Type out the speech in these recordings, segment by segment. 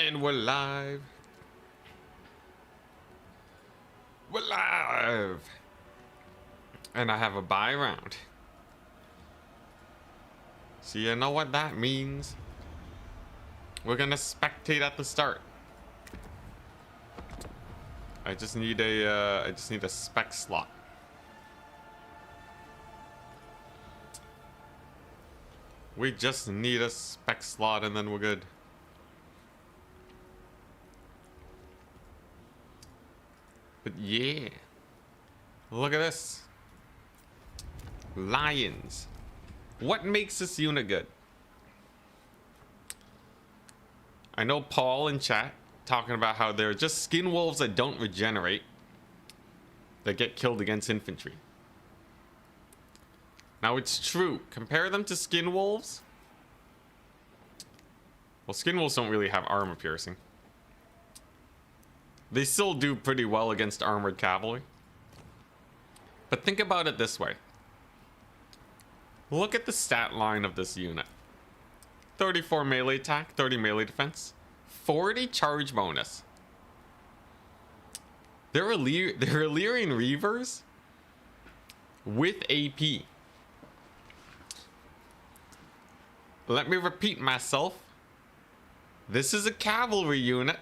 And we're live. We're live. And I have a buy round. So you know what that means. We're gonna spectate at the start. I just need a spec slot. We just need a spec slot and then we're good. But yeah, look at this. Lions. What makes this unit good? I know Paul in chat talking about how they're just skin wolves that don't regenerate, that get killed against infantry. Now it's true. Compare them to skin wolves. Well, skin wolves don't really have armor piercing. They still do pretty well against armored cavalry. But think about it this way. Look at the stat line of this unit. 34 melee attack, 30 melee defense, 40 charge bonus. They're Illyrian Reavers with AP. Let me repeat myself. This is a cavalry unit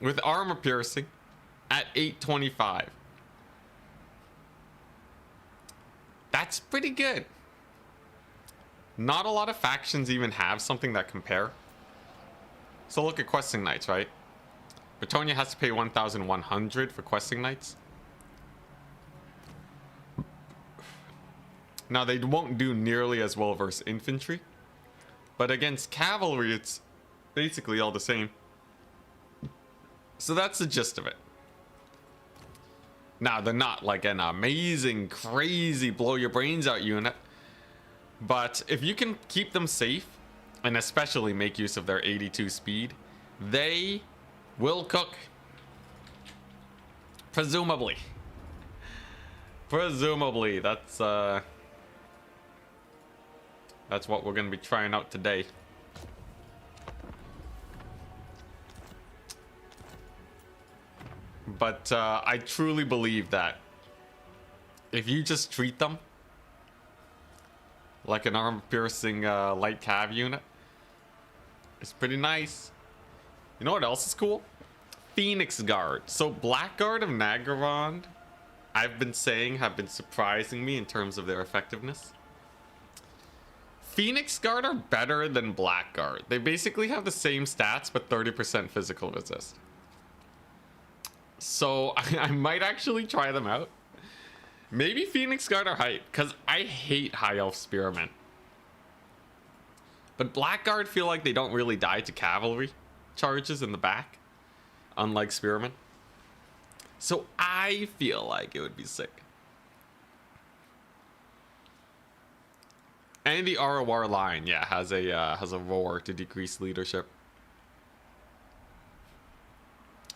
with armor piercing at 825. That's pretty good. Not a lot of factions even have something that compare. So look at questing knights, right? Bretonnia has to pay 1,100 for questing knights. Now they won't do nearly as well versus infantry, but against cavalry it's basically all the same. So that's the gist of it. Now they're not like an amazing, crazy, blow your brains out unit. But if you can keep them safe, and especially make use of their 82 speed, they will cook. Presumably. Presumably, that's what we're gonna be trying out today. But I truly believe that if you just treat them like an armor-piercing light cav unit, it's pretty nice. You know what else is cool? Phoenix Guard. So Blackguard of Nagarond, I've been saying, have been surprising me in terms of their effectiveness. Phoenix Guard are better than Blackguard. They basically have the same stats, but 30% physical resist. So I might actually try them out. Maybe Phoenix Guard are hype, because I hate High Elf Spearmen. But Blackguard feel like they don't really die to cavalry charges in the back, unlike Spearmen. So I feel like it would be sick. And the ROR line, yeah, has a roar to decrease leadership.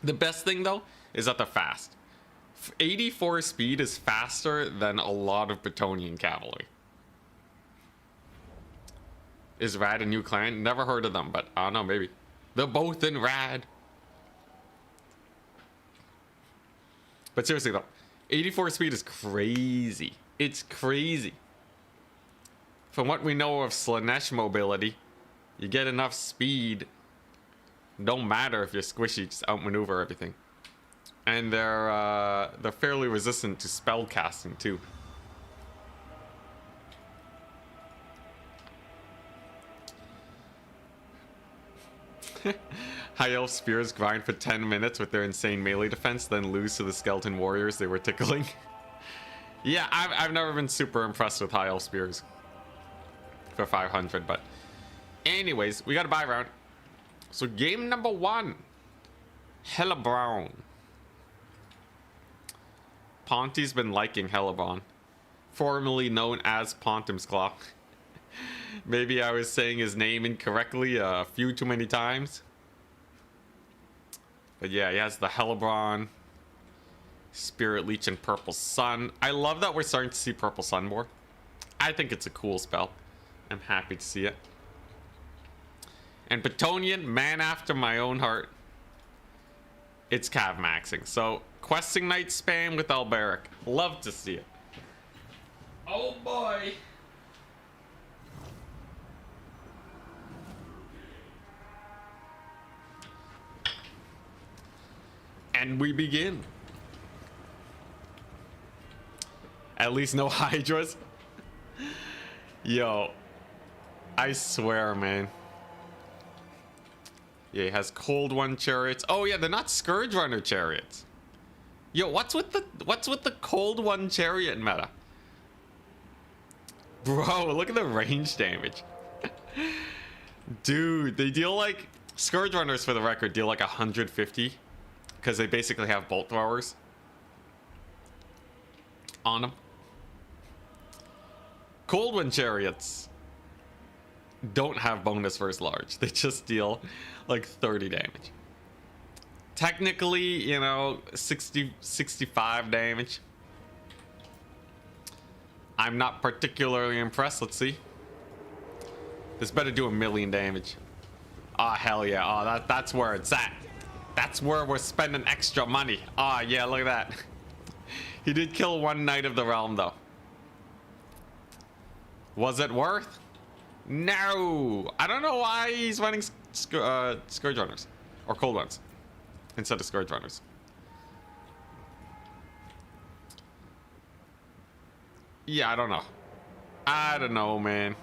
The best thing though is that they're fast. 84 speed is faster than a lot of Bretonian cavalry. Is Rad a new clan? Never heard of them, but I don't know, maybe. They're both in Rad. But seriously though, 84 speed is crazy. It's crazy. From what we know of Slanesh mobility, you get enough speed, don't matter if you're squishy, just outmaneuver everything. And they're fairly resistant to spell casting too. High Elf Spears grind for 10 minutes with their insane melee defense, then lose to the skeleton warriors they were tickling. Yeah, I've never been super impressed with High Elf Spears for 500, but anyways, we got a buy round. So game number 1, Hellebron. Ponty's been liking Hellebron, formerly known as Pontum's Claw. Maybe I was saying his name incorrectly a few too many times. But yeah, he has the Hellebron, Spirit Leech, and Purple Sun. I love that we're starting to see Purple Sun more. I think it's a cool spell. I'm happy to see it. And Bretonnian, man after my own heart. It's cav maxing. So, questing knight spam with Alberic. Love to see it. Oh boy. And we begin. At least no Hydras. Yo. I swear, man. Yeah, he has Cold One chariots. Oh yeah, they're not Scourge Runner chariots. Yo, what's with the Cold One chariot meta? Bro, look at the range damage. Dude, they deal like Scourge Runners, for the record, deal like 150 because they basically have bolt throwers on them. Cold One chariots don't have bonus versus large. They just deal like 30 damage. Technically, you know, 65 damage. I'm not particularly impressed. Let's see. This better do 1,000,000 damage. Oh, hell yeah. Oh, that's where it's at. That's where we're spending extra money. Oh, yeah, look at that. He did kill one Knight of the Realm, though. Was it worth? No. I don't know why he's running Scourge Runners. Or Cold Ones. Instead of Scourge Runners. Yeah, I don't know. I don't know, man.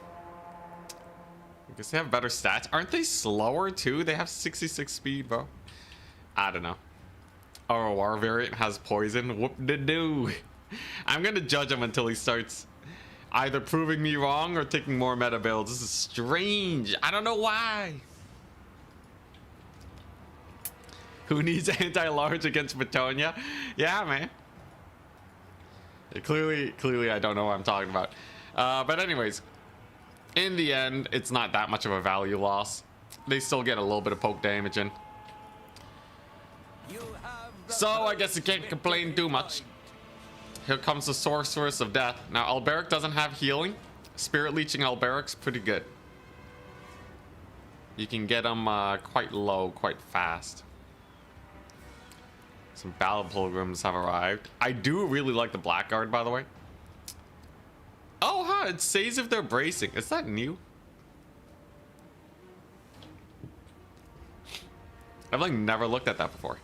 I guess they have better stats. Aren't they slower, too? They have 66 speed, bro. I don't know. Oh, our variant has poison. Whoop-de-doo. I'm gonna judge him until he starts either proving me wrong or taking more meta builds. This is strange. I don't know why. Who needs anti-large against Bretonnia? Yeah, man. Clearly, I don't know what I'm talking about. But anyways, in the end, it's not that much of a value loss. They still get a little bit of poke damage in. So I guess you can't complain too much. Here comes the Sorceress of Death. Now, Alberic doesn't have healing. Spirit Leeching Alberic's pretty good. You can get them quite low, quite fast. Some Battle Pilgrims have arrived. I do really like the Blackguard, by the way. Oh, huh, it says if they're bracing. Is that new? I've like never looked at that before.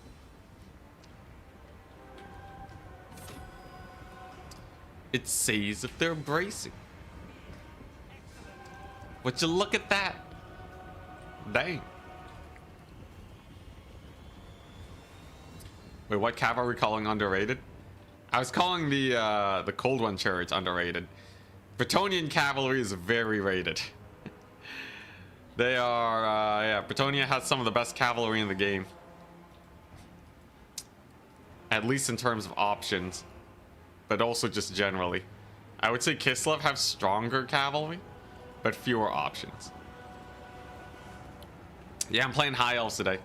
It says if they're bracing. Would you look at that? Dang. Wait, what cav are we calling underrated? I was calling the Cold One chariots underrated. Bretonnian cavalry is very rated. They are, yeah, Bretonnia has some of the best cavalry in the game. At least in terms of options. But also just generally. I would say Kislev have stronger cavalry, but fewer options. Yeah, I'm playing High Elves today.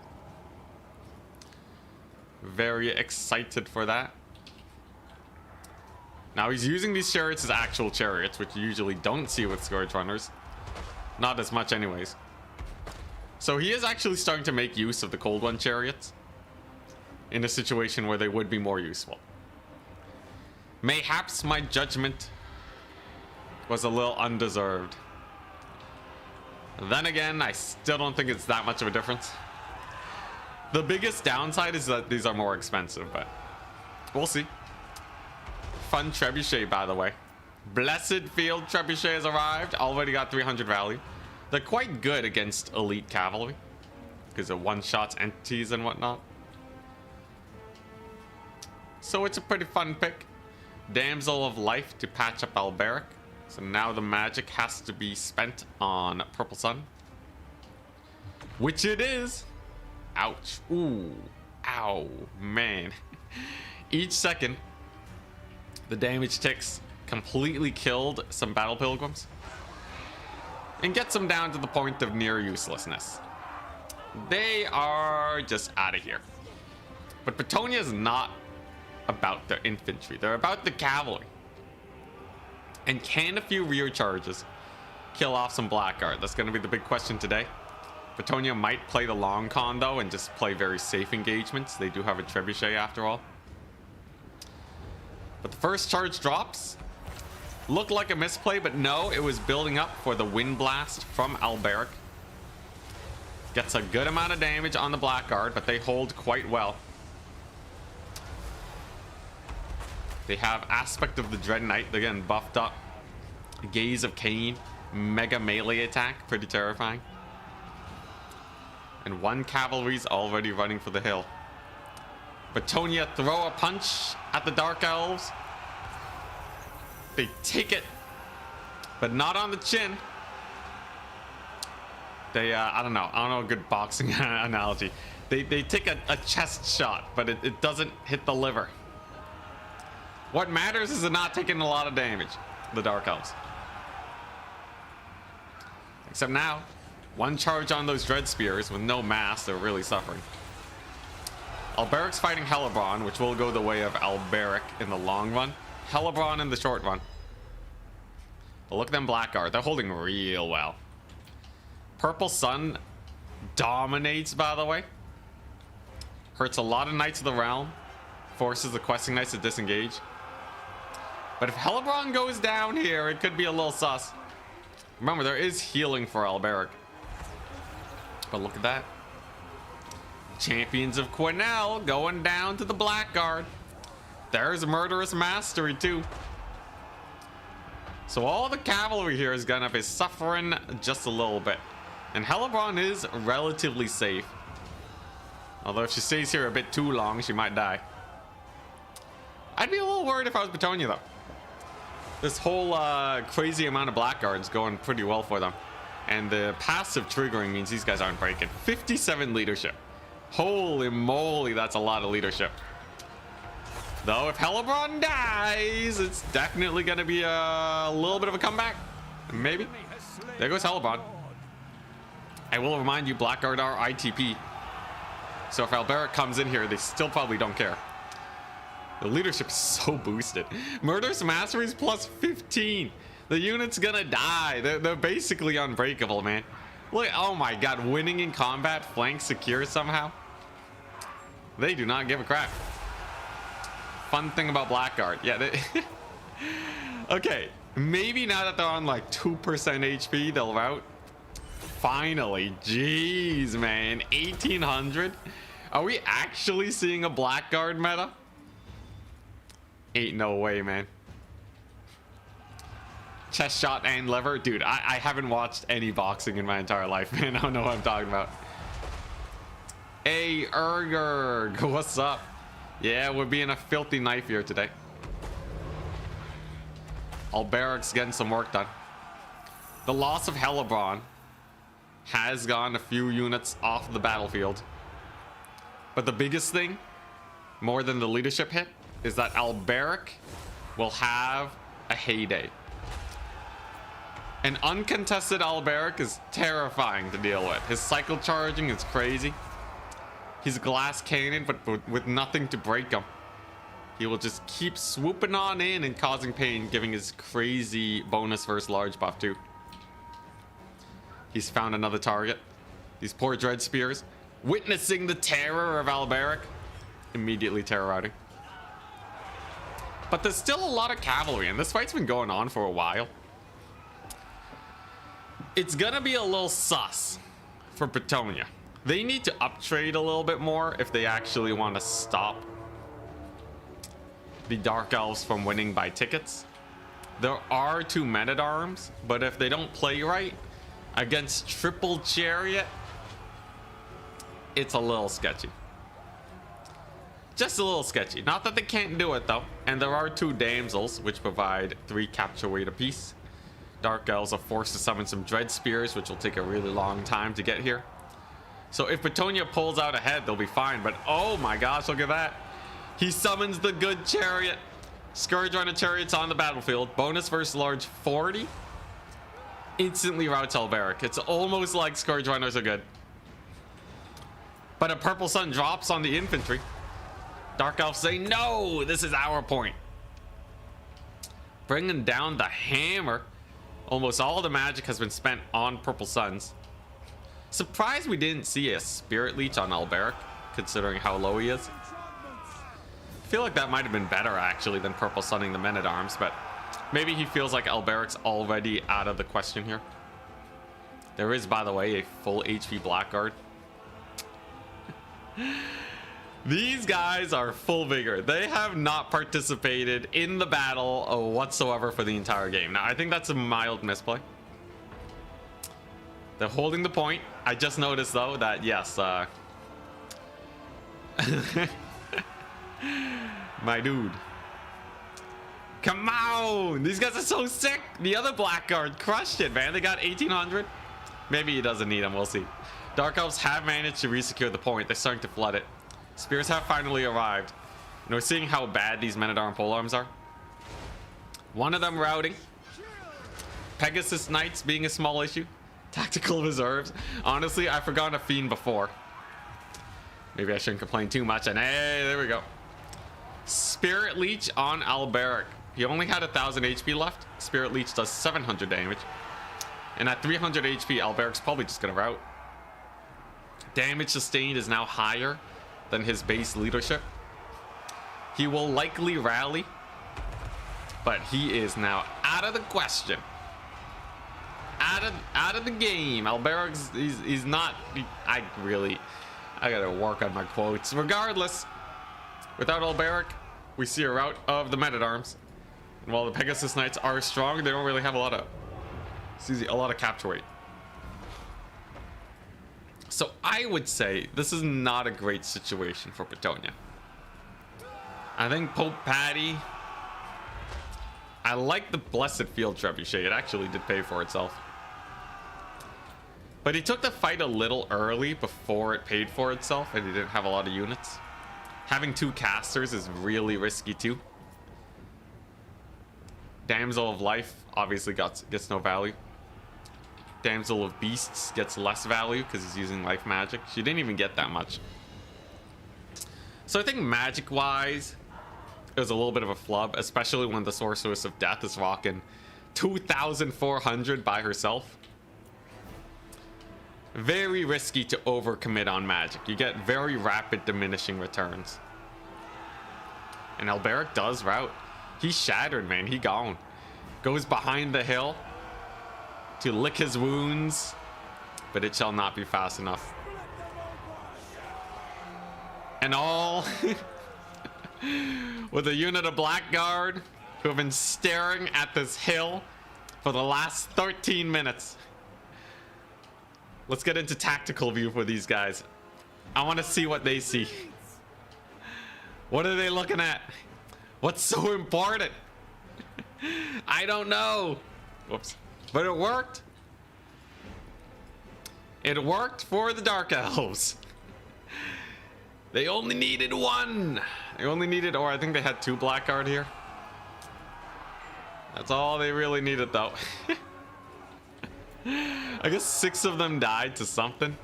Very excited for that. Now he's using these chariots as actual chariots, which you usually don't see with Scourge Runners. Not as much anyways. So he is actually starting to make use of the Cold One chariots in a situation where they would be more useful. Mayhaps my judgment was a little undeserved. Then again, I still don't think it's that much of a difference. The biggest downside is that these are more expensive, but we'll see. Fun Trebuchet, by the way. Blessed Field Trebuchet has arrived. Already got 300 value. They're quite good against elite cavalry because it one-shots entities and whatnot. So it's a pretty fun pick. Damsel of Life to patch up Alberic. So now the magic has to be spent on Purple Sun. Which it is. Ouch. Ooh. Ow. Man. Each second, the damage ticks completely killed some Battle Pilgrims. And gets them down to the point of near uselessness. They are just out of here. But Bretonnia is not about their infantry. They're about the cavalry. And can a few rear charges kill off some Blackguard? That's going to be the big question today. Bretonnia might play the long con though and just play very safe engagements. They do have a trebuchet after all. But the first charge drops. Looked like a misplay, but no, it was building up for the wind blast from Alberic. Gets a good amount of damage on the Blackguard, but they hold quite well. They have Aspect of the Dread Knight. They're getting buffed up. Gaze of Cain. Mega melee attack. Pretty terrifying. And one cavalry's already running for the hill. Bretonnia throw a punch at the Dark Elves. They take it, but not on the chin. They, I don't know a good boxing analogy. They take a chest shot, but it doesn't hit the liver. What matters is they're not taking a lot of damage, the Dark Elves. Except now, one charge on those Dread Spears with no mass, they're really suffering. Alberic's fighting Hellebron, which will go the way of Alberic in the long run. Hellebron in the short run. But look at them Blackguard. They're holding real well. Purple Sun dominates, by the way. Hurts a lot of Knights of the Realm. Forces the questing Knights to disengage. But if Hellebron goes down here, it could be a little sus. Remember, there is healing for Alberic. But look at that. Champions of Quenelle going down to the Blackguard. There's Murderous Mastery too. So all the cavalry here is gonna be suffering just a little bit. And Hellebron is relatively safe. Although if she stays here a bit too long, she might die. I'd be a little worried if I was Bretonnia though. This whole crazy amount of Blackguards going pretty well for them. And the passive triggering means these guys aren't breaking. 57 leadership. Holy moly, that's a lot of leadership. Though if Hellebron dies, it's definitely going to be a little bit of a comeback. Maybe. There goes Hellebron. I will remind you, Blackguard are ITP. So if Alberic comes in here, they still probably don't care. The leadership is so boosted. Murderous Mastery is plus 15. The unit's gonna die. They're basically unbreakable, man. Look, oh my god, winning in combat, flank secure somehow. They do not give a crap. Fun thing about Blackguard. Yeah, they okay, maybe now that they're on like 2% HP, they'll rout. Finally, jeez, man, 1800. Are we actually seeing a Blackguard meta? Ain't no way, man. Chest shot and lever. Dude, I haven't watched any boxing in my entire life, man. I don't know what I'm talking about. Hey, Urgerg, what's up? Yeah, we're being a filthy knife here today. Alberic's getting some work done. The loss of Hellebron has gone a few units off the battlefield. But the biggest thing, more than the leadership hit, is that Alberic will have a heyday. An uncontested Alberic is terrifying to deal with. His cycle charging is crazy. He's a glass cannon, but with nothing to break him. He will just keep swooping on in and causing pain, giving his crazy bonus versus large buff too. He's found another target. These poor Dread Spears, witnessing the terror of Alberic, immediately terror routing. But there's still a lot of cavalry, and this fight's been going on for a while. It's gonna be a little sus for Bretonnia. They need to uptrade a little bit more if they actually want to stop the Dark Elves from winning by tickets. There are 2 men-at-arms, but if they don't play right against triple chariot, it's a little sketchy. Just a little sketchy. Not that they can't do it though. And there are 2 damsels, which provide 3 capture weight apiece. Dark Elves are forced to summon some Dread Spears, which will take a really long time to get here. So if Bretonnia pulls out ahead, they'll be fine. But oh my gosh, look at that. He summons the good chariot. Scourge Runner Chariot's on the battlefield. Bonus versus large 40. Instantly routes Alberic. It's almost like Scourge Runners are good. But a Purple Sun drops on the infantry. Dark Elves say, no, this is our point. Bringing down the hammer. Almost all the magic has been spent on Purple Suns. Surprised we didn't see a Spirit Leech on Alberic, considering how low he is. I feel like that might have been better, actually, than Purple Sunning the Men-at-Arms, but maybe he feels like Alberic's already out of the question here. There is, by the way, a full HP Blackguard. These guys are full vigor. They have not participated in the battle whatsoever for the entire game. Now, I think that's a mild misplay. They're holding the point. I just noticed, though, that, yes, my dude. Come on! These guys are so sick! The other Blackguard crushed it, man. They got 1,800. Maybe he doesn't need them. We'll see. Dark Elves have managed to resecure the point. They're starting to flood it. Spears have finally arrived. And we're seeing how bad these Men-at-Arms polearms are. One of them routing. Pegasus Knights being a small issue. Tactical reserves. Honestly, I've forgotten a Fiend before. Maybe I shouldn't complain too much. And hey, there we go. Spirit Leech on Alberic. He only had 1,000 HP left. Spirit Leech does 700 damage. And at 300 HP, Alberic's probably just gonna rout. Damage sustained is now higher than his base leadership. He will likely rally, but he is now out of the question. Out of the game. Alberic's he's not. I gotta work on my quotes. Regardless, without Alberic, we see a rout of the Men-at-Arms. And while the Pegasus Knights are strong, they don't really have a lot of capture weight. So I would say this is not a great situation for Bretonnia. I think Pope Patty. I like the Blessed Field Trebuchet. It actually did pay for itself. But he took the fight a little early before it paid for itself, and he didn't have a lot of units. Having 2 casters is really risky too. Damsel of Life obviously gets no value. Damsel of Beasts gets less value because he's using life magic. She didn't even get that much. So I think magic-wise, it was a little bit of a flub, especially when the Sorceress of Death is rocking 2,400 by herself. Very risky to overcommit on magic. You get very rapid diminishing returns. And Alberic does rout. He's shattered, man. He gone. Goes behind the hill to lick his wounds, but it shall not be fast enough. And all with a unit of Blackguard who have been staring at this hill for the last 13 minutes. Let's get into tactical view for these guys. I want to see what they see. What are they looking at? What's so important? I don't know. Whoops. But it worked. It worked for the Dark Elves. They only needed 1. They only needed, or I think they had 2 Blackguard here. That's all they really needed, though. I guess 6 of them died to something.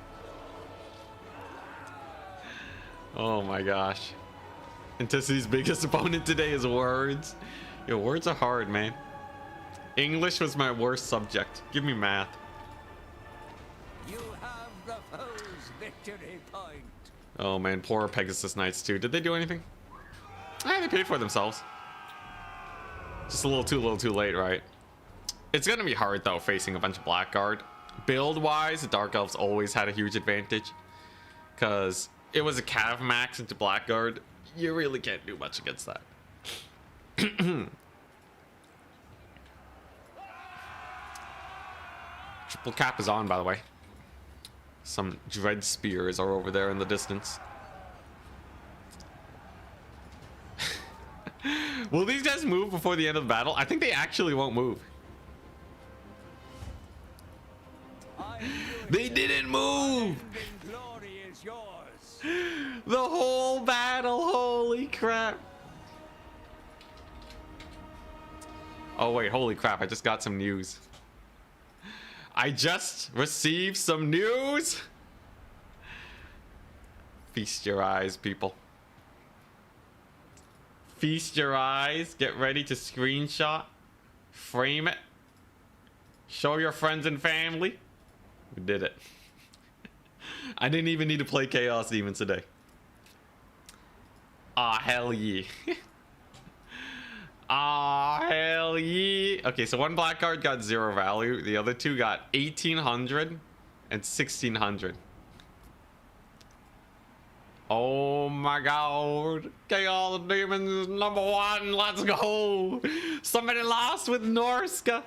Oh my gosh. Intessity's biggest opponent today is words. Yo, words are hard, man. English was my worst subject. Give me math. You have the foe's victory point. Oh man, poor Pegasus Knights too. Did they do anything? They paid for themselves. Just a little too late, right? It's gonna be hard though, facing a bunch of Blackguard. Build-wise, the Dark Elves always had a huge advantage. Because it was a Cav max into Blackguard. You really can't do much against that. Triple cap is on, by the way. Some Dread Spears are over there in the distance. Will these guys move before the end of the battle? I think they actually won't move. They didn't move! The whole battle, holy crap. Oh wait, holy crap, I just got some news. I just received some news. Feast your eyes, people. Feast your eyes. Get ready to screenshot. Frame it. Show your friends and family. We did it. I didn't even need to play Chaos Demons today. Ah, hell yeah. Ah, hell yeah. Okay, so one black card got 0 value. The other two got 1,800 and 1,600. Oh my god. Chaos Demons #1. Let's go. Somebody lost with Norska.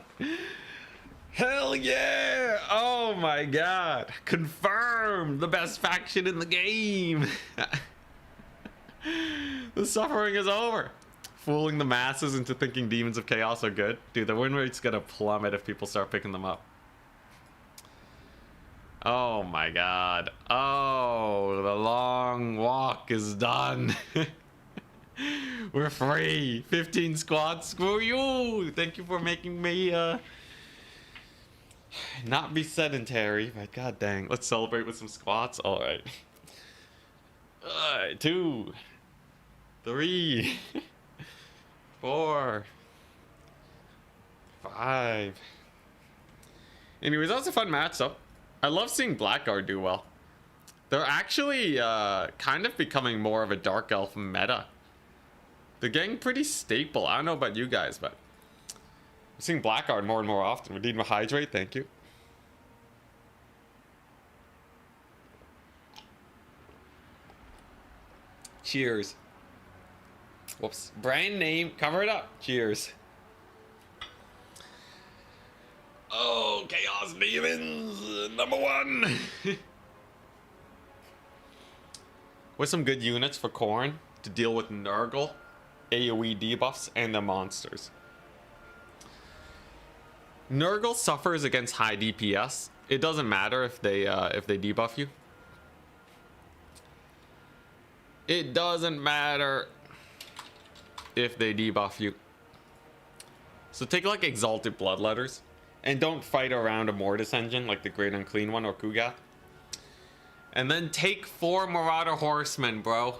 Hell yeah. Oh my god. Confirmed. The best faction in the game. The suffering is over. Fooling the masses into thinking Demons of Chaos are good. Dude, the win rate's gonna plummet if people start picking them up. Oh my god. Oh, the long walk is done. We're free. 15 squads. Screw you. Thank you for making me not be sedentary. But god dang. Let's celebrate with some squats. Alright. Alright, 2, 3, 4, 5. Anyways, that was a fun matchup. I love seeing Blackguard do well. They're actually kind of becoming more of a Dark Elf meta. They're getting pretty staple. I don't know about you guys, but I'm seeing Blackguard more and more often. We need to hydrate, thank you. Cheers. Whoops. Brand name. Cover it up. Cheers. Oh, Chaos Demons #1. With some good units for Khorne to deal with Nurgle, AoE debuffs, and the monsters. Nurgle suffers against high DPS. It doesn't matter if they debuff you. It doesn't matter if they debuff you. So take like Exalted Bloodletters and don't fight around a Mortis engine like the Great Unclean one or Kugath. And then take 4 Marauder Horsemen, bro.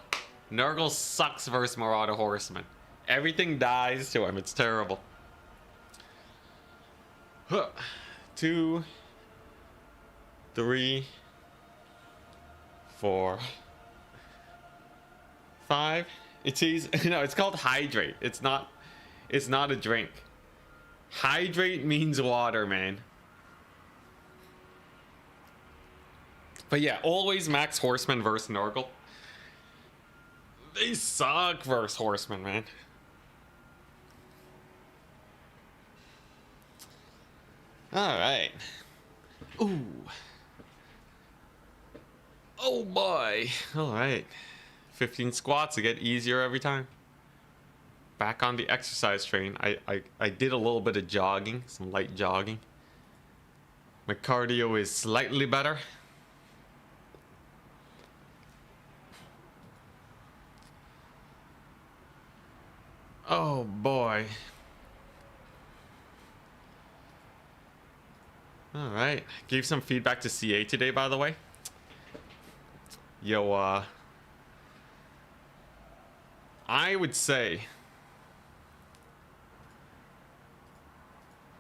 Nurgle sucks versus Marauder Horsemen. Everything dies to him. It's terrible. 2, 3, 4, 5. It's easy. No, it's called hydrate. It's not a drink. Hydrate means water, man. But yeah, always max Horsemen versus Nurgle. They suck versus Horsemen, man. Alright. Ooh. Oh boy. Alright. 15 squats to get easier every time. Back on the exercise train. I did a little bit of jogging, some light jogging. My cardio is slightly better. Oh boy. All right. Gave some feedback to CA today, by the way. Yo, I would say,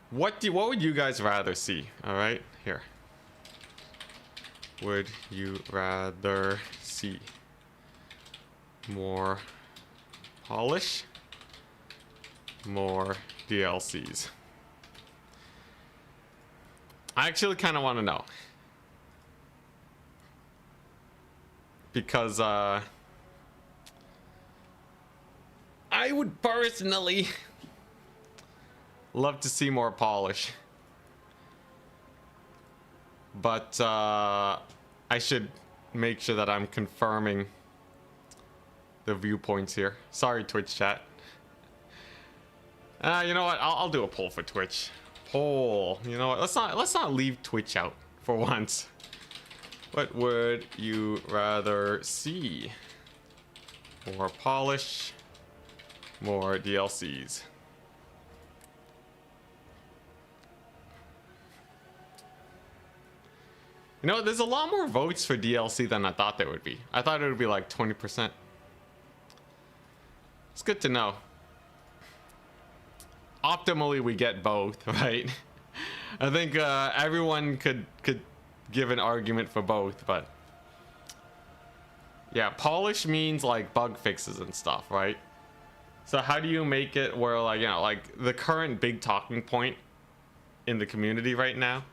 what would you guys rather see? All right, here. Would you rather see more polish, more DLCs? I actually kind of want to know, because I would personally love to see more polish, but I should make sure that I'm confirming the viewpoints here. Sorry, Twitch chat. You know what? I'll do a poll for Twitch. Poll. You know what? Let's not leave Twitch out for once. What would you rather see? More polish, more DLCs. You know, there's a lot more votes for DLC than I thought there would be. I thought it would be like 20%. It's good to know. Optimally, we get both, right? I think everyone could give an argument for both, but Yeah, polish means like bug fixes and stuff, right? So how do you make it where, like, you know, like the current big talking point in the community right now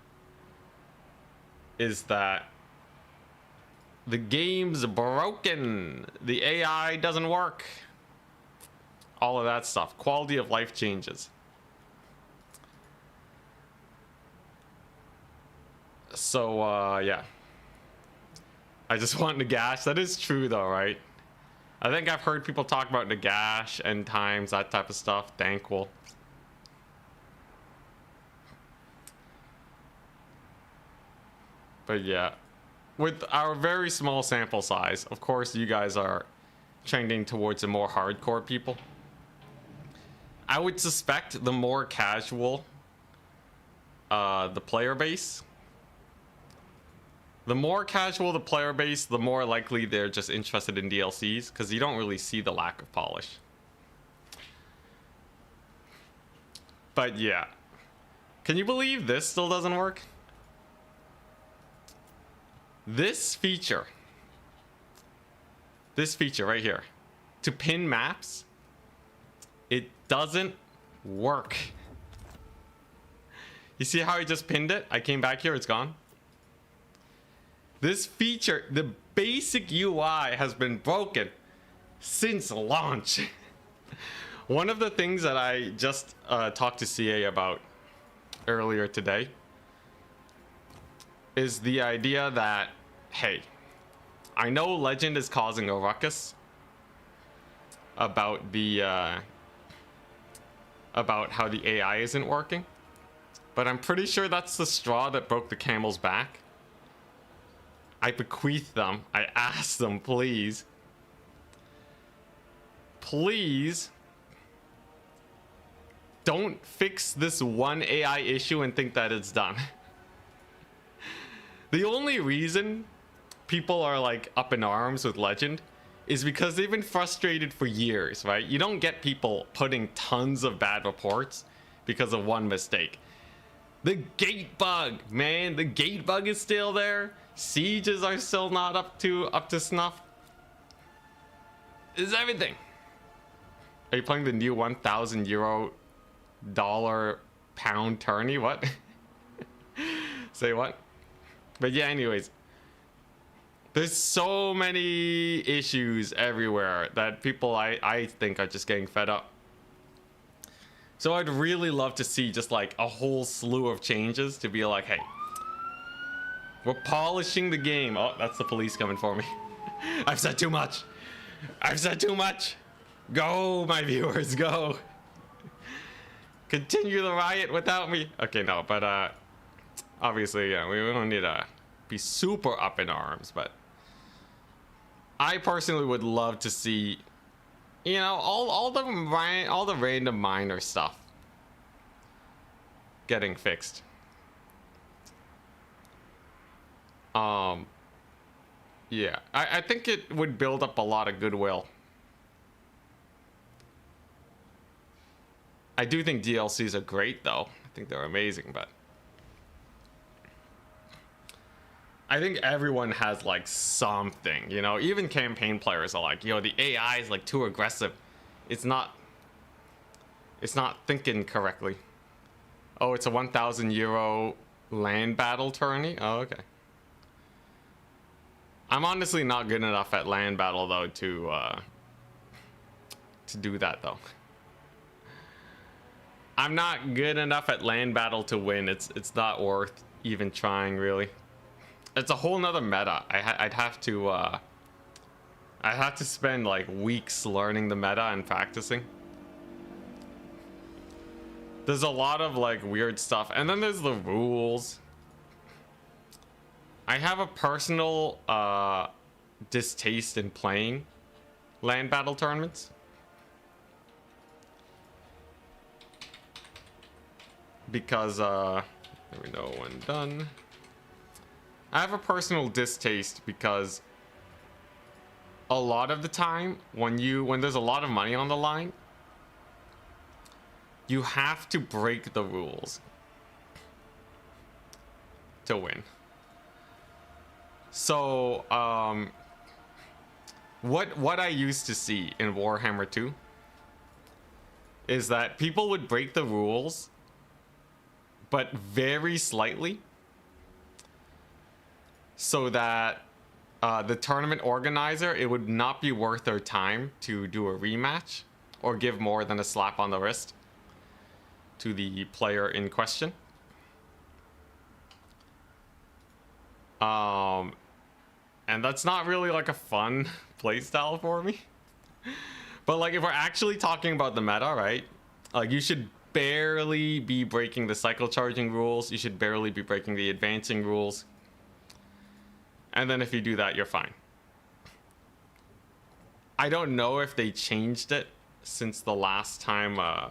is that the game's broken, the AI doesn't work, all of that stuff, quality of life changes. So yeah, I just want Nagash. That is true though, right? I think I've heard people talk about Nagash, end times, that type of stuff. Thankful. But yeah, with our very small sample size, of course you guys are trending towards the more hardcore people. I would suspect the more casual the player base, the more casual the player base, the more likely they're just interested in DLCs, because you don't really see the lack of polish. But yeah, can you believe this still doesn't work? This feature right here, to pin maps, it doesn't work. You see how I just pinned it? I came back here, it's gone. This feature, the basic UI has been broken since launch. One of the things that I just talked to CA about earlier today is the idea that, hey, I know Legend is causing a ruckus about the about how the AI isn't working, but I'm pretty sure that's the straw that broke the camel's back. I bequeath them. I asked them, please, don't fix this one AI issue and think that it's done. The only reason people are like up in arms with Legend is because they've been frustrated for years, right? You don't get people putting tons of bad reports because of one mistake. The gate bug, man, the gate bug is still there. Sieges are still not up to snuff. Is everything. Are you playing the new 1,000 euro pound tourney? What? Say what? But yeah, anyways, there's so many issues everywhere that people I think are just getting fed up. So I'd really love to see just like a whole slew of changes to be like, hey, we're polishing the game. Oh, that's the police coming for me. I've said too much. I've said too much. Go, my viewers, go. Continue the riot without me. Okay, no, but obviously, yeah, we don't need to be super up in arms, but I personally would love to see, you know, all the random minor stuff getting fixed. Yeah, I think it would build up a lot of goodwill. I do think DLCs are great, though. I think they're amazing, but I think everyone has like something, you know, even campaign players are like, yo, the AI is like too aggressive. It's not thinking correctly. Oh, it's a 1,000 euro land battle tourney? Oh, okay. I'm honestly not good enough at land battle though to do that though. I'm not good enough at land battle to win. It's not worth even trying, really. It's a whole nother meta. I'd have to spend like weeks learning the meta and practicing. There's a lot of like weird stuff, and then there's the rules. I have a personal distaste in playing land battle tournaments because there we go, when done. I have a personal distaste because a lot of the time when there's a lot of money on the line, you have to break the rules to win. So what I used to see in Warhammer 2 is that people would break the rules, but very slightly, so that the tournament organizer, it would not be worth their time to do a rematch or give more than a slap on the wrist to the player in question. And that's not really like a fun playstyle for me. But like if we're actually talking about the meta, right? Like you should barely be breaking the cycle charging rules. You should barely be breaking the advancing rules. And then if you do that, you're fine. I don't know if they changed it since the last time I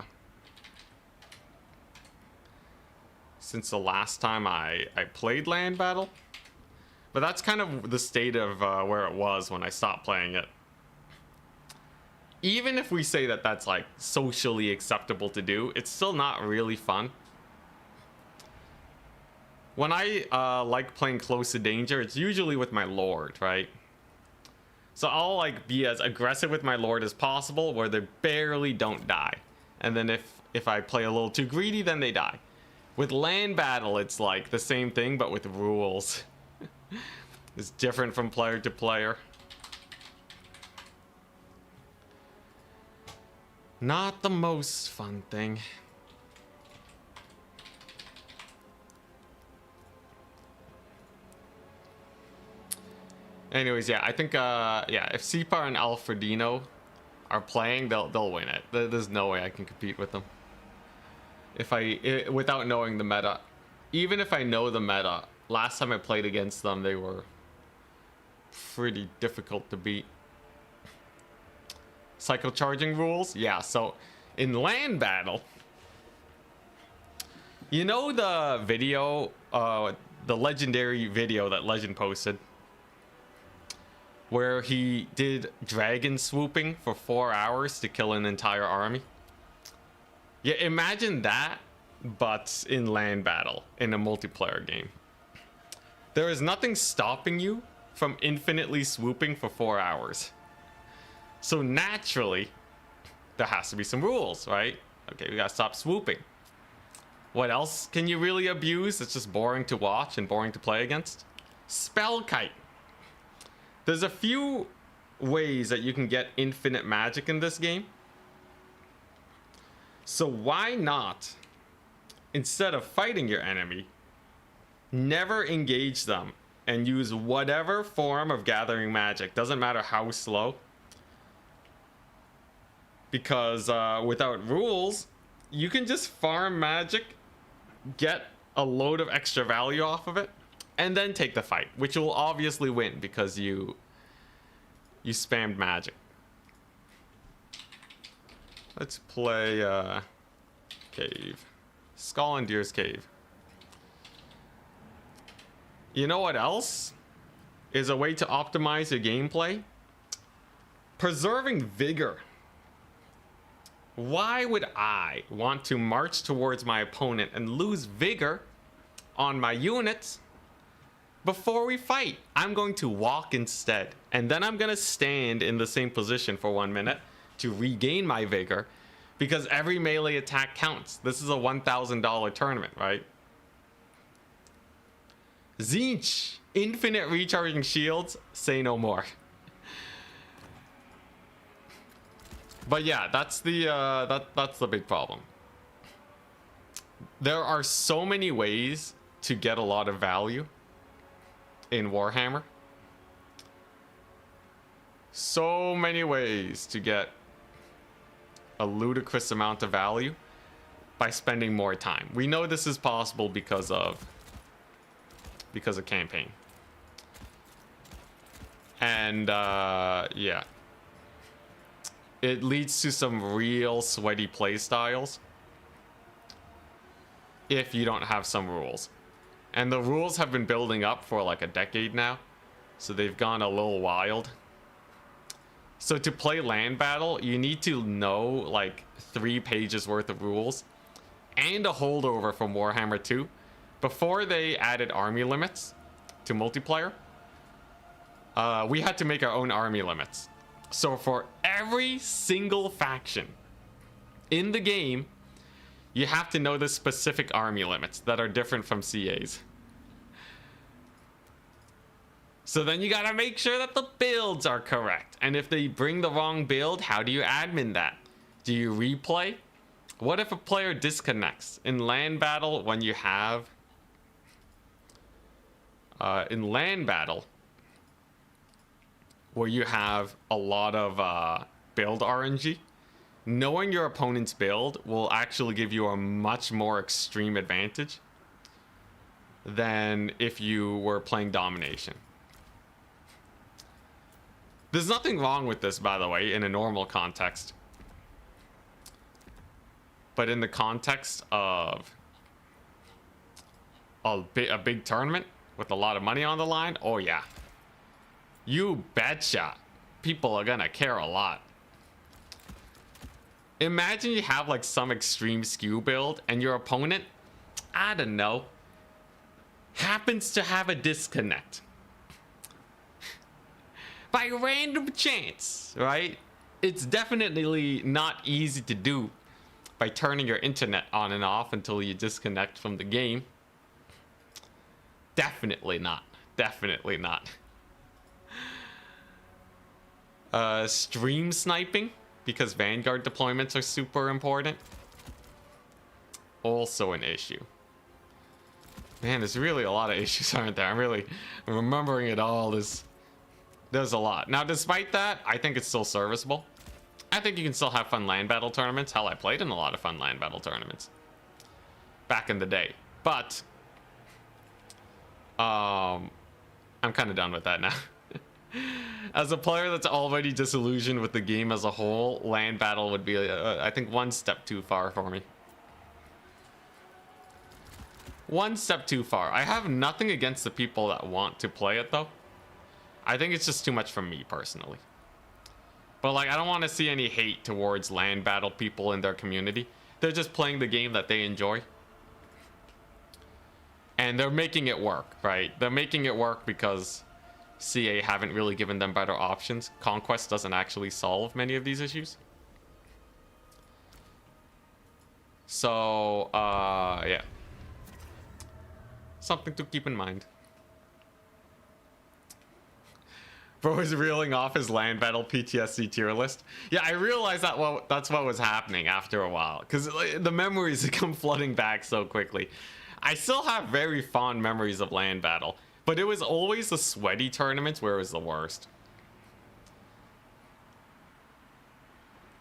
played Land Battle. But that's kind of the state of where it was when I stopped playing it. Even if we say that that's like socially acceptable to do, it's still not really fun. When I like playing Close to Danger, it's usually with my Lord, right? So I'll like be as aggressive with my Lord as possible where they barely don't die. And then if I play a little too greedy, then they die. With Land Battle, it's like the same thing, but with rules. It's different from player to player. Not the most fun thing. Anyways, yeah, I think yeah, if Sipar and Alfredino are playing, they'll win it. There's no way I can compete with them. Without knowing the meta. Even if I know the meta, last time I played against them, they were pretty difficult to beat. Cycle charging rules? Yeah, so in Land Battle, you know the video, the legendary video that Legend posted, where he did dragon swooping for 4 hours to kill an entire army? Yeah, imagine that, but in Land Battle, in a multiplayer game. There is nothing stopping you from infinitely swooping for 4 hours. So naturally, there has to be some rules, right? Okay, we gotta stop swooping. What else can you really abuse? It's just boring to watch and boring to play against. Spell kite. There's a few ways that you can get infinite magic in this game. So why not, instead of fighting your enemy, never engage them and use whatever form of gathering magic. Doesn't matter how slow. Because without rules, you can just farm magic, get a load of extra value off of it, and then take the fight, which will obviously win because you spammed magic. Let's play Cave. Skollendir's Cave. You know what else is a way to optimize your gameplay? Preserving vigor. Why would I want to march towards my opponent and lose vigor on my units before we fight? I'm going to walk instead, and then I'm going to stand in the same position for 1 minute to regain my vigor, because every melee attack counts. This is a $1,000 tournament, right? Zinch, infinite recharging shields, say no more. But yeah, that's the big problem. There are so many ways to get a lot of value in Warhammer. So many ways to get a ludicrous amount of value by spending more time. We know this is possible because of campaign. And yeah. It leads to some real sweaty play styles if you don't have some rules. And the rules have been building up for like a decade now, so they've gone a little wild. So to play Land Battle, you need to know like 3 pages worth of rules and a holdover from Warhammer 2 before they added army limits to multiplayer. We had to make our own army limits. So for every single faction in the game, you have to know the specific army limits that are different from CA's. So then you gotta make sure that the builds are correct. And if they bring the wrong build, how do you admin that? Do you replay? What if a player disconnects? In land battle, when you have... in land battle, where you have a lot of build RNG, knowing your opponent's build will actually give you a much more extreme advantage than if you were playing domination. There's nothing wrong with this, by the way, in a normal context. But in the context of a big tournament with a lot of money on the line, oh yeah. You betcha. People are gonna care a lot. Imagine you have like some extreme skew build and your opponent, I don't know, happens to have a disconnect. By random chance, right? It's definitely not easy to do by turning your internet on and off until you disconnect from the game. Definitely not. Definitely not. Stream sniping, because Vanguard deployments are super important. Also an issue. Man, there's really a lot of issues, aren't there? I'm remembering it all. There's a lot. Now, despite that, I think it's still serviceable. I think you can still have fun land battle tournaments. Hell, I played in a lot of fun land battle tournaments back in the day. But I'm kind of done with that now. As a player that's already disillusioned with the game as a whole, land battle would be, I think, one step too far for me. One step too far. I have nothing against the people that want to play it, though. I think it's just too much for me, personally. But, like, I don't want to see any hate towards land battle people in their community. They're just playing the game that they enjoy. And they're making it work, right? They're making it work because CA haven't really given them better options. Conquest doesn't actually solve many of these issues. So, yeah. Something to keep in mind. Bro is reeling off his land battle PTSD tier list. Yeah, I realized that that's what was happening after a while. Because the memories come flooding back so quickly. I still have very fond memories of land battle. But it was always the sweaty tournaments where it was the worst.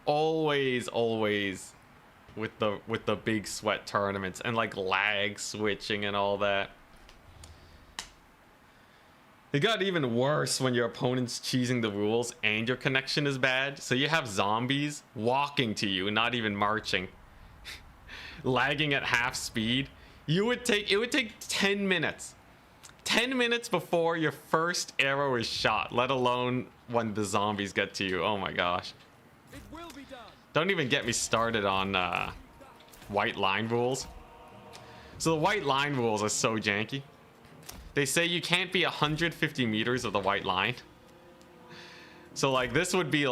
Always with the big sweat tournaments and like lag switching and all that. It got even worse when your opponent's cheesing the rules and your connection is bad. So you have zombies walking to you, not even marching. Lagging at half speed. It would take 10 minutes. 10 minutes before your first arrow is shot, let alone when the zombies get to you. Oh my gosh. It will be done. Don't even get me started on white line rules. So the white line rules are so janky. They say you can't be 150 meters of the white line. So like this would be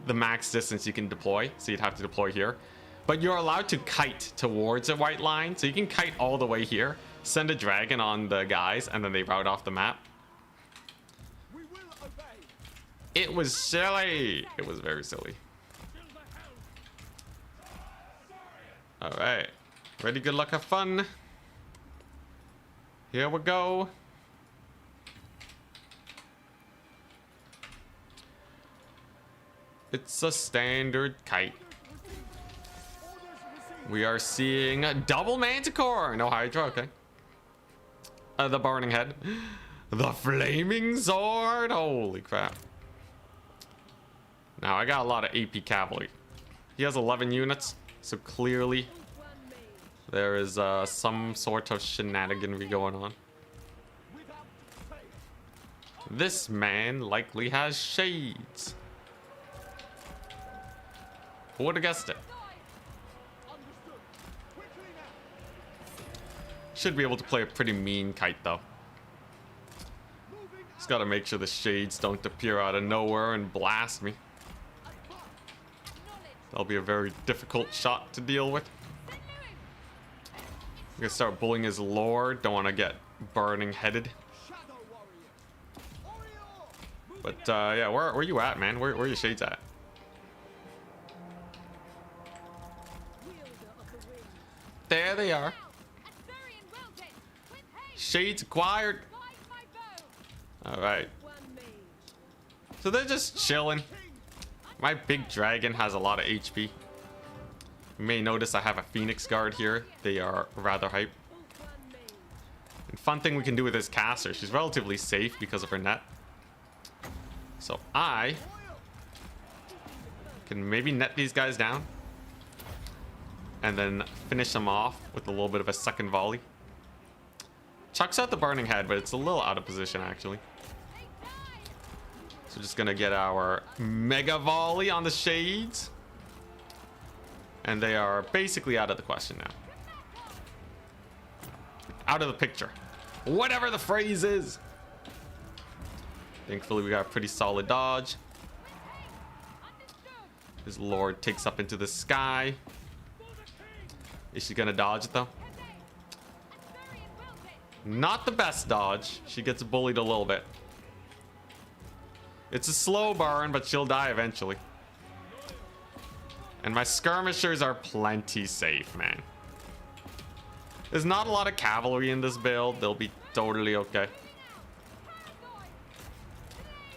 the max distance you can deploy. So you'd have to deploy here. But you're allowed to kite towards a white line. So you can kite all the way here. Send a dragon on the guys, and then they route off the map. We will obey. It was silly. It was very silly. All right. Ready, good luck, have fun. Here we go. It's a standard kite. We are seeing a double manticore. No hydra, okay. The burning head. The flaming sword. Holy crap. Now, I got a lot of AP cavalry. He has 11 units, so clearly there is some sort of shenaniganry going on. This man likely has shades. Who would have guessed it? Should be able to play a pretty mean kite, though. Just gotta make sure the shades don't appear out of nowhere and blast me. That'll be a very difficult shot to deal with. I'm gonna start bullying his lord. Don't want to get burning headed. But yeah, where you at, man? Where are your shades at? There they are. Shades acquired. All right. So they're just chilling. My big dragon has a lot of HP. You may notice I have a Phoenix Guard here. They are rather hype. And fun thing we can do with this caster, she's relatively safe because of her net. So I can maybe net these guys down and then finish them off with a little bit of a second volley. Chucks out the burning head, but it's a little out of position actually. So just gonna get our mega volley on the shades. And they are basically out of the question now. Out of the picture. Whatever the phrase is. Thankfully, we got a pretty solid dodge. His lord takes up into the sky. Is she gonna dodge it though? Not the best dodge. She gets bullied a little bit. It's a slow burn, but she'll die eventually. And my skirmishers are plenty safe, man. There's not a lot of cavalry in this build. They'll be totally okay.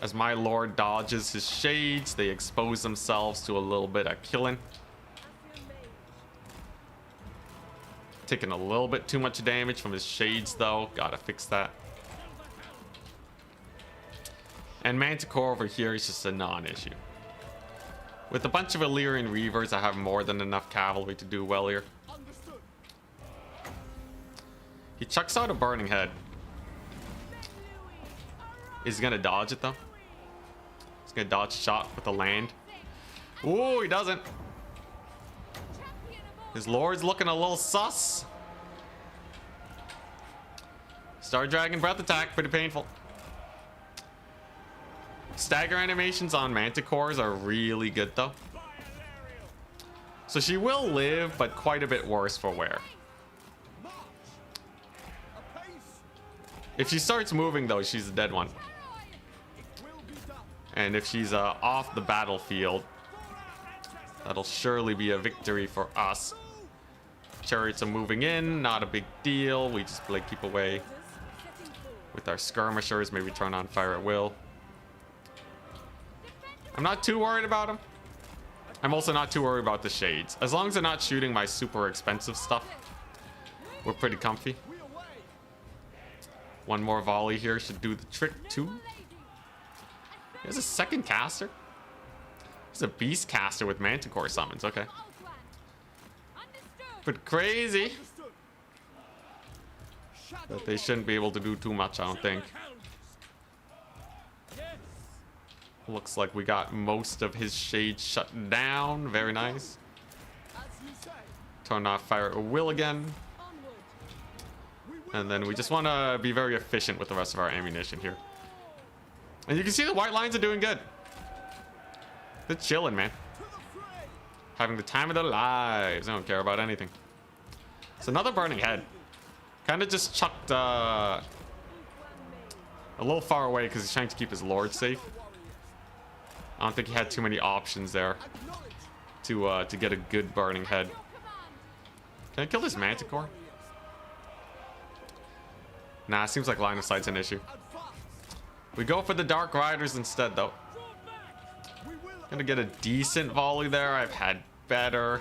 As my lord dodges his shades, they expose themselves to a little bit of killing. Taking a little bit too much damage from his shades, though. Gotta fix that. And Manticore over here is just a non-issue. With a bunch of Illyrian Reavers, I have more than enough cavalry to do well here. He chucks out a burning head. Is he gonna dodge it though? He's gonna dodge shot with the land. Ooh, he doesn't. His lord's looking a little sus. Star Dragon breath attack, pretty painful. Stagger animations on Manticores are really good though. So she will live, but quite a bit worse for wear. If she starts moving though, she's a dead one. And if she's off the battlefield, that'll surely be a victory for us. Chariots are moving in, not a big deal. We just keep away with our skirmishers, maybe turn on fire at will. I'm not too worried about him. I'm also not too worried about the shades. As long as they're not shooting my super expensive stuff, we're pretty comfy. One more volley here should do the trick too. There's a second caster. There's a beast caster with Manticore summons. Okay. But crazy. But they shouldn't be able to do too much, I don't think. Looks like we got most of his shades shut down. Very nice. Turn off fire at will again. And then we just want to be very efficient with the rest of our ammunition here. And you can see the white lines are doing good. They're chilling, man. Having the time of their lives. They don't care about anything. It's another burning head. Kind of just chucked a little far away because he's trying to keep his lord safe. I don't think he had too many options there to get a good burning head. Can I kill this Manticore? Nah, it seems like line of sight's an issue. We go for the Dark Riders instead, though. Gonna get a decent volley there. I've had better.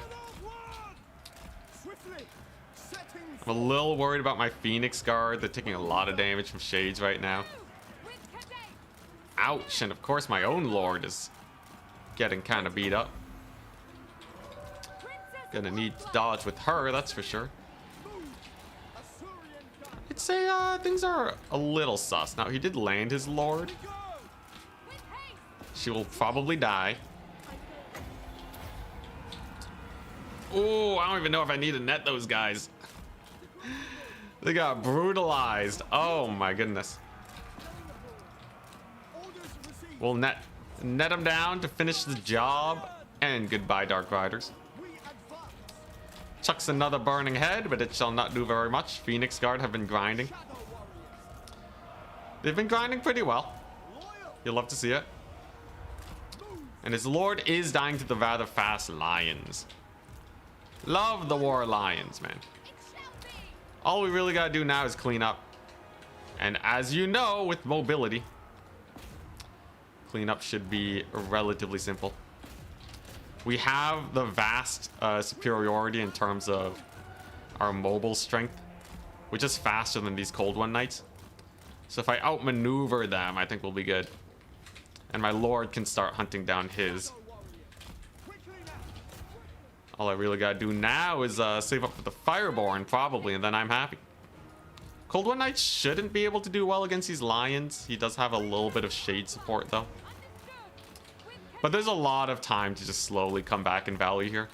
I'm a little worried about my Phoenix Guard. They're taking a lot of damage from shades right now. Ouch, and of course my own lord is getting kind of beat up. Gonna need to dodge with her, that's for sure. I'd say things are a little sus. Now, he did land his lord. She will probably die. Oh, I don't even know if I need to net those guys. They got brutalized. Oh my goodness. We'll net them down to finish the job. And goodbye, Dark Riders. We advance. Chucks another burning head, but it shall not do very much. Phoenix Guard have been grinding. Shadow warriors. They've been grinding pretty well. Loyal. You'll love to see it. And his lord is dying to the rather fast lions. Love the war lions, man. All we really gotta do now is clean up. And as you know, with mobility, cleanup should be relatively simple. We have the vast superiority in terms of our mobile strength, which is faster than these Cold One Knights. So if I outmaneuver them, I think we'll be good. And my lord can start hunting down his. Quickly now. All I really gotta do now is save up for the Fireborn, probably, and then I'm happy. Cold One Knight shouldn't be able to do well against these lions. He does have a little bit of shade support, though. But there's a lot of time to just slowly come back in value here.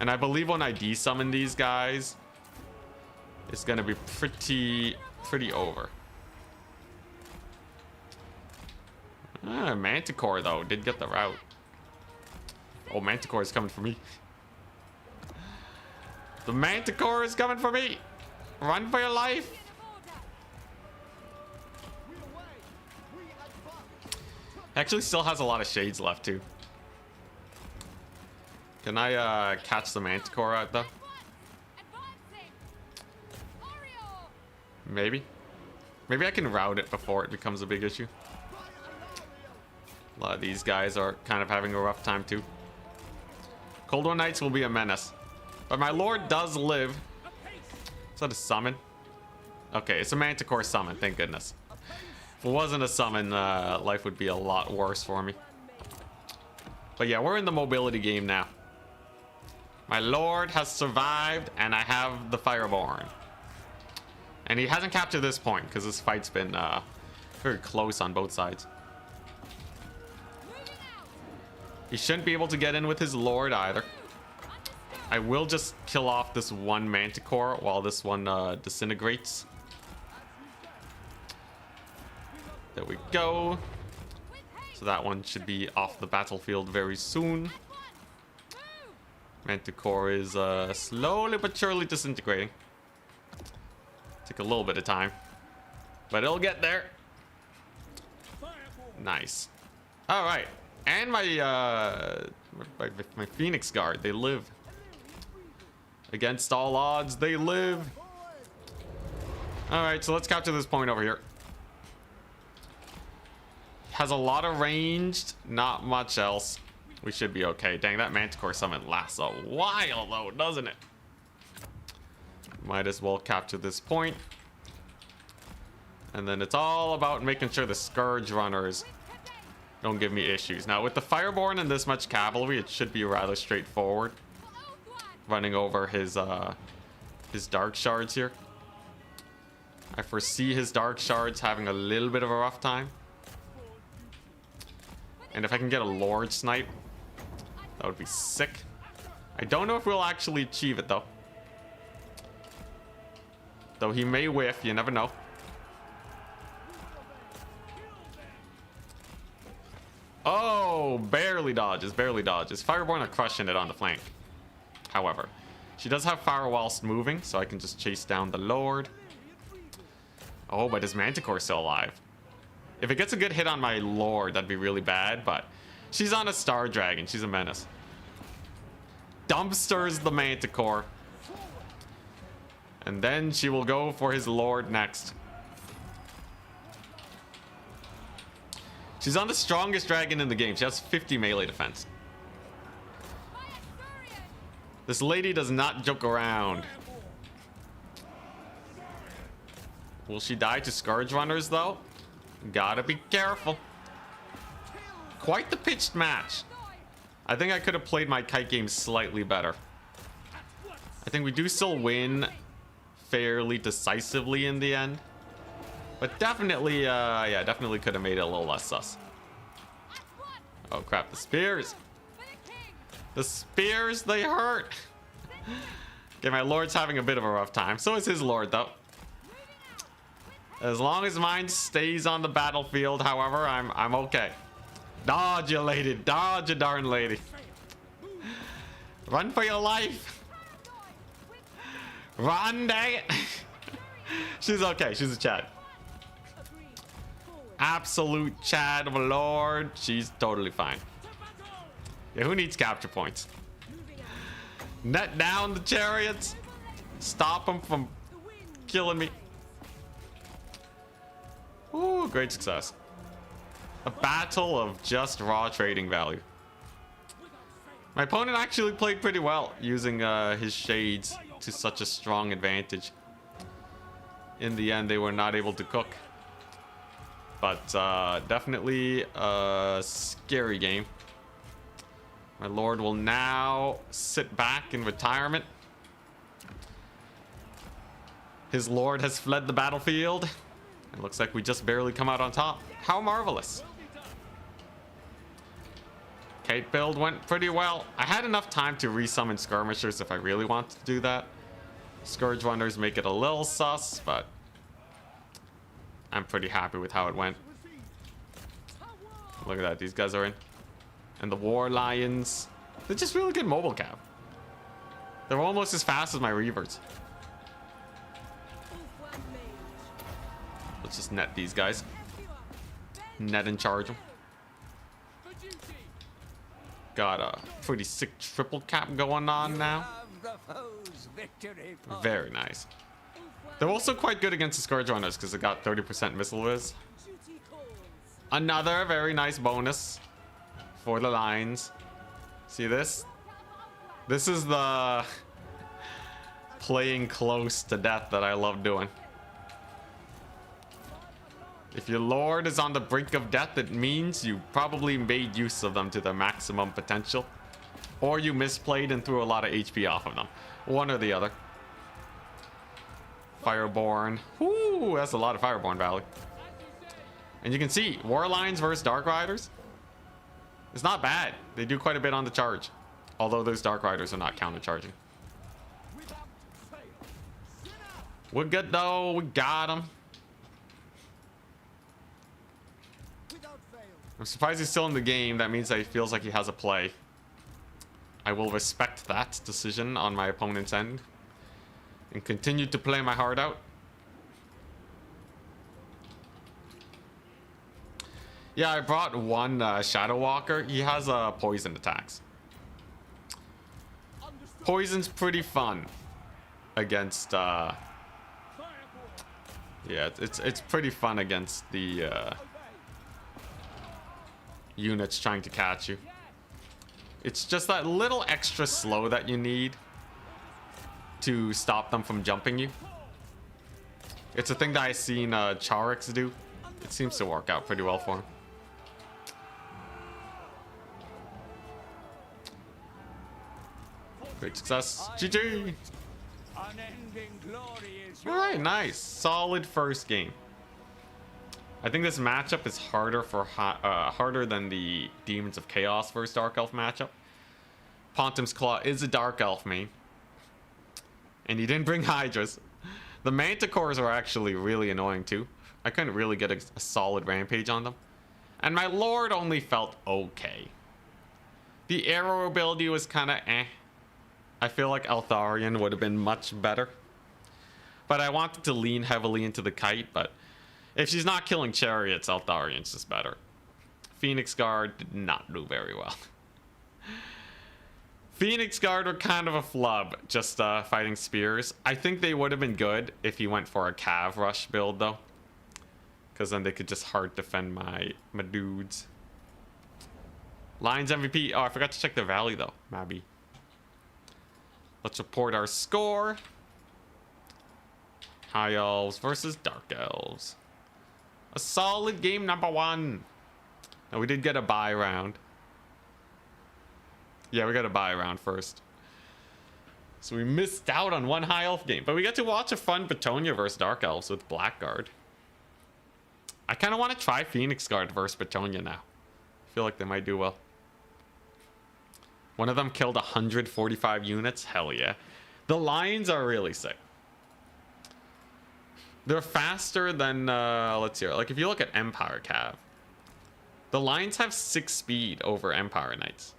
And I believe when I desummon these guys, it's gonna be pretty over. Manticore, though, did get the route. Oh, Manticore is coming for me. The Manticore is coming for me. Run for your life. We away. We advance. Actually still has a lot of shades left, too. Can I catch the Manticore out, though? Maybe. Maybe I can route it before it becomes a big issue. A lot of these guys are kind of having a rough time, too. Cold One Knights will be a menace. But my lord does live. Is that a summon? Okay, it's a Manticore summon, thank goodness. If it wasn't a summon, life would be a lot worse for me. But yeah, we're in the mobility game now. My lord has survived, and I have the Fireborn. And he hasn't captured this point, because this fight's been very close on both sides. He shouldn't be able to get in with his lord either. I will just kill off this one Manticore while this one disintegrates. There we go. So that one should be off the battlefield very soon. Manticore is slowly but surely disintegrating. Take a little bit of time, but it'll get there. Nice. All right, and my Phoenix Guard, they live. Against all odds, they live. All right, so let's capture this point over here. Has a lot of ranged, not much else. We should be okay. Dang, that Manticore summon lasts a while though, doesn't it? Might as well capture this point. And then it's all about making sure the Scourge runners don't give me issues. Now, with the Fireborn and this much cavalry, it should be rather straightforward. Running over his Dark Shards here. I foresee his Dark Shards having a little bit of a rough time. And if I can get a Lord Snipe, that would be sick. I don't know if we'll actually achieve it, though. Though he may whiff, you never know. Oh, barely dodges, barely dodges. Fireborn are crushing it on the flank. However, she does have fire whilst moving, so I can just chase down the Lord. Oh, but his Manticore's still alive. If it gets a good hit on my Lord, that'd be really bad, but she's on a Star Dragon. She's a menace. Dumpsters the Manticore. And then she will go for his Lord next. She's on the strongest dragon in the game. She has 50 melee defense. This lady does not joke around. Will she die to Scourge Runners, though? Gotta be careful. Quite the pitched match. I think I could have played my kite game slightly better. I think we do still win fairly decisively in the end. But definitely, yeah, definitely could have made it a little less sus. Oh crap, the spears. The spears, they hurt. Okay, my lord's having a bit of a rough time. So is his lord, though. As long as mine stays on the battlefield, however, I'm okay. Dodge, you lady. Dodge, you darn lady. Run for your life. Run, dang it. She's okay. She's a Chad. Absolute Chad of a lord. She's totally fine. Yeah, who needs capture points? Net down the chariots. Stop them from killing me. Ooh, great success. A battle of just raw trading value. My opponent actually played pretty well, using his shades to such a strong advantage. In the end, they were not able to cook. But definitely a scary game. My lord will now sit back in retirement. His lord has fled the battlefield. It looks like we just barely come out on top. How marvelous. Kate build went pretty well. I had enough time to resummon skirmishers if I really wanted to do that. Scourge runners make it a little sus, but I'm pretty happy with how it went. Look at that, these guys are in. And the war lions, they're just really good mobile cap. They're almost as fast as my reavers. Let's just net these guys. Net and charge them. Got a pretty sick triple cap going on now. Very nice. They're also quite good against the Scourge Runners because they got 30% missile whiz. Another very nice bonus for the lines. See this? This is the playing close to death that I love doing. If your lord is on the brink of death, it means you probably made use of them to their maximum potential. Or you misplayed and threw a lot of HP off of them. One or the other. Fireborn. Whoo, that's a lot of Fireborn value. And you can see, War Lions versus Dark Riders. It's not bad. They do quite a bit on the charge. Although those Dark Riders are not counter-charging. We're good though, we got them. I'm surprised he's still in the game. That means that he feels like he has a play. I will respect that decision on my opponent's end and continue to play my heart out. Yeah, I brought one Shadow Walker. He has poison attacks. Poison's pretty fun against yeah, it's pretty fun against the units trying to catch you. It's just that little extra slow that you need to stop them from jumping you. It's a thing that I've seen Charix do. It seems to work out pretty well for him. Great success. GG! Alright, nice. Solid first game. I think this matchup is harder for harder than the Demons of Chaos versus Dark Elf matchup. Pontum's Claw is a Dark Elf main. And he didn't bring Hydras. The Manticores are actually really annoying too. I couldn't really get a solid rampage on them. And my Lord only felt okay. The arrow ability was kind of eh. I feel like Eltharion would have been much better. But I wanted to lean heavily into the kite, but if she's not killing chariots, Eltharion's just better. Phoenix Guard did not do very well. Phoenix Guard were kind of a flub, just fighting spears. I think they would have been good if he went for a Cav Rush build, though. Because then they could just hard defend my dudes. Lions MVP. Oh, I forgot to check the Valley, though. Maybe. Let's report our score. High Elves versus Dark Elves. A solid game number 1. Now, we did get a bye round. Yeah, we got a bye round first. So we missed out on one High Elf game. But we got to watch a fun Bretonnia versus Dark Elves with Blackguard. I kind of want to try Phoenix Guard versus Bretonnia now. I feel like they might do well. One of them killed 145 units. Hell yeah. The Lions are really sick. They're faster than, let's see, like if you look at Empire Cav, the Lions have 6 speed over Empire Knights.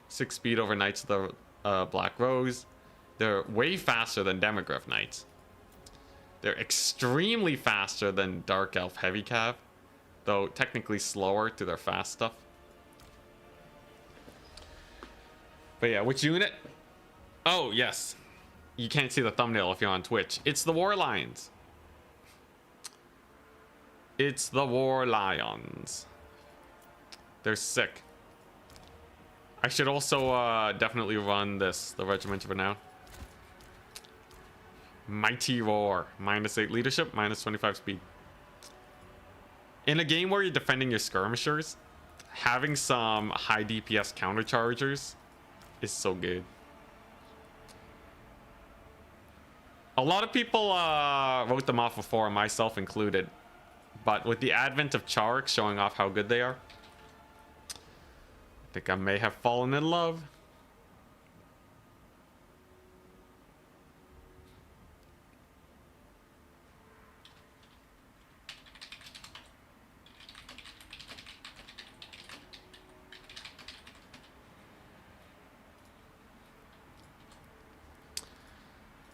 6 speed over Knights of the Black Rose. They're way faster than Demogryph Knights. They're extremely faster than Dark Elf Heavy Cav, though technically slower to their fast stuff. But yeah, which unit? Oh, yes. You can't see the thumbnail if you're on Twitch. It's the War Lions. It's the War Lions. They're sick. I should also definitely run this, the Regiment of Renown. Mighty Roar. -8 leadership, -25 speed. In a game where you're defending your skirmishers, having some high DPS counterchargers is so good. A lot of people wrote them off before, myself included. But with the advent of Charx showing off how good they are, I think I may have fallen in love.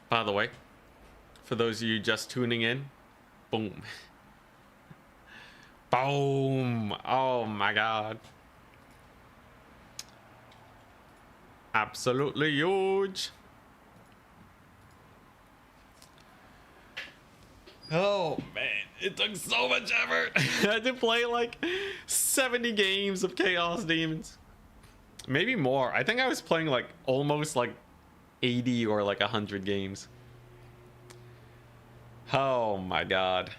By the way, for those of you just tuning in, boom. Boom! Oh my god. Absolutely huge. Oh man, it took so much effort. I had to play like 70 games of Chaos Demons. Maybe more. I think I was playing like almost like 80 or like 100 games. Oh my god.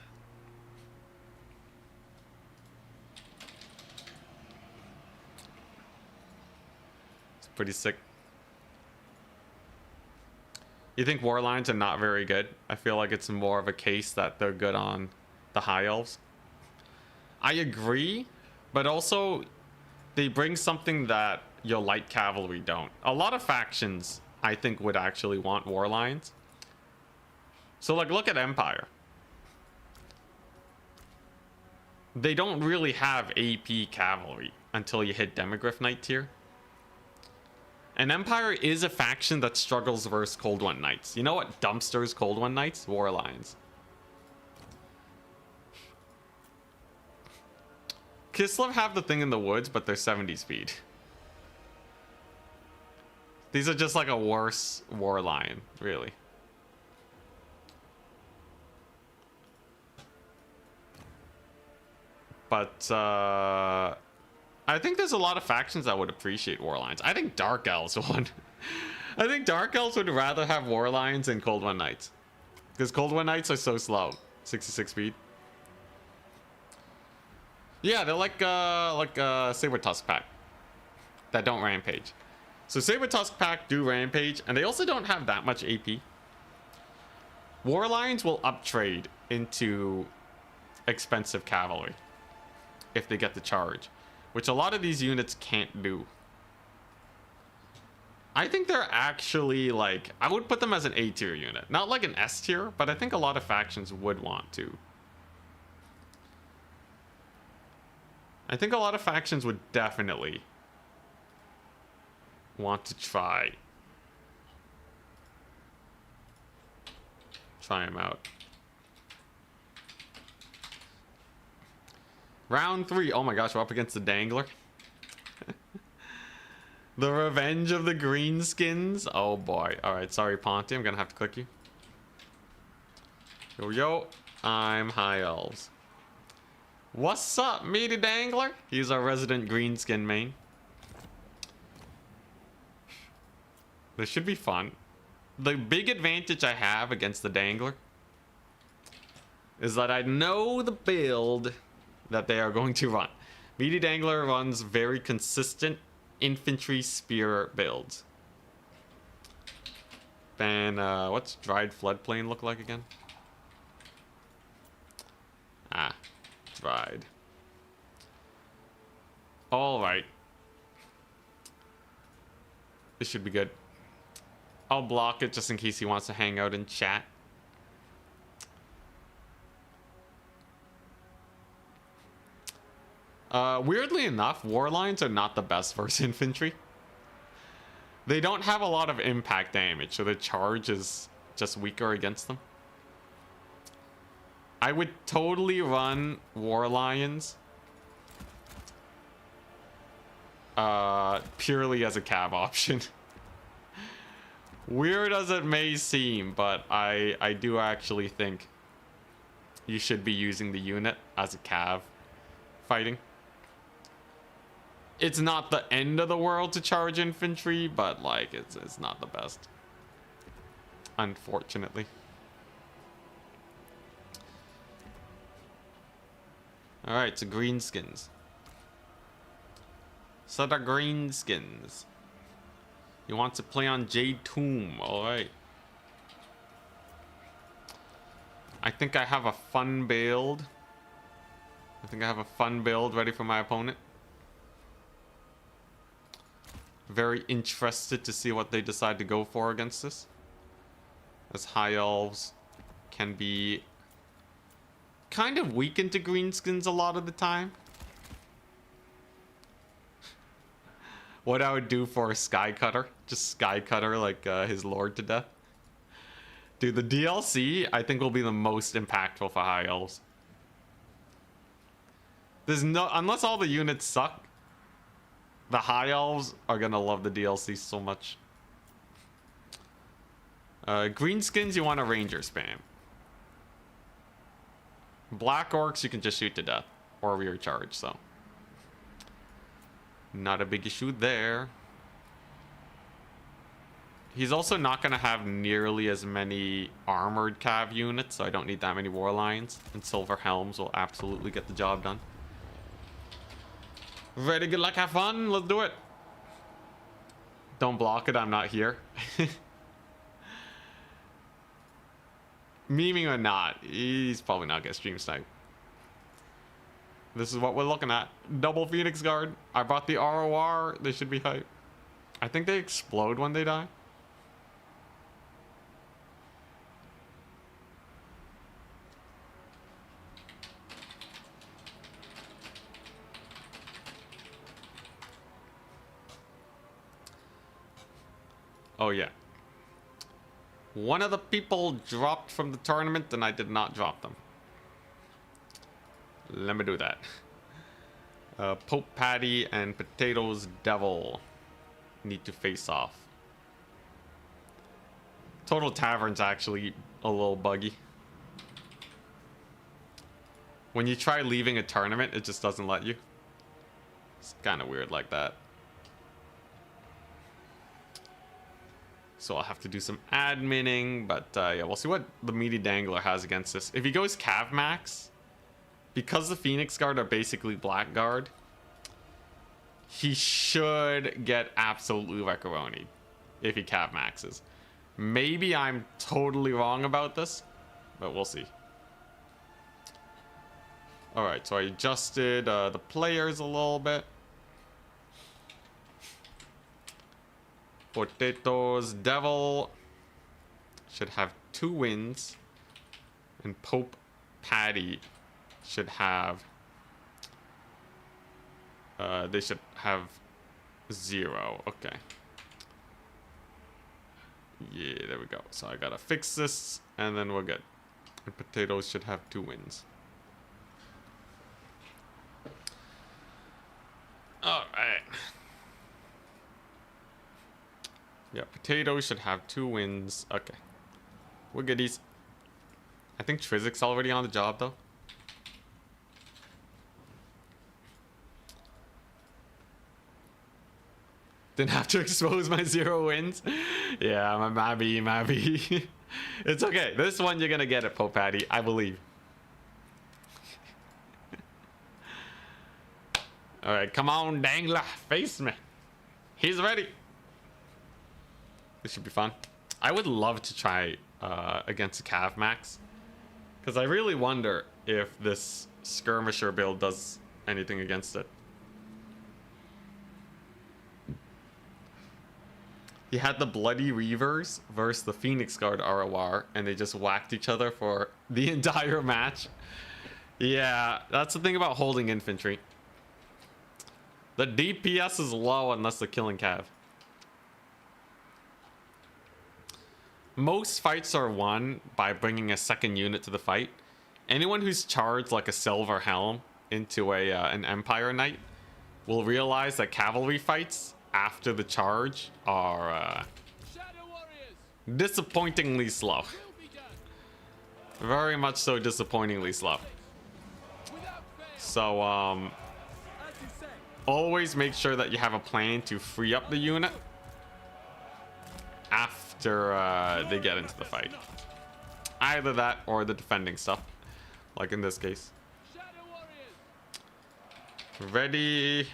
It's pretty sick. You think War Lions are not very good? I feel like it's more of a case that they're good on the High Elves. I agree, but also they bring something that your light cavalry don't. A lot of factions I think would actually want War Lions. So like look at Empire. They don't really have AP cavalry until you hit Demogryph Knight tier. And Empire is a faction that struggles versus Cold One Knights. You know what dumpsters Cold One Knights? War Lions. Kislev have the thing in the woods, but they're 70 speed. These are just like a worse War Lion, really. But I think there's a lot of factions that would appreciate War Lions. I think Dark Elves would. I think Dark Elves would rather have War Lions than Cold One Knights. Because Cold One Knights are so slow. 66 speed. Yeah, they're like Saber Tusk Pack that don't rampage. So Saber Tusk Pack do rampage, and they also don't have that much AP. War Lions will uptrade into expensive cavalry if they get the charge, which a lot of these units can't do. I think they're actually like, I would put them as an A tier unit, not like an S tier, but I think a lot of factions would want to. I think a lot of factions would definitely want to try them out. Round 3. Oh my gosh, we're up against the Dangler. The Revenge of the Greenskins. Oh boy. Alright, sorry Ponty, I'm gonna have to click you. Yo, I'm High Elves. What's up, Meaty Dangler? He's our resident Greenskin main. This should be fun. The big advantage I have against the Dangler is that I know the build that they are going to run. Meaty Dangler runs very consistent infantry spear builds. Then, what's Dried Floodplain look like again? Ah, Dried. Alright. This should be good. I'll block it just in case he wants to hang out and chat. Weirdly enough, war lines are not the best versus infantry. They don't have a lot of impact damage, so the charge is just weaker against them. I would totally run war lions purely as a cav option. Weird as it may seem, but I do actually think you should be using the unit as a cav fighting. It's not the end of the world to charge infantry, but like it's not the best, unfortunately. All right, so Greenskins. So the Greenskins. You want to play on Jade Tomb, all right. I think I have a fun build. I think I have a fun build ready for my opponent. Very interested to see what they decide to go for against this, as High Elves can be kind of weakened to Greenskins a lot of the time. What I would do for a Sky Cutter, just Sky Cutter like his lord to death. Dude, the DLC I think will be the most impactful for High Elves. There's no, unless all the units suck, the High Elves are gonna love the DLC so much. Greenskins, you want a Ranger spam. Black Orcs, you can just shoot to death or rear charge, so not a big issue there. He's also not going to have nearly as many armored cav units, so I don't need that many war lions. And silver helms will absolutely get the job done. Ready, good luck, have fun. Let's do it. Don't block it, I'm not here. Memeing or not, he's probably not gonna stream snipe. This is what we're looking at. Double Phoenix Guard. I bought the ROR. They should be hype. I think they explode when they die. Oh yeah. One of the people dropped from the tournament and I did not drop them. Let me do that. Pope Patty and Potatoes Devil need to face off. Total Tavern's actually a little buggy. When you try leaving a tournament, it just doesn't let you. It's kind of weird like that. So I'll have to do some adminning, but yeah, we'll see what the Meaty Dangler has against this. If he goes Cav Max, because the Phoenix Guard are basically Blackguard, he should get absolutely Recaroni if he Cav Maxes. Maybe I'm totally wrong about this, but we'll see. Alright, so I adjusted the players a little bit. Potatoes Devil should have 2 wins, and Pope Patty should have they should have 0. Okay, yeah, there we go. So I gotta fix this and then we're good. And Potatoes should have 2 wins. All right. Yeah, Potatoes should have 2 wins. Okay. We're goodies. I think Trizik's already on the job, though. Didn't have to expose my 0 wins. Yeah, my B. It's okay. This one you're gonna get it, Pope Patty. I believe. Alright, come on, Dangler. Face me. He's ready. This should be fun. I would love to try against a Cav Max, because I really wonder if this Skirmisher build does anything against it. He had the Bloody Reavers versus the Phoenix Guard ROR, and they just whacked each other for the entire match. Yeah, that's the thing about holding infantry. The DPS is low unless they're killing Cav. Most fights are won by bringing a second unit to the fight. Anyone who's charged like a Silver Helm into an Empire Knight will realize that cavalry fights after the charge are disappointingly slow. Very much so disappointingly slow. So, always make sure that you have a plan to free up the unit after they get into the fight. Either that or the defending stuff, like in this case. Ready.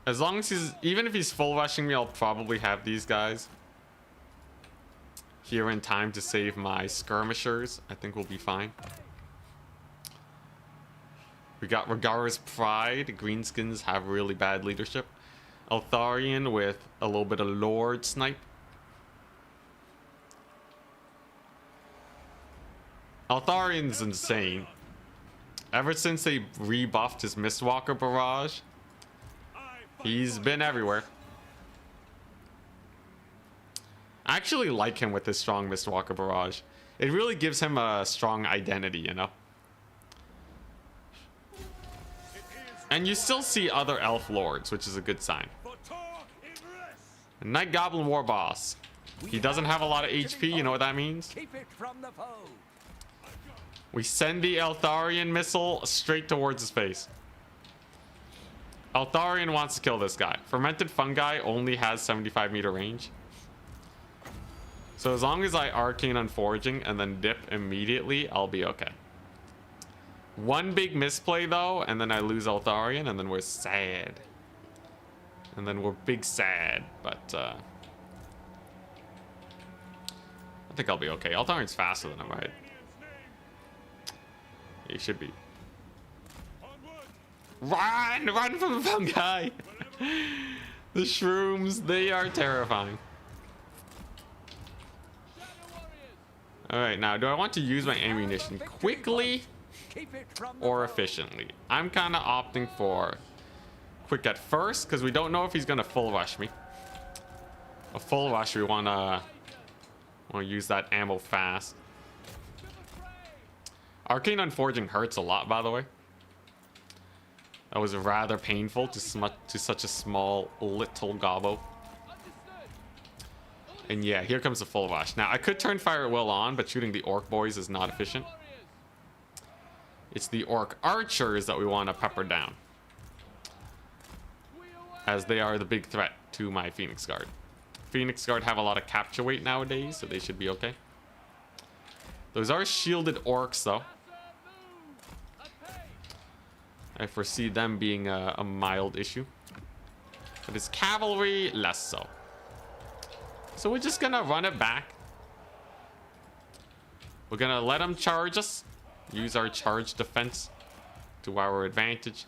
As long as even if he's full rushing me, I'll probably have these guys here in time to save my skirmishers. I think we'll be fine. We got Rhaegar's Pride. Greenskins have really bad leadership. Eltharion with a little bit of Lord Snipe. Altharion's insane. Ever since they rebuffed his Mistwalker barrage, he's been everywhere. I actually like him with his strong Mistwalker barrage. It really gives him a strong identity, you know? And you still see other elf lords, which is a good sign. Night Goblin War Boss. He doesn't have a lot of HP, you know what that means? Keep it from the foe. We send the Eltharion missile straight towards his face. Eltharion wants to kill this guy. Fermented Fungi only has 75-meter range. So as long as I Arcane Unforging and then dip immediately, I'll be okay. One big misplay though, and then I lose Eltharion, and then we're sad. And then we're big sad, but I think I'll be okay. Eltharion's faster than him, right? He should be. Run! Run from the fungi! The shrooms, they are terrifying. Alright, now do I want to use my ammunition quickly or efficiently? I'm kind of opting for quick at first because we don't know if he's going to full rush me. A full rush, we want to use that ammo fast. Arcane Unforging hurts a lot, by the way. That was rather painful to such a small little gobbo. And yeah, here comes the full rush. Now, I could turn Fire at Will on, but shooting the Orc boys is not efficient. It's the Orc archers that we want to pepper down, as they are the big threat to my Phoenix Guard. Phoenix Guard have a lot of capture weight nowadays, so they should be okay. Those are shielded Orcs, though. I foresee them being a mild issue. But his cavalry, less so. So we're just gonna run it back. We're gonna let them charge us. Use our charge defense to our advantage.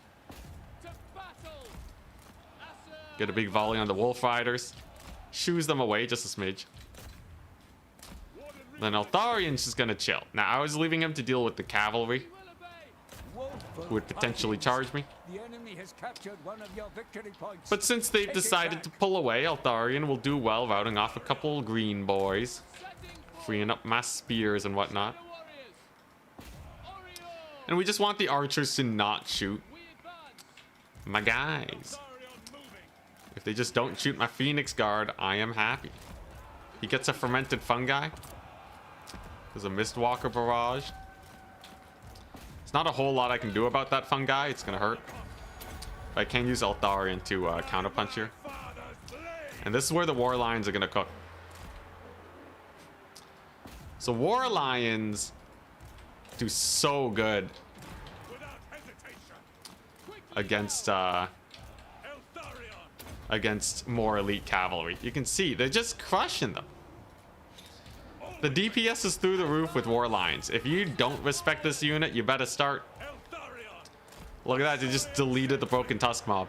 Get a big volley on the Wolf Riders. Shoos them away just a smidge. Then Eltharion's just gonna chill. Now, I was leaving him to deal with the cavalry, who would potentially charge me. But since they've decided to pull away, Eltharion will do well routing off a couple green boys, freeing up my spears and whatnot. And we just want the archers to not shoot my guys. If they just don't shoot my Phoenix Guard, I am happy. He gets a Fermented Fungi. There's a Mistwalker barrage. It's not a whole lot I can do about that fungi. It's gonna hurt. But I can use Eltharion to counterpunch here. And this is where the War Lions are gonna cook. So War Lions do so good against more elite cavalry. You can see they're just crushing them. The DPS is through the roof with War Lions. If you don't respect this unit, you better start. Look at that, they just deleted the Broken Tusk mob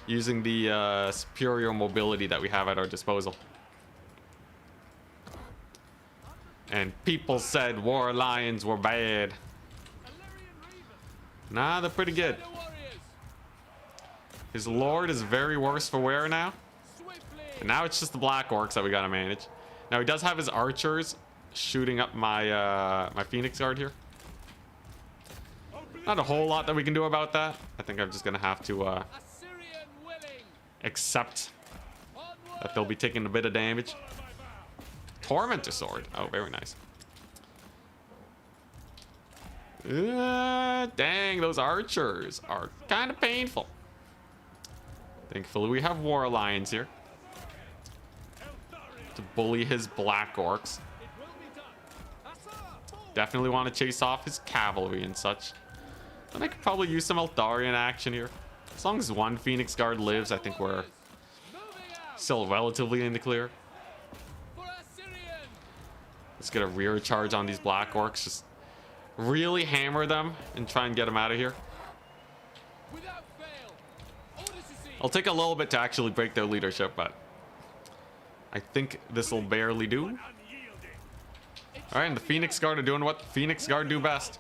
using the superior mobility that we have at our disposal. And people said War Lions were bad. Nah, they're pretty good. His lord is very worse for wear now. And now it's just the black orcs that we gotta manage. Now he does have his archers shooting up my my Phoenix Guard here. Not a whole lot that we can do about that. I think I'm just gonna have to accept that they'll be taking a bit of damage. Tormentor sword. Oh, very nice. Dang, those archers are kind of painful. Thankfully, we have war lions here to bully his black orcs. Definitely want to chase off his cavalry and such. Then I could probably use some Eldarian action here. As long as one Phoenix Guard lives, I think we're still relatively in the clear. Let's get a rear charge on these black orcs. Just really hammer them and try and get them out of here. I'll take a little bit to actually break their leadership, but I think this will barely do. All right, and the Phoenix Guard are doing what the Phoenix Guard do best.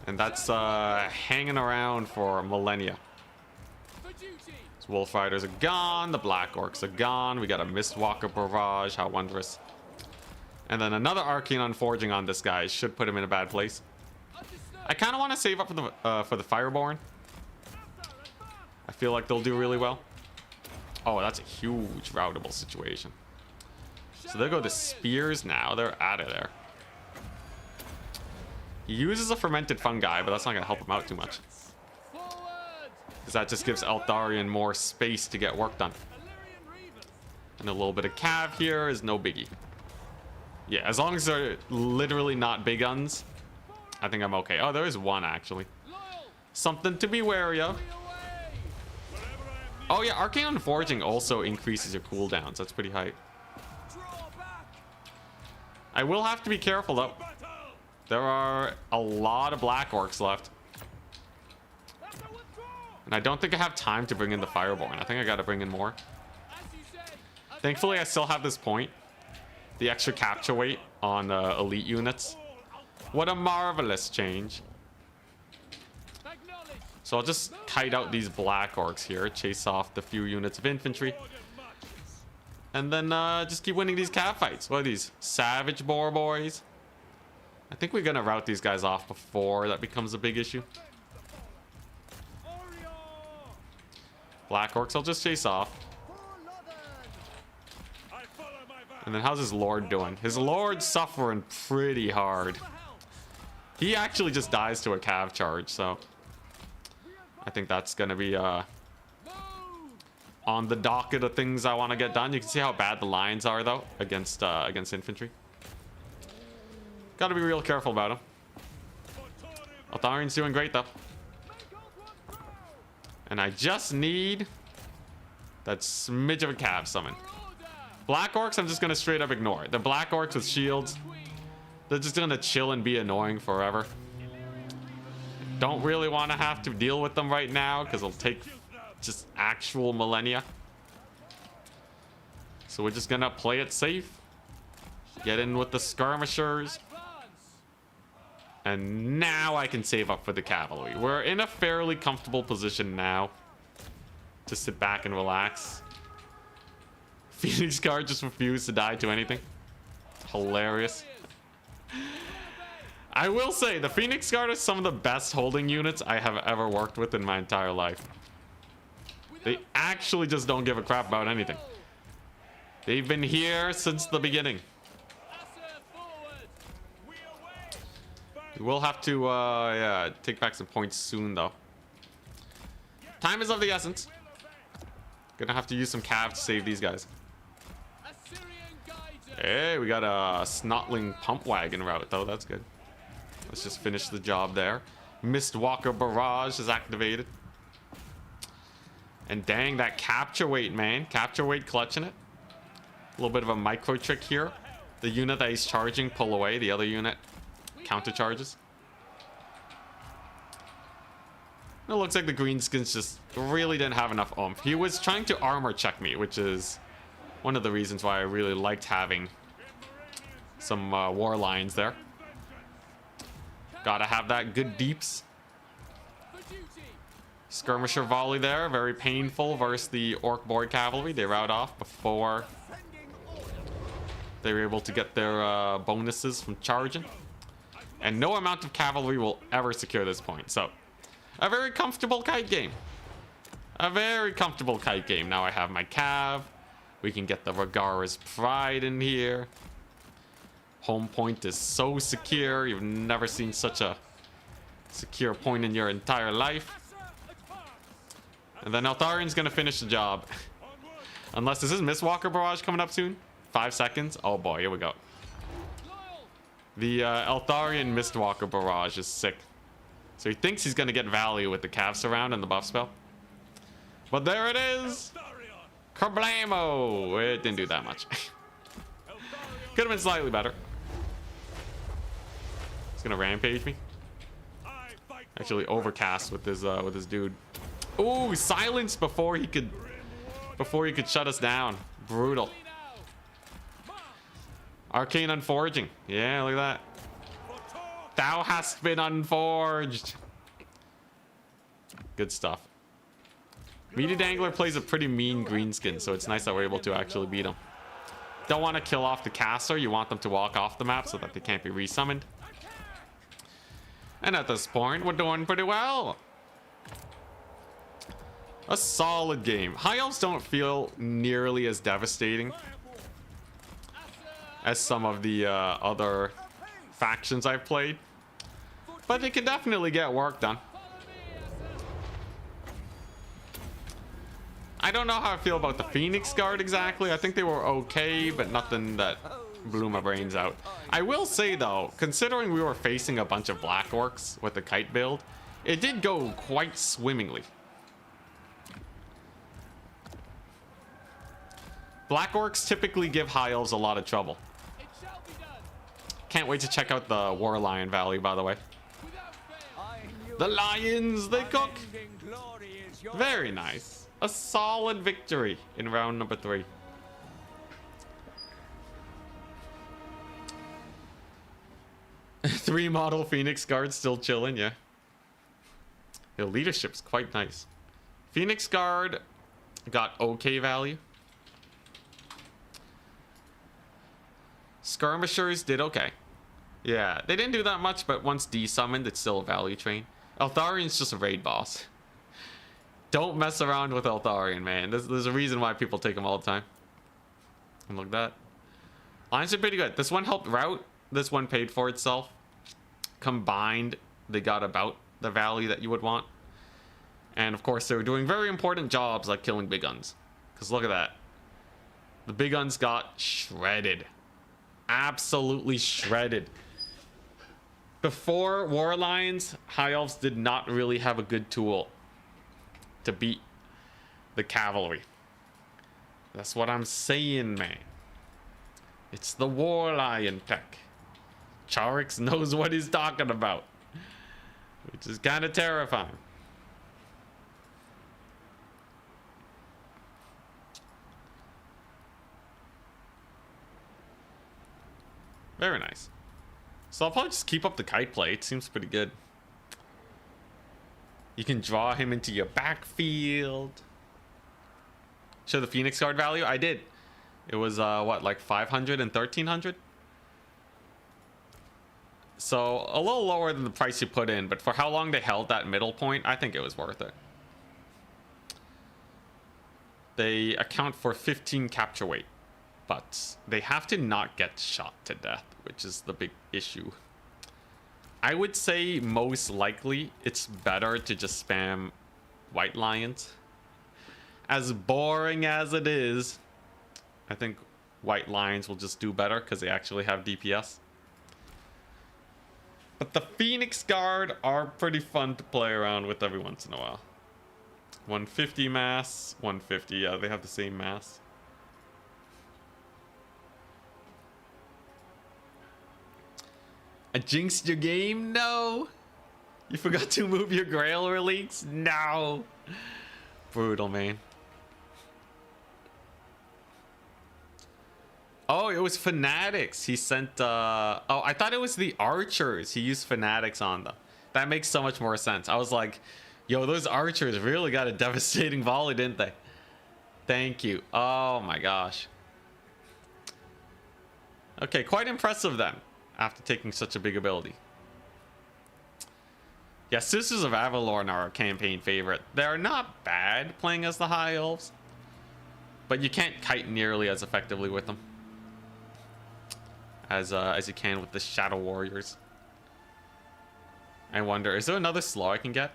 And that's hanging around for millennia. These Wolf Riders are gone. The Black Orcs are gone. We got a Mistwalker Barrage. How wondrous. And then another Arcane Unforging on this guy should put him in a bad place. I kind of want to save up for the Fireborn. I feel like they'll do really well. Oh, that's a huge routable situation. So there go the spears now. They're out of there. He uses a fermented fungi, but that's not going to help him out too much. Because that just gives Eldarian more space to get work done. And a little bit of cav here is no biggie. Yeah, as long as they're literally not big guns, I think I'm okay. Oh, there is one actually. Something to be wary of. Oh yeah, Arcane Forging also increases your cooldowns. That's pretty hype. I will have to be careful though. There are a lot of Black Orcs left. And I don't think I have time to bring in the Fireborn. I think I gotta bring in more. Thankfully, I still have this point. The extra capture weight on elite units. What a marvelous change. So I'll just kite out these Black Orcs here. Chase off the few units of infantry. And then just keep winning these cav fights. What are these? Savage Boar boys? I think we're gonna rout these guys off before that becomes a big issue. Black Orcs I'll just chase off. And then how's his lord doing? His lord's suffering pretty hard. He actually just dies to a cav charge, so I think that's gonna be on the docket of things I want to get done. You can see how bad the lions are though against infantry. Gotta be real careful about him. Eldarian's doing great though. And I just need that smidge of a cav summon. Black Orcs I'm just gonna straight up ignore. The Black Orcs with shields, they're just gonna chill and be annoying forever. Don't really want to have to deal with them right now because it'll take just actual millennia. So we're just gonna play it safe. Get in with the skirmishers. And now I can save up for the cavalry. We're in a fairly comfortable position now to sit back and relax. Phoenix Guard just refused to die to anything. Hilarious. I will say, the Phoenix Guard are some of the best holding units I have ever worked with in my entire life. They actually just don't give a crap about anything. They've been here since the beginning. We will have to yeah, take back some points soon though. Time is of the essence. Gonna have to use some cav to save these guys. Hey, we got a Snotling pump wagon route though. That's good. Let's just finish the job there. Mistwalker Barrage is activated. And dang, that capture weight, man. Capture weight clutching it. A little bit of a micro trick here. The unit that he's charging, pull away. The other unit counter charges. It looks like the Greenskins just really didn't have enough oomph. He was trying to armor check me, which is one of the reasons why I really liked having some war lions there. Gotta have that good deeps. Skirmisher volley there, very painful versus the Orc Board Cavalry. They rout off before they were able to get their bonuses from charging. And no amount of cavalry will ever secure this point. So, a very comfortable kite game. A very comfortable kite game. Now I have my cav. We can get the Ragara's Pride in here. Home point is so secure. You've never seen such a secure point in your entire life. And then Eltharian's gonna finish the job. Unless, is this Mistwalker Barrage coming up soon? 5 seconds? Oh boy, here we go. The Eltharian Mistwalker Barrage is sick. So he thinks he's gonna get value with the Cav Surround and the buff spell. But there it is! Kerblamo! It didn't do that much. Could have been slightly better. He's gonna rampage me. Actually overcast with his dude. Ooh, silence before he could shut us down. Brutal. Arcane Unforging. Yeah, look at that. Thou hast been unforged. Good stuff. Meaty Dangler plays a pretty mean Greenskin, so it's nice that we're able to actually beat him. Don't want to kill off the caster. You want them to walk off the map so that they can't be resummoned. And at this point, we're doing pretty well. A solid game. High Elves don't feel nearly as devastating as some of the other factions I've played. But they can definitely get work done. I don't know how I feel about the Phoenix Guard exactly. I think they were okay, but nothing that blew my brains out. I will say though, considering we were facing a bunch of Black Orcs with the kite build, it did go quite swimmingly. Black Orcs typically give High Elves a lot of trouble. Can't wait to check out the War Lion Valley, by the way. The Lions, they cook! Very nice. A solid victory in round number 3. Three model Phoenix Guards still chilling, yeah. Your leadership's quite nice. Phoenix Guard got okay value. Skirmishers did okay. Yeah, they didn't do that much, but once desummoned, it's still a value train. Eltharian's just a raid boss. Don't mess around with Eltharian, man. There's a reason why people take him all the time. And look at that. Lions are pretty good. This one helped route. This one paid for itself. Combined, they got about the value that you would want. And of course, they were doing very important jobs like killing big guns. Because look at that. The big guns got shredded. Absolutely shredded. Before War Lions, High Elves did not really have a good tool to beat the cavalry. That's what I'm saying, man. It's the War Lion tech. Charix knows what he's talking about, which is kind of terrifying. Very nice. So I'll probably just keep up the kite play. It seems pretty good. You can draw him into your backfield. Show the Phoenix Guard value? I did. It was, what, like 500 and 1300? So a little lower than the price you put in, but for how long they held that middle point, I think it was worth it. They account for 15 capture weight, but they have to not get shot to death, which is the big issue. I would say most likely it's better to just spam White Lions. As boring as it is, I think White Lions will just do better because they actually have DPS. But the Phoenix Guard are pretty fun to play around with every once in a while. 150 mass, 150, yeah, they have the same mass. I jinxed your game? No! You forgot to move your Grail relics? No! Brutal, man. Oh, it was Fanatics. He sent, oh, I thought it was the Archers. He used Fanatics on them. That makes so much more sense. I was like, Yo, those archers really got a devastating volley, didn't they? Thank you. Oh my gosh. Okay, quite impressive then, after taking such a big ability. Yeah, Sisters of Avalorn are a campaign favorite. They're not bad playing as the High Elves, but you can't kite nearly as effectively with them as you can with the Shadow Warriors. I wonder, is there another slow I can get?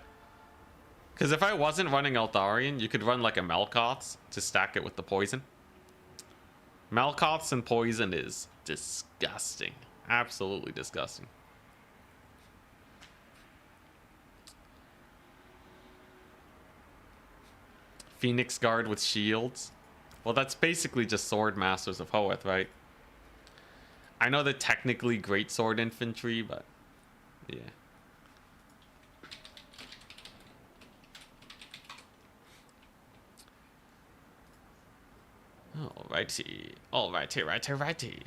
Because if I wasn't running Eltharion, you could run like a Melkoth's to stack it with the poison. Melkoth's and poison is disgusting. Absolutely disgusting. Phoenix Guard with shields. Well, that's basically just Sword Masters of Hoeth, right? I know they're technically great sword infantry, but yeah. Alrighty. Righty.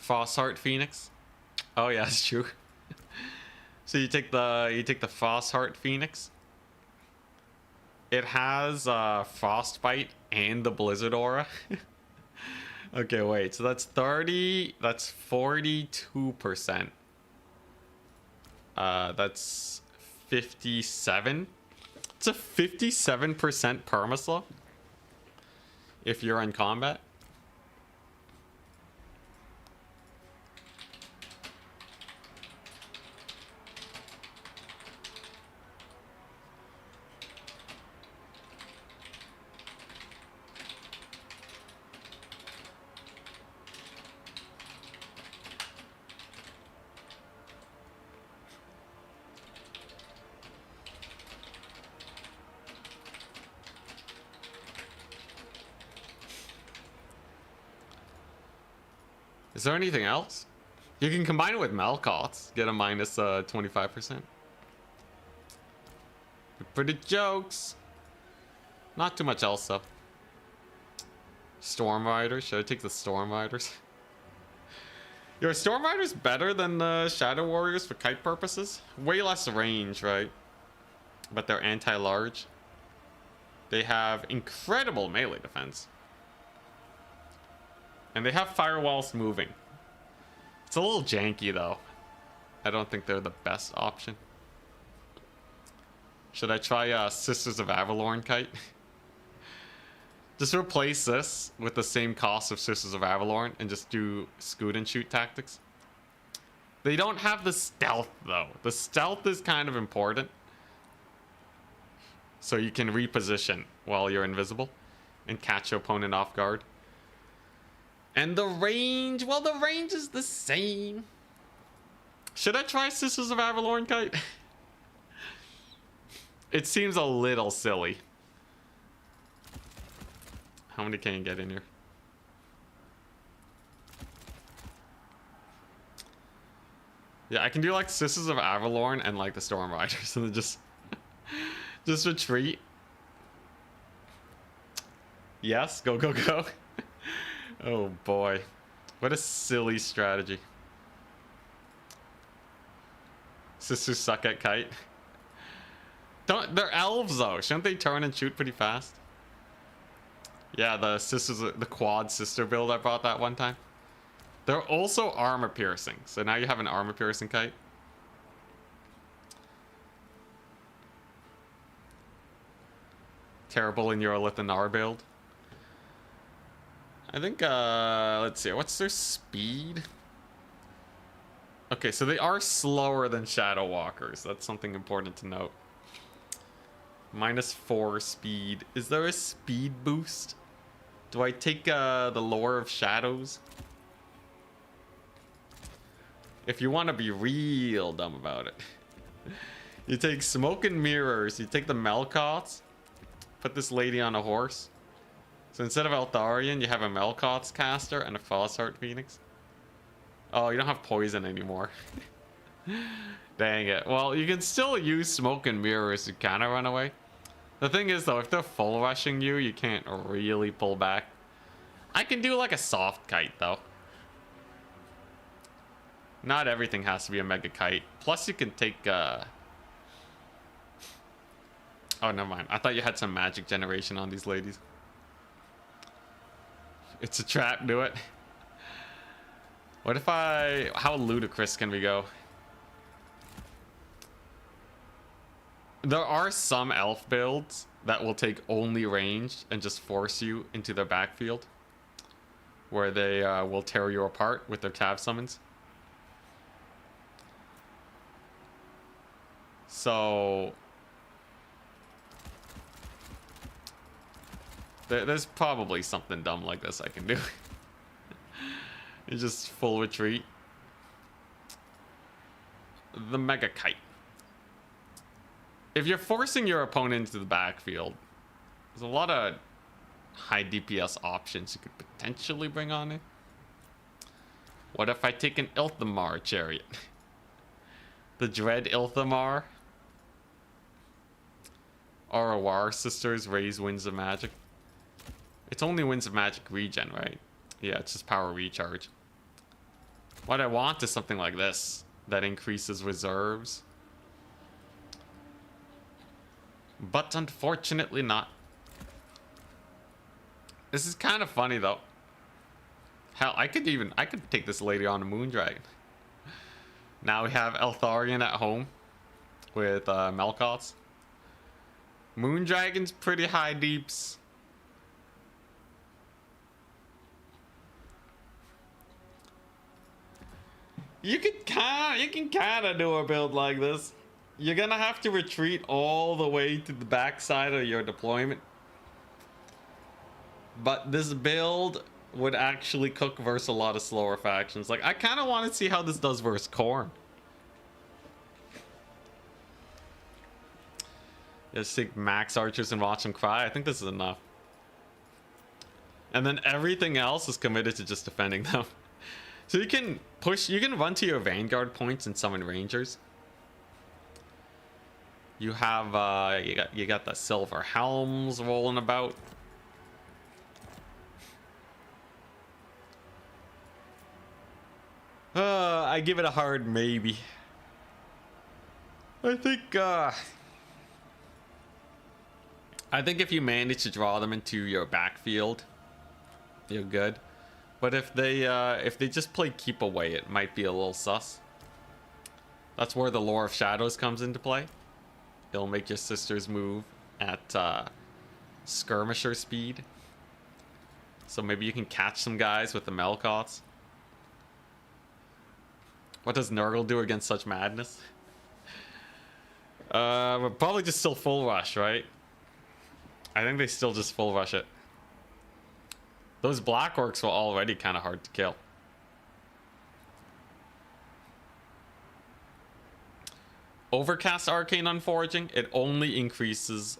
Frostheart Phoenix. Oh yeah, that's true. So you take the Frostheart Phoenix. It has Frostbite and the Blizzard Aura. Okay, wait. So that's 30. That's 42%. That's 57. It's a 57% permaslow if you're in combat. Is there anything else? You can combine it with Malkoth's, get a minus 25%. For the jokes. Not too much else though. Storm Riders. Should I take the Storm Riders? Your Storm Riders better than the Shadow Warriors for kite purposes? Way less range, right? But they're anti-large. They have incredible melee defense. And they have firewalls moving. It's a little janky though. I don't think they're the best option. Should I try Sisters of Avalorn kite? Just replace this with the same cost of Sisters of Avalorn and just do scoot and shoot tactics. They don't have the stealth though. The stealth is kind of important. So you can reposition while you're invisible and catch your opponent off guard. And the range, well, the range is the same. Should I try Sisters of Avalorn kite? It seems a little silly. How many can you get in here? Yeah, I can do like Sisters of Avalorn and like the Storm Riders and then just retreat. Yes, go. Oh boy. What a silly strategy. Sisters suck at kite. They're elves though. Shouldn't they turn and shoot pretty fast? Yeah, the quad sister build I brought that one time. They're also armor piercing. So now you have an armor piercing kite. Terrible in your Lithanar build. I think, let's see, what's their speed? Okay, so they are slower than Shadow Walkers. That's something important to note. -4 speed. Is there a speed boost? Do I take the Lore of Shadows? If you want to be real dumb about it. You take Smoke and Mirrors, you take the Melkoths, put this lady on a horse. So instead of Eltharion, you have a Melkoth's caster and a Frostheart Phoenix. Oh, you don't have poison anymore. Dang it. Well, you can still use smoke and mirrors to kind of run away. The thing is, though, if they're full rushing you, you can't really pull back. I can do like a soft kite, though. Not everything has to be a mega kite. Plus, you can take, Oh, never mind. I thought you had some magic generation on these ladies. It's a trap, do it. What if how ludicrous can we go? There are some elf builds that will take only range and just force you into their backfield, where they will tear you apart with their tab summons. So there's probably something dumb like this I can do. It's just full retreat. The mega kite. If you're forcing your opponent into the backfield, there's a lot of high DPS options you could potentially bring on it. What if I take an Ilthamar chariot? The Dread Ilthamar. Arawar Sisters raise Winds of Magic. It's only Winds of Magic regen, right? Yeah, it's just power recharge. What I want is something like this that increases reserves. But unfortunately not. This is kind of funny though. Hell, I could take this lady on a Moondragon. Now we have Eltharion at home with Melkoths. Moondragon's pretty high deeps. You can kind of do a build like this. You're gonna have to retreat all the way to the backside of your deployment. But this build would actually cook versus a lot of slower factions. Like, I kind of want to see how this does versus Khorne. Just take max archers and watch them cry. I think this is enough. And then everything else is committed to just defending them. So you can run to your vanguard points and summon rangers. You have you got the silver helms rolling about. I give it a hard maybe. I think if you manage to draw them into your backfield, you're good. But if they just play keep away, it might be a little sus. That's where the Lore of Shadows comes into play. It'll make your sisters move at skirmisher speed. So maybe you can catch some guys with the Melkoths. What does Nurgle do against such madness? We're probably just still full rush, right? I think they still just full rush it. Those black orcs were already kind of hard to kill. Overcast Arcane Unforging, it only increases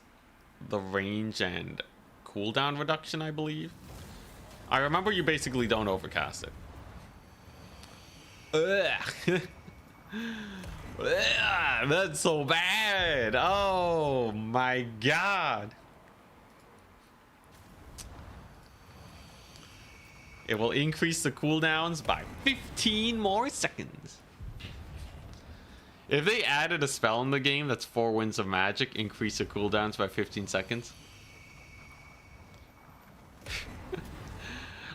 the range and cooldown reduction, I believe. I remember you basically don't overcast it. Ugh. Ugh, that's so bad. Oh my god. It will increase the cooldowns by 15 more seconds. If they added a spell in the game that's 4 Winds of Magic, increase the cooldowns by 15 seconds.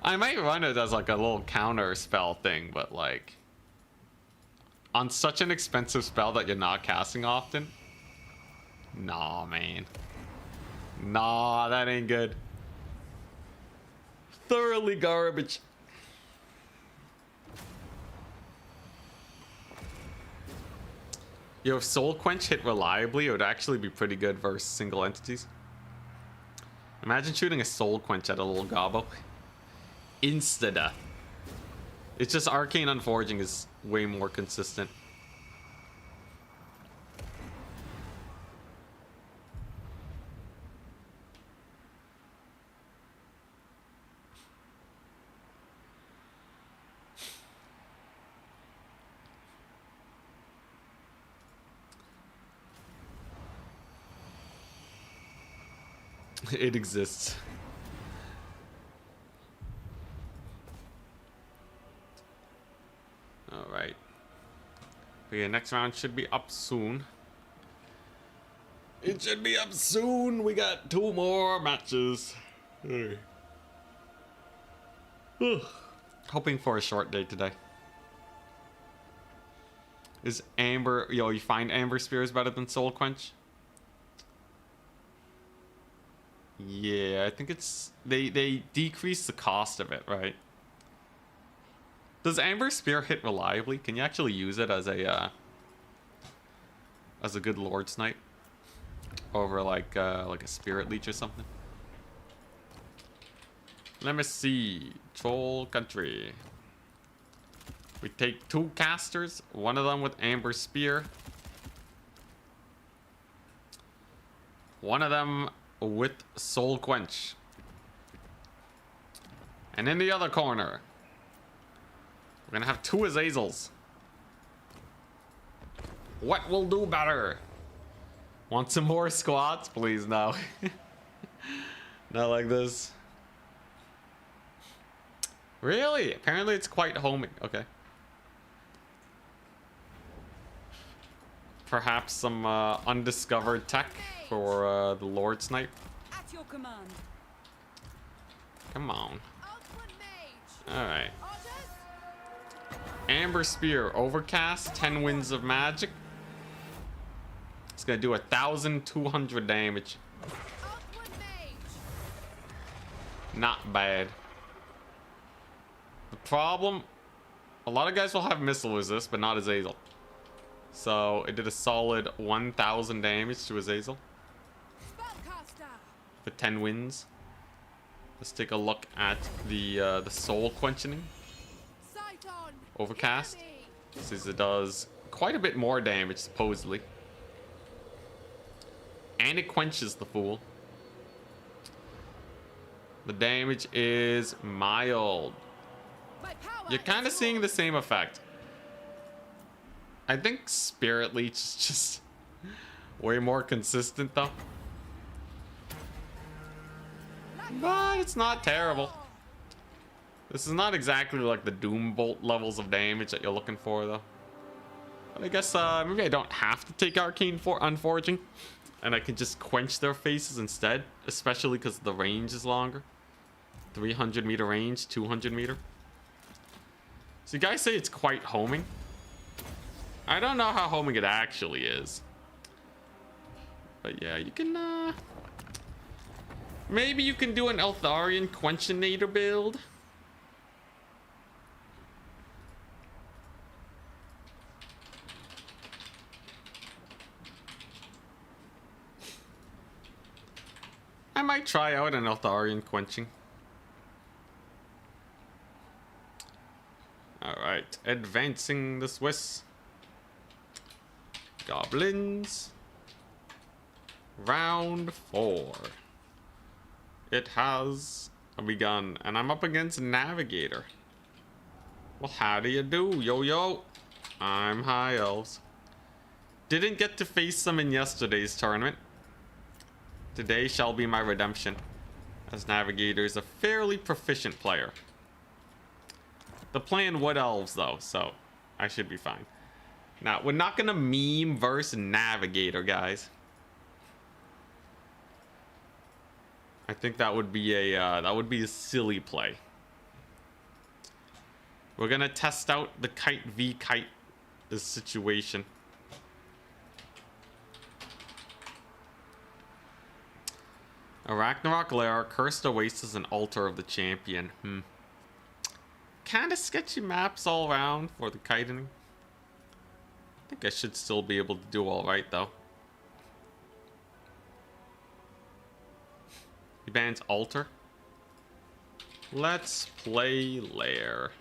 I might run it as like a little counter spell thing, but like on such an expensive spell that you're not casting often. Nah, man. Nah, that ain't good. Thoroughly garbage. Yo, if Soul Quench hit reliably, it would actually be pretty good versus single entities. Imagine shooting a Soul Quench at a little gobbo. Insta-death. It's just Arcane Unforging is way more consistent. It exists. All right. Okay, next round should be up soon. It should be up soon. We got 2 more matches. Hey. Hoping for a short day today. Is Amber, you find Amber Spears better than Soul Quench? Yeah, I think it's they decrease the cost of it, right? Does Amber Spear hit reliably? Can you actually use it as a good Lord's Knight over like a Spirit Leech or something? Let me see. Troll Country. We take 2 casters, one of them with Amber Spear, one of them with Soul Quench, and in the other corner we're gonna have 2 Azazels. What will do better? Want some more squats? Please, no. Not like this. Really? Apparently it's quite homing. Okay. Perhaps some undiscovered tech for the Lord's Knight. At your command. Come on. Ultimate mage. Alright. Orders? Amber Spear, Overcast, 10 Winds of Magic. It's gonna do 1,200 damage. Ultimate mage. Not bad. The problem, a lot of guys will have missile resist, but not Azazel. So it did a solid 1,000 damage to Azazel Spellcaster. for 10 wins. Let's take a look at the soul quenching. Sight on. Overcast. Hear me. Since it does quite a bit more damage supposedly, and it quenches the fool. The damage is mild. My power You're kind of is seeing the yours. same effect. I think Spirit Leech is just way more consistent though. But it's not terrible. This is not exactly like the Doom Bolt levels of damage that you're looking for though. But I guess maybe I don't have to take Arcane Unforging, and I can just quench their faces instead, especially because the range is longer. 300 meter range, 200 meter. So you guys say it's quite homing. I don't know how homing it actually is. But yeah, you can maybe you can do an Eltharion Quenchinator build. I might try out an Eltharion Quenching. Alright, advancing the Swiss. Goblins. Round 4. It has begun, and I'm up against Navigator. Well, how do you do, yo? I'm High Elves. Didn't get to face them in yesterday's tournament. Today shall be my redemption, as Navigator is a fairly proficient player. They're playing Wood Elves though, so I should be fine. Now, we're not gonna meme versus Navigator, guys. I think that would be a silly play. We're gonna test out the Kite v Kite situation. A Ragnarok Lair, Cursed Oasis, and Altar of the Champion. Kinda sketchy maps all around for the kiting. I think I should still be able to do alright though. He bans Altar. Let's play Lair.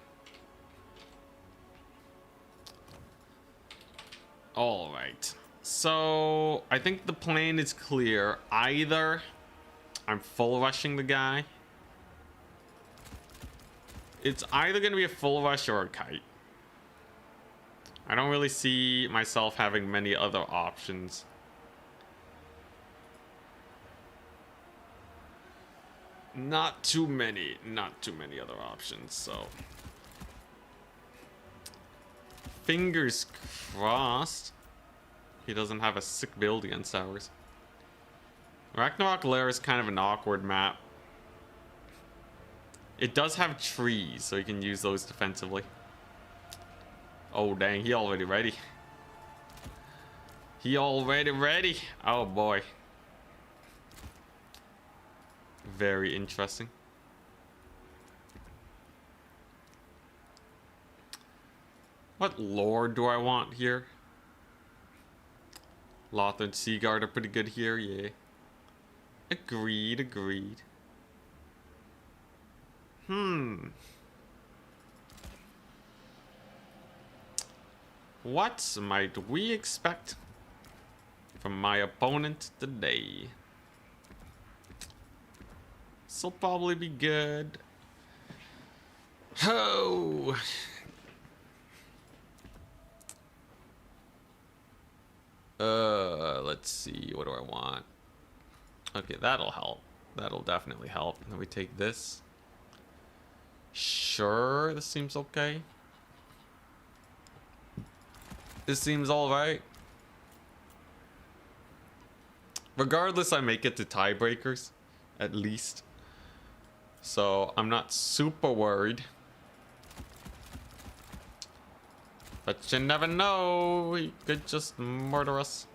Alright. So I think the plan is clear. Either I'm full rushing the guy. It's either going to be a full rush or a kite. I don't really see myself having many other options. not too many other options, so fingers crossed he doesn't have a sick build against ours. Ragnarok Lair is kind of an awkward map. It does have trees, so you can use those defensively. Oh dang, he already ready. He already ready. Oh boy. Very interesting. What lord do I want here? Lothar and Seaguard are pretty good here, yeah. Agreed. What might we expect from my opponent today? This'll probably be good. Oh! Let's see. What do I want? Okay, that'll help. That'll definitely help. And then we take this. Sure, this seems okay. This seems alright. Regardless, I make it to tiebreakers, at least. So, I'm not super worried. But you never know, he could just murder us.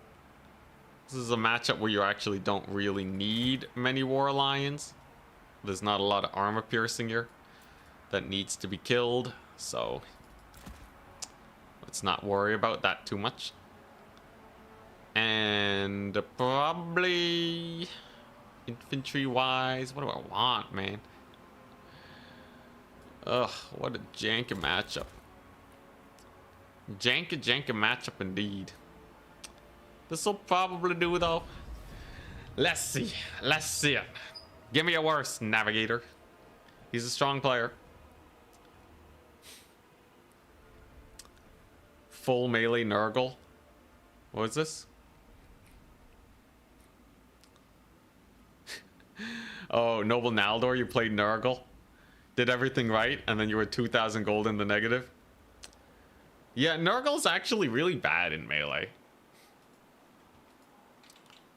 This is a matchup where you actually don't really need many War Lions. There's not a lot of armor piercing here that needs to be killed, so let's not worry about that too much. And probably infantry wise, what do I want, man? Ugh, what a janky matchup. Janky matchup indeed. This'll probably do though. Let's see it. Give me a worse, Navigator. He's a strong player. Full melee Nurgle. What is this? Oh, Noble Naldor, you played Nurgle. Did everything right, and then you were 2,000 gold in the negative. Yeah, Nurgle's actually really bad in melee.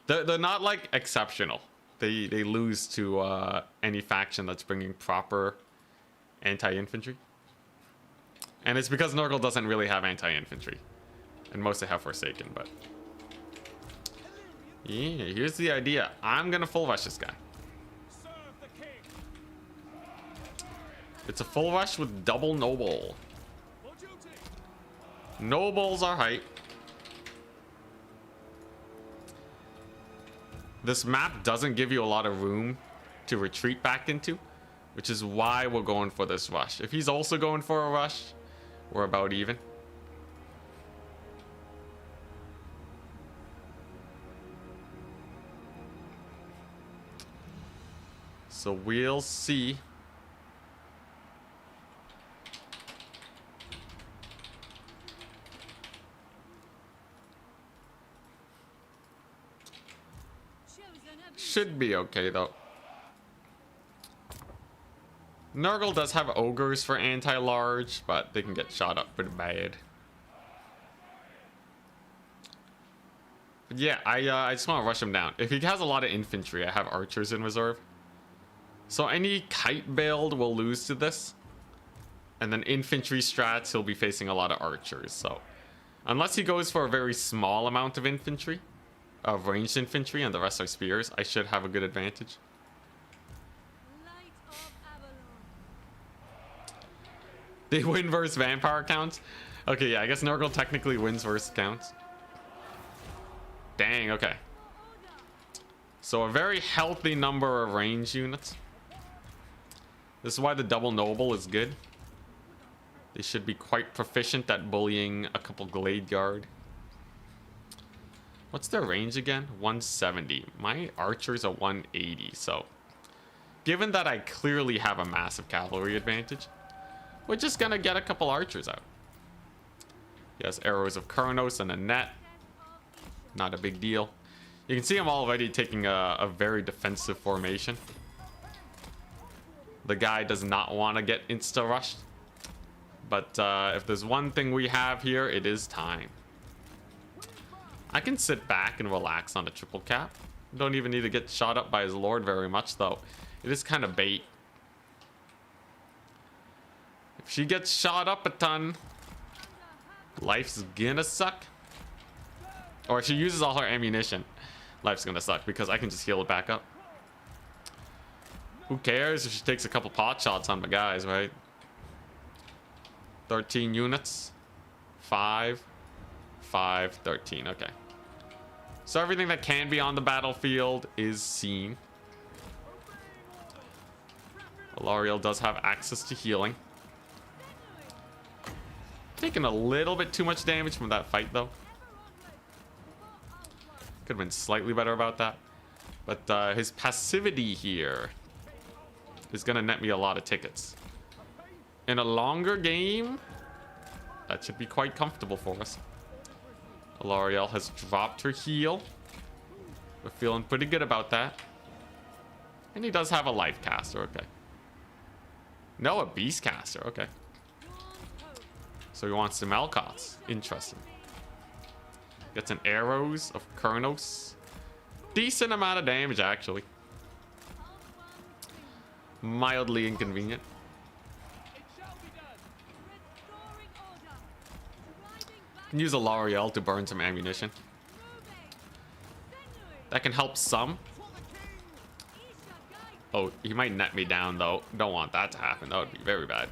They're not like exceptional. They lose to any faction that's bringing proper anti-infantry. And it's because Nurgle doesn't really have anti-infantry. And mostly have Forsaken, but yeah, here's the idea. I'm gonna full rush this guy. Serve the king. It's a full rush with double noble. For duty. Nobles are hype. This map doesn't give you a lot of room to retreat back into, which is why we're going for this rush. If he's also going for a rush, we're about even. So we'll see. Should be okay though. Nurgle does have ogres for anti-large, but they can get shot up pretty bad. But yeah, I just want to rush him down. If he has a lot of infantry, I have archers in reserve. So any kite build will lose to this. And then infantry strats, he'll be facing a lot of archers. So unless he goes for a very small amount of infantry, of ranged infantry, and the rest are spears, I should have a good advantage. Light of Avalon. They win versus vampire counts? Okay, yeah, I guess Nurgle technically wins versus counts. Dang, okay. So a very healthy number of range units. This is why the double noble is good. They should be quite proficient at bullying a couple Glade Guard. What's their range again? 170. My archers are 180, so given that I clearly have a massive cavalry advantage, we're just gonna get a couple archers out. Yes, arrows of Kurnos and a net. Not a big deal. You can see I'm already taking a very defensive formation. The guy does not want to get insta-rushed. But if there's one thing we have here, it is time. I can sit back and relax on a triple cap. Don't even need to get shot up by his lord very much, though. It is kind of bait. If she gets shot up a ton, life's gonna suck. Or if she uses all her ammunition, life's gonna suck because I can just heal it back up. Who cares if she takes a couple pot shots on my guys, right? 13 units. 5, 5, 13. Okay. So everything that can be on the battlefield is seen. Alariel does have access to healing. Taking a little bit too much damage from that fight, though. Could have been slightly better about that. But his passivity here is going to net me a lot of tickets. In a longer game, that should be quite comfortable for us. Alariel has dropped her heal. We're feeling pretty good about that. And he does have a life caster, okay. No, a beast caster, okay. So he wants some Melkoths. Interesting. Gets an arrows of Kurnos. Decent amount of damage, actually. Mildly inconvenient. Can use Alariel to burn some ammunition. That can help some. Oh, he might net me down, though. Don't want that to happen. That would be very bad.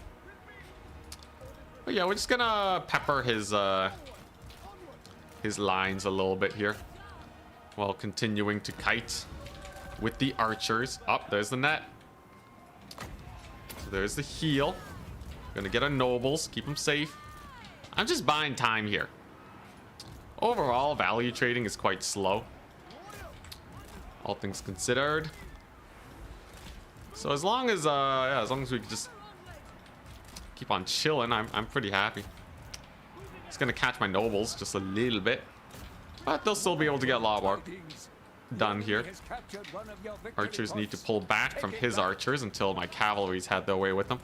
But yeah, we're just gonna pepper his lines a little bit here, while continuing to kite with the archers. Up, there's the net. So there's the heal. Gonna get our nobles, keep them safe. I'm just buying time here. Overall, value trading is quite slow, all things considered. So as long as yeah, as long as we can just keep on chilling, I'm pretty happy. It's gonna catch my nobles just a little bit, but they'll still be able to get a lot of work done here. Archers need to pull back from his archers until my cavalry's had their way with them.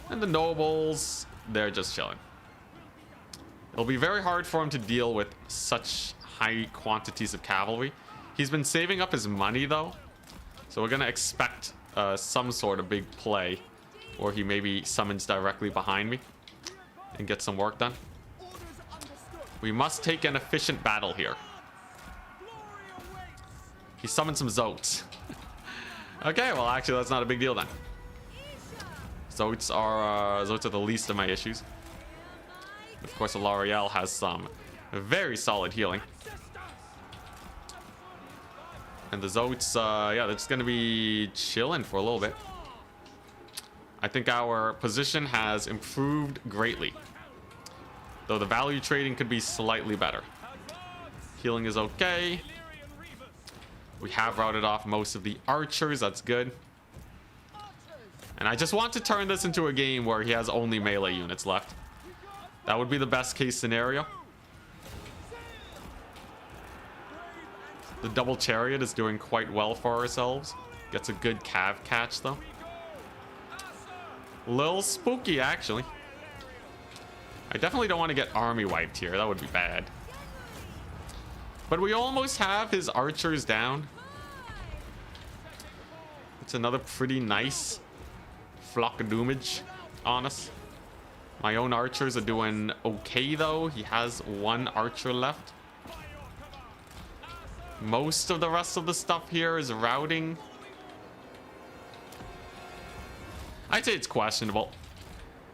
And the nobles, they're just chilling. It'll be very hard for him to deal with such high quantities of cavalry. He's been saving up his money, though, so we're gonna expect some sort of big play, or he maybe summons directly behind me and get some work done. We must take an efficient battle here. He summoned some Zotes. Okay, well, actually, that's not a big deal then. Zotes are the least of my issues. Of course, Alariel has some very solid healing. And the Zotes, yeah, they're just going to be chilling for a little bit. I think our position has improved greatly, though the value trading could be slightly better. Healing is okay. We have routed off most of the archers. That's good. And I just want to turn this into a game where he has only melee units left. That would be the best case scenario. The double chariot is doing quite well for ourselves. Gets a good cav catch, though. A little spooky, actually. I definitely don't want to get army wiped here. That would be bad. But we almost have his archers down. It's another pretty nice flock of doomage on us. My own archers are doing okay, though. He has one archer left. Most of the rest of the stuff here is routing. I'd say it's questionable.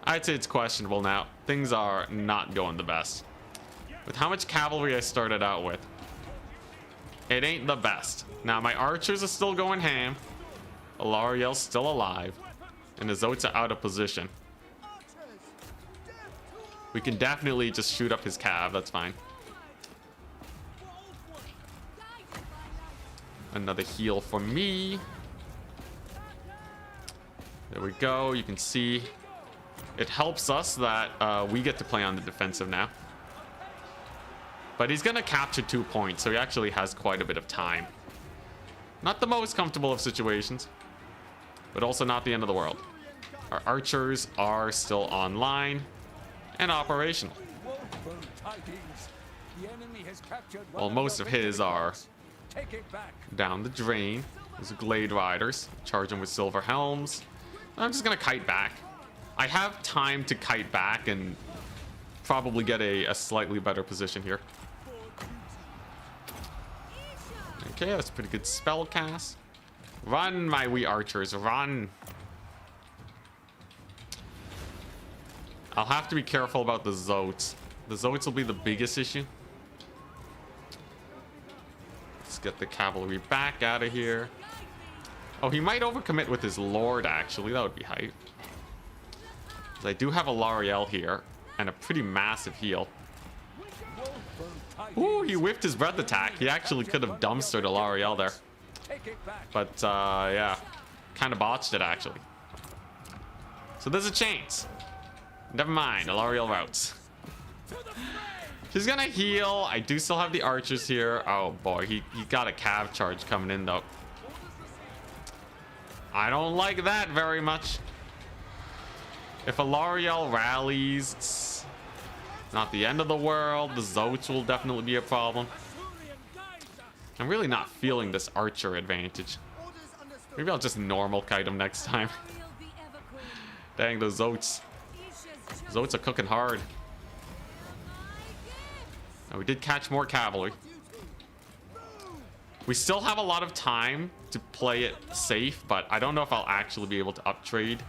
I'd say it's questionable now. Things are not going the best. With how much cavalry I started out with, it ain't the best. Now, my archers are still going ham. Alariel's still alive. And the Zotes are out of position. We can definitely just shoot up his cav. That's fine. Another heal for me. There we go. You can see it helps us that we get to play on the defensive now. But he's going to capture 2 points, so he actually has quite a bit of time. Not the most comfortable of situations. but also not the end of the world. Our archers are still online and operational. Woeful tidings. The enemy has captured one Well, of most your of his victory are points. Take it back. down the drain. There's Glade Riders charging with silver helms. I'm just gonna kite back. I have time to kite back and probably get a slightly better position here. Okay, that's a pretty good spell cast. Run, my wee archers, run. I'll have to be careful about the Zotes. The Zotes will be the biggest issue. Let's get the cavalry back out of here. Oh, he might overcommit with his lord, actually. That would be hype. 'Cause I do have a L'Oreal here and a pretty massive heal. Ooh, he whiffed his breath attack. He actually could have dumpstered a L'Oreal there. Take it back. But, yeah. Kind of botched it, actually. So there's a chance. Never mind, a L'Oreal routes. She's gonna heal. I do still have the archers here. Oh, boy. He got a cav charge coming in, though. I don't like that very much. If a L'Oreal rallies, it's not the end of the world. The Zotes will definitely be a problem. I'm really not feeling this archer advantage. Maybe I'll just normal kite him next time. Ariel the Everqueen. Dang, those Zotes. Isha's Zotes are cooking hard. Now, we did catch more cavalry. We still have a lot of time to play it safe, but I don't know if I'll actually be able to uptrade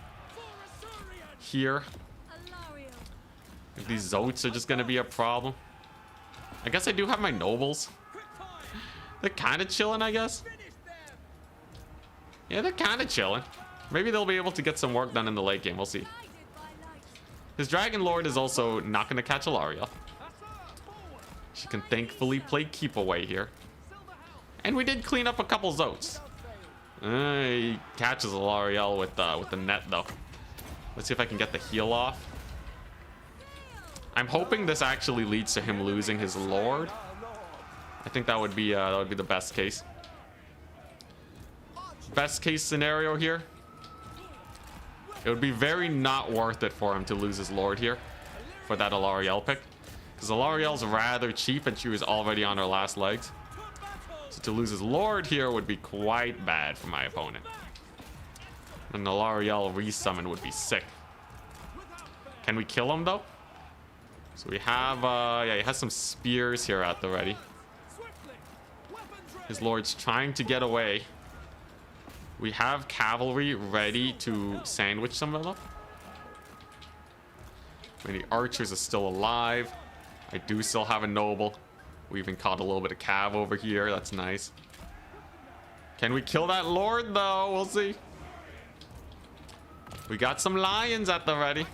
here. Alariel. If these Zotes are just going to be a problem. I guess I do have my nobles. They're kind of chilling, I guess. Yeah, they're kind of chilling. Maybe they'll be able to get some work done in the late game. We'll see. Guided by light. His Dragon Lord is also not going to catch Alariel. She can thankfully play keep away here. And we did clean up a couple Zotes. He catches Alariel with the net, though. Let's see if I can get the heal off. I'm hoping this actually leads to him losing his Lord. I think that would be the best case. Best case scenario here. It would be very not worth it for him to lose his Lord here for that Alariel pick. Because Alariel's rather cheap and she was already on her last legs. So to lose his Lord here would be quite bad for my opponent. An Alariel resummon would be sick. Can we kill him though? So we have, yeah, he has some spears here at the ready. His Lord's trying to get away. We have cavalry ready to sandwich some of them. Many archers are still alive. I do still have a noble. We even caught a little bit of cav over here. That's nice. Can we kill that Lord though? We'll see. We got some lions at the ready.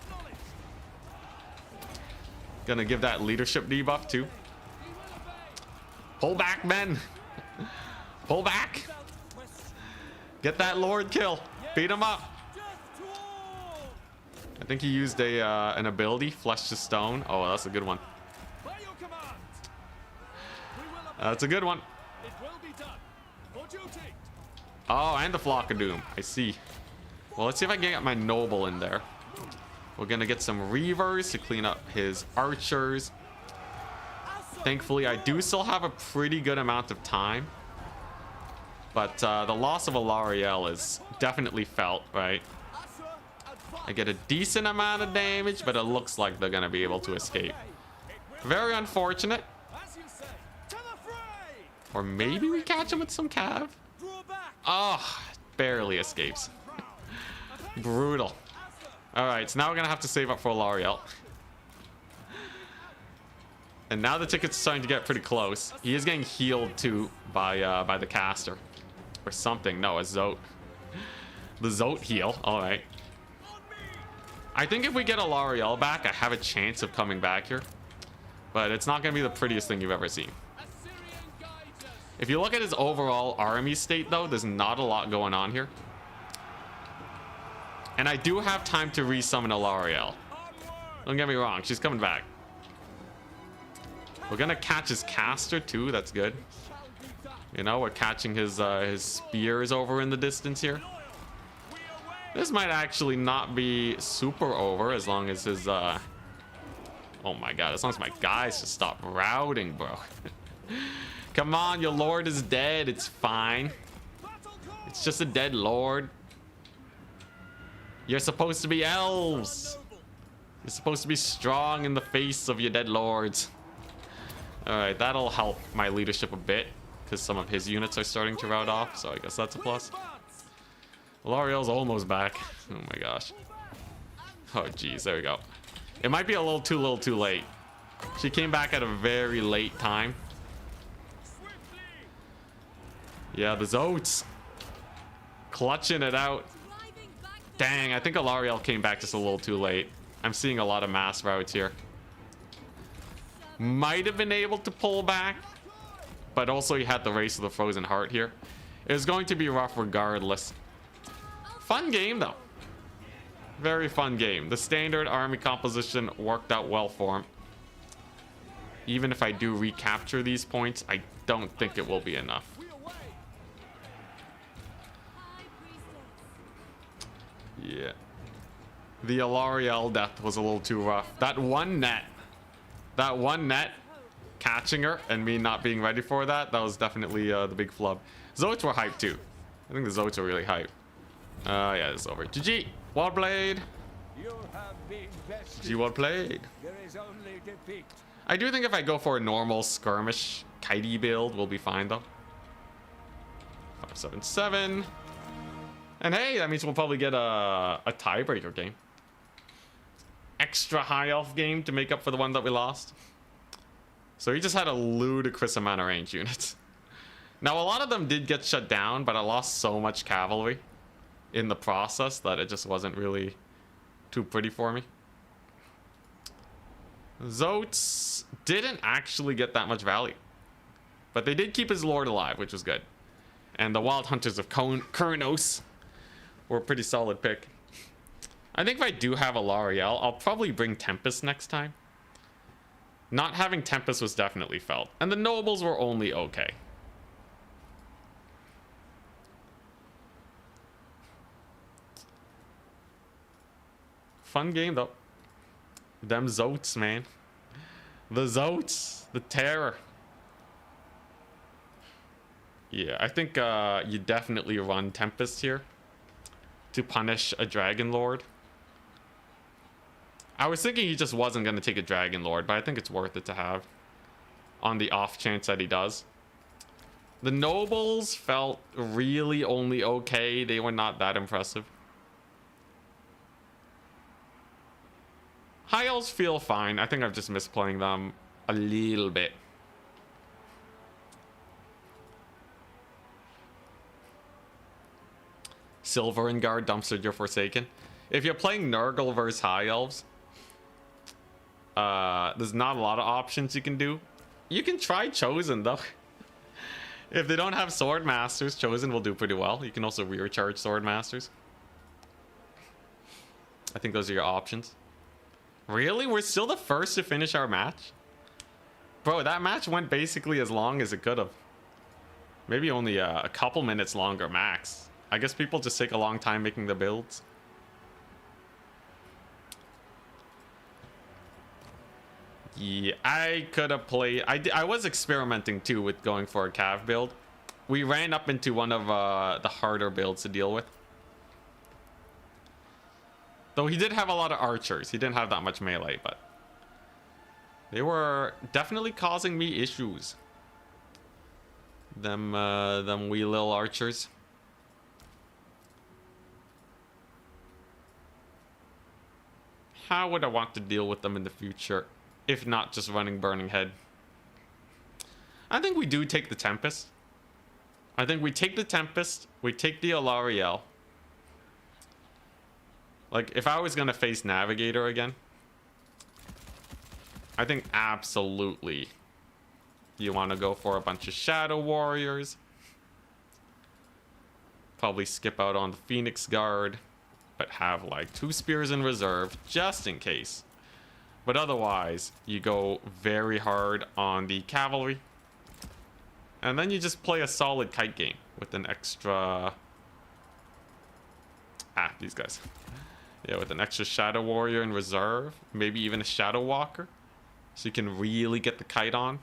Gonna give that leadership debuff too. Pull back, men. Pull back. Get that Lord kill. Beat him up. I think he used an ability, Flesh to Stone. Oh, that's a good one. That's a good one. It will be done. For duty. Oh, and the Flock of Doom. I see. Well, let's see if I can get my noble in there. We're gonna get some Reavers to clean up his archers. Thankfully, I do still have a pretty good amount of time. But the loss of Alariel is definitely felt, right? I get a decent amount of damage, but it looks like they're gonna be able to escape. Very unfortunate. As you say. To the fray. Or maybe we catch him with some cav. Draw back. Oh, barely escapes. Brutal. Alright, so now we're gonna have to save up for Alariel. And now the ticket's starting to get pretty close. He is getting healed too by the caster. Or something. No, a Zote. The Zote heal. Alright. I think if we get Alariel back, I have a chance of coming back here. But it's not gonna be the prettiest thing you've ever seen. If you look at his overall army state though, there's not a lot going on here. And I do have time to resummon Alariel. Don't get me wrong, she's coming back. We're gonna catch his caster too, that's good. You know, we're catching his spears over in the distance here. This might actually not be super over as long as his, oh my god, as long as my guys just stop routing, bro. Come on, your lord is dead. It's fine. It's just a dead lord. You're supposed to be elves. You're supposed to be strong in the face of your dead lords. Alright, that'll help my leadership a bit, because some of his units are starting to rout off, so I guess that's a plus. L'Oreal's almost back. Oh my gosh. Oh geez, there we go. It might be a little too late. She came back at a very late time. Yeah, the Zotes. Clutching it out. Dang, I think L'Oreal came back just a little too late. I'm seeing a lot of mass routes here. Might have been able to pull back, but also he had the Race of the Frozen Heart here. It was going to be rough regardless. Fun game though. Very fun game. The standard army composition worked out well for him. Even if I do recapture these points, I don't think it will be enough. Yeah. The L'Oreal death was a little too rough. That one net catching her and me not being ready for that, that was definitely the big flub. Zotes were hyped too. I think the Zotes were really hyped. Yeah, it's over. GG. Well played. You have been bested. GG, well played. There is only defeat. I do think if I go for a normal skirmish kitey build, we'll be fine though. 577. And hey, that means we'll probably get a tiebreaker game. Extra high elf game to make up for the one that we lost. So he just had a ludicrous amount of range units. Now a lot of them did get shut down, but I lost so much cavalry in the process that it just wasn't really too pretty for me. Zotes didn't actually get that much value, but they did keep his lord alive, which was good. And the Wild Hunters of Kurnos were a pretty solid pick. I think if I do have a L'Oreal, I'll probably bring Tempest next time. Not having Tempest was definitely felt, and the nobles were only okay. Fun game though. Them Zotes, man. The Zotes, the terror. Yeah, I think you definitely run Tempest here to punish a Dragon Lord. I was thinking he just wasn't going to take a Dragon Lord, but I think it's worth it to have on the off chance that he does. The nobles felt really only okay. They were not that impressive. High elves feel fine. I think I've just missed playing them a little bit. Silver and Guard, Dumpstered, you're Forsaken. If you're playing Nurgle versus High Elves, there's not a lot of options you can do. You can try Chosen though. If they don't have Sword Masters, Chosen will do pretty well. You can also recharge Sword Masters. I think those are your options. Really? We're still the first to finish our match? Bro, that match went basically as long as it could have. Maybe only a couple minutes longer max. I guess people just take a long time making the builds. Yeah, I could have played... I was experimenting too with going for a Cav build. We ran up into one of the harder builds to deal with. Though he did have a lot of archers. He didn't have that much melee, but they were definitely causing me issues. Them wee little archers. How would I want to deal with them in the future, if not just running Burning Head? I think we do take the Tempest. I think we take the Tempest. We take the L'Oreal. Like, if I was going to face Navigator again, I think absolutely you want to go for a bunch of Shadow Warriors. Probably skip out on the Phoenix Guard, but have like 2 spears in reserve just in case. But otherwise, you go very hard on the cavalry. And then you just play a solid kite game with an extra Ah, these guys. Yeah, with an extra Shadow Warrior in reserve. Maybe even a Shadow Walker. So you can really get the kite on.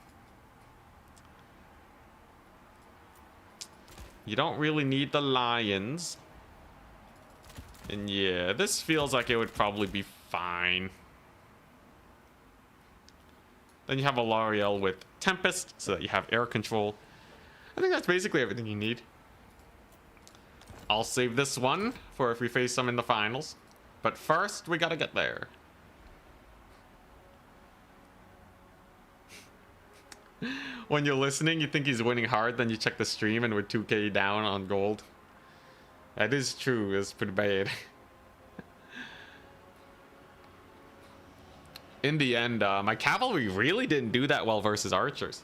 You don't really need the lions. And yeah, this feels like it would probably be fine. Then you have a L'Oreal with Tempest, so that you have air control. I think that's basically everything you need. I'll save this one for if we face them in the finals. But first, we gotta get there. When you're listening, you think he's winning hard, then you check the stream and we're 2k down on gold. That is true, it's pretty bad. In the end, my cavalry really didn't do that well versus archers.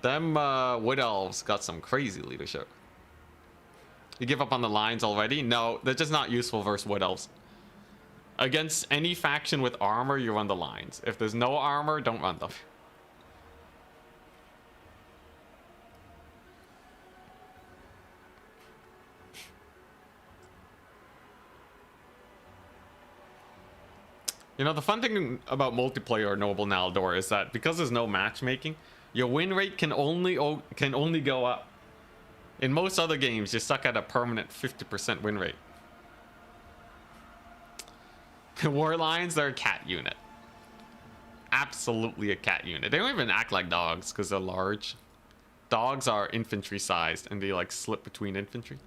Them wood elves got some crazy leadership. You give up on the lines already? No, they're just not useful versus wood elves. Against any faction with armor, you run the lines. If there's no armor, don't run them. You know, the fun thing about multiplayer Noble Naldor is that because there's no matchmaking, your win rate can only go up. In most other games, you're stuck at a permanent 50% win rate. War Lions, they're a cat unit. Absolutely a cat unit. They don't even act like dogs because they're large. Dogs are infantry sized and they like slip between infantry.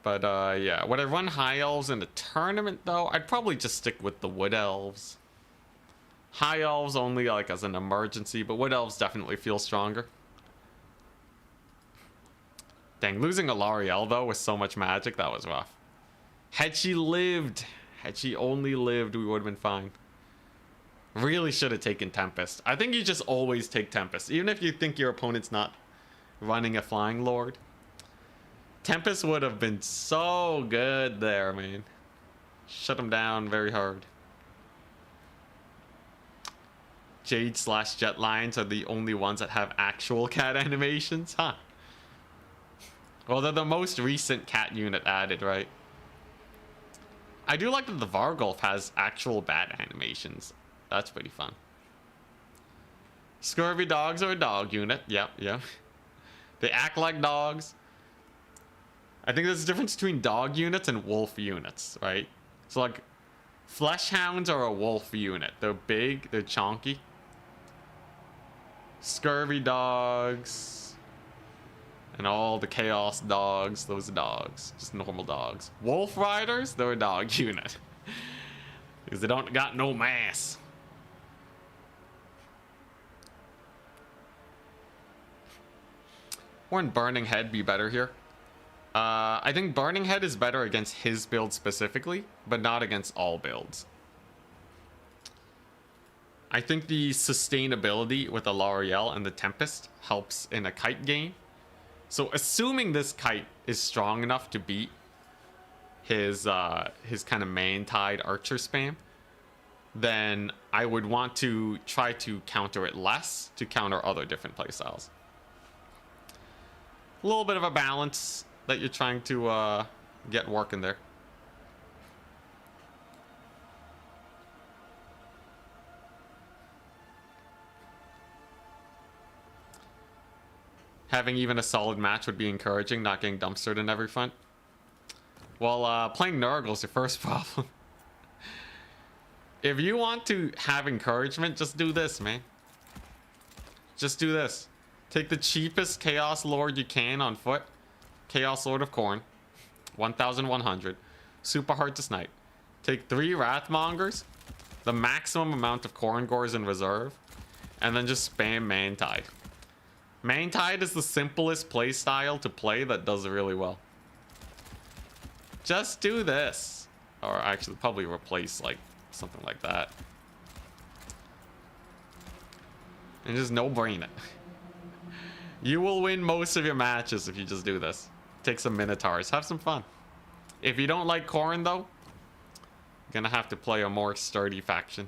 But yeah, would I run high elves in the tournament though? I'd probably just stick with the wood elves. High elves only like as an emergency, but wood elves definitely feel stronger. Dang, losing a L'Oreal though with so much magic, that was rough. Had she lived, had she only lived, we would have been fine. Really should have taken Tempest. I think you just always take Tempest, even if you think your opponent's not running a Flying Lord. Tempest would have been so good there, man. Shut him down very hard. Jade/Jet Lions are the only ones that have actual cat animations, huh? Well, they're the most recent cat unit added, right? I do like that the Vargulf has actual bat animations. That's pretty fun. Scurvy dogs are a dog unit. Yep, yep. They act like dogs. I think there's a difference between dog units and wolf units, right? So like, flesh hounds are a wolf unit. They're big, they're chonky. Scurvy dogs and all the chaos dogs, those are dogs, just normal dogs. Wolf riders, they're a dog unit because they don't got no mass. Wouldn't Burning Head be better here? I think Burning Head is better against his build specifically, but not against all builds. I think the sustainability with the L'Oreal and the Tempest helps in a kite game. So assuming this kite is strong enough to beat his kind of main-tied archer spam, then I would want to try to counter it less to counter other different playstyles. A little bit of a balance that you're trying to get working there. Having even a solid match would be encouraging, not getting dumpstered in every front. Well, playing Nurgle's your first problem. If you want to have encouragement, just do this, man. Just do this. Take the cheapest Chaos Lord you can on foot. Chaos Lord of Khorne. 1,100. Super hard to snipe. Take 3 Wrathmongers. The maximum amount of Khorne Gores in reserve. And then just spam Mantide. Mantide is the simplest playstyle to play that does it really well. Just do this. Or actually probably replace like something like that. And just no-brain it. You will win most of your matches if you just do this. Take some Minotaurs. Have some fun. If you don't like Khorne though, Gonna have to play a more sturdy faction.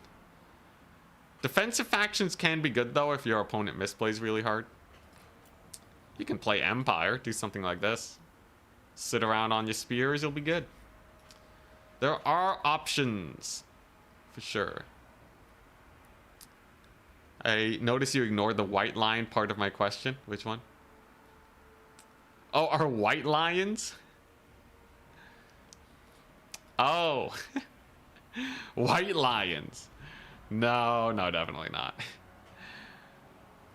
Defensive factions can be good though if your opponent misplays really hard. You can play Empire, do something like this. Sit around on your spears, you'll be good. There are options, for sure. I notice you ignored the white lion part of my question. Which one? Oh, are white lions? Oh. White lions. No, definitely not.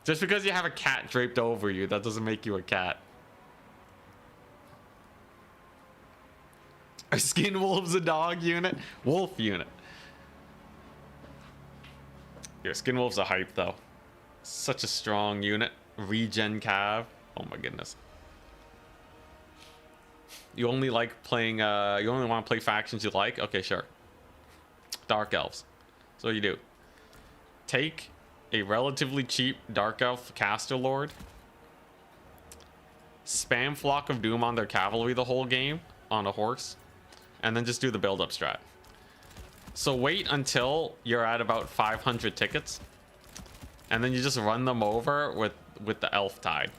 Just because you have a cat draped over you, that doesn't make you a cat. Are skin wolves a dog unit? Wolf unit. Your skin wolves are hype though. Such a strong unit. Regen cav. Oh my goodness. You only like playing, you only want to play factions you like? Okay, sure. Dark Elves. So you do. Take a relatively cheap Dark Elf Caster Lord. Spam Flock of Doom on their cavalry the whole game on a horse. And then just do the build-up strat. So wait until you're at about 500 tickets. And then you just run them over with the Elf Tide.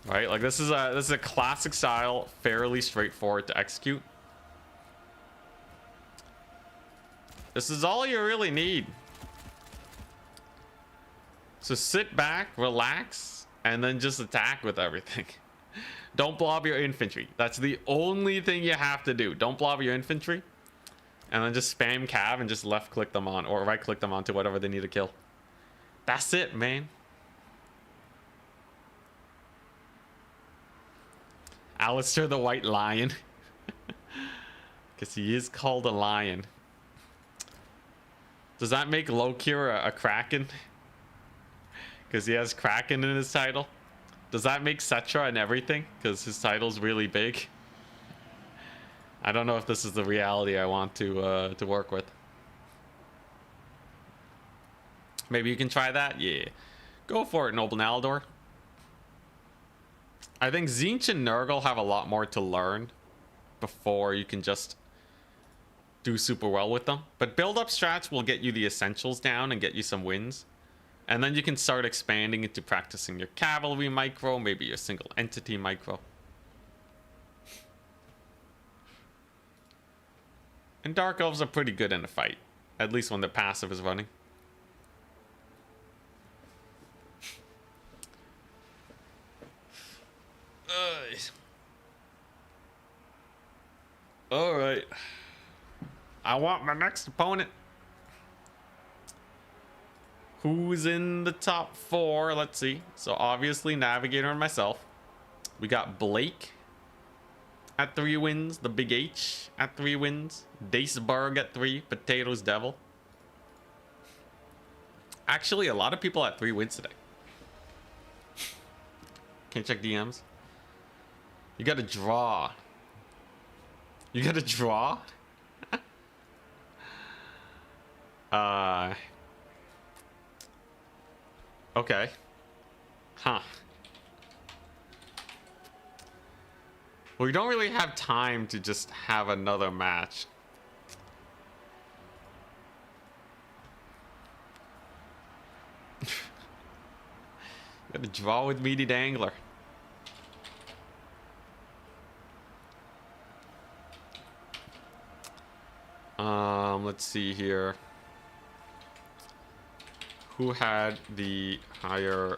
Right? Like this is a classic style, fairly straightforward to execute. This is all you really need. So sit back, relax, and then just attack with everything. Don't blob your infantry. That's the only thing you have to do. Don't blob your infantry. And then just spam cav and just left click them on, or right click them onto whatever they need to kill. That's it, man. Alistair the White Lion. Because he is called a lion. Does that make Lokir a Kraken? Because he has Kraken in his title. Does that make Setra and everything? Because his title's really big. I don't know if this is the reality I want to work with. Maybe you can try that? Yeah. Go for it, Noble Naldor. I think Tzeentch and Nurgle have a lot more to learn before you can just do super well with them. But build-up strats will get you the essentials down and get you some wins. And then you can start expanding into practicing your cavalry micro, maybe your single entity micro. And Dark Elves are pretty good in a fight, at least when the passive is running. All right. I want my next opponent. Who's in the top 4? Let's see. So obviously Navigator and myself. We got Blake at 3 wins. The Big H at 3 wins. Daceberg at 3. Potatoes Devil. Actually, a lot of people at 3 wins today. Can't check DMs. You gotta draw. You gotta draw? Okay. Huh. Well, we don't really have time to just have another match. Gotta draw with Meaty Dangler. Let's see here. Who had the higher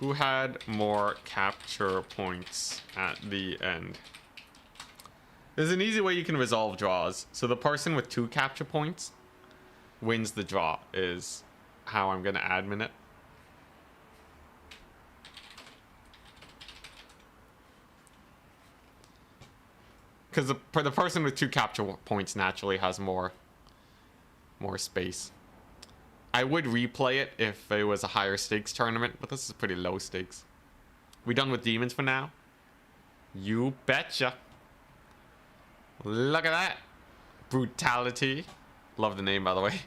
who had more capture points at the end? There's an easy way you can resolve draws. So the person with 2 capture points wins the draw is how I'm gonna admin it. Because the person with 2 capture points naturally has more space. I would replay it if it was a higher stakes tournament, but this is pretty low stakes. We done with demons for now? You betcha. Look at that. Brutality. Love the name, by the way.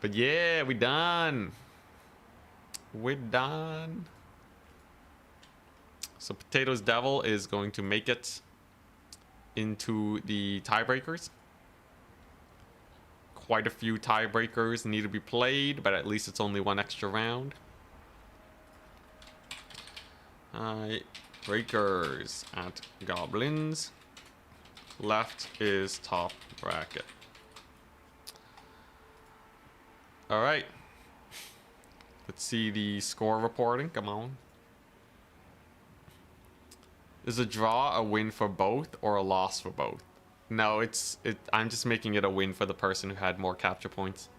But yeah, we done. We're done. So Potatoes Devil is going to make it into the tiebreakers. Quite a few tiebreakers need to be played, but at least it's only one extra round. Breakers at Goblins. Left is top bracket. All right. Let's see the score reporting. Come on. Is a draw a win for both or a loss for both? No, I'm just making it a win for the person who had more capture points.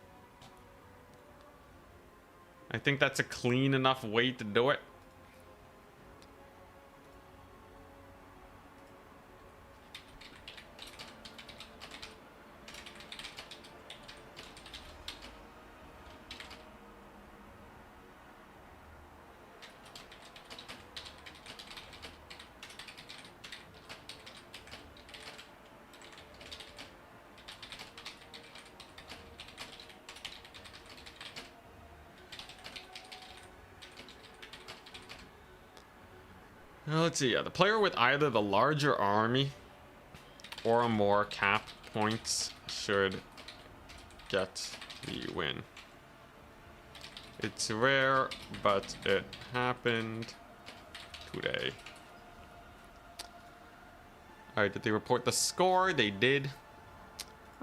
I think that's a clean enough way to do it. Let's see. The player with either the larger army or more cap points should get the win. It's rare, but it happened today. Alright, did they report the score? They did.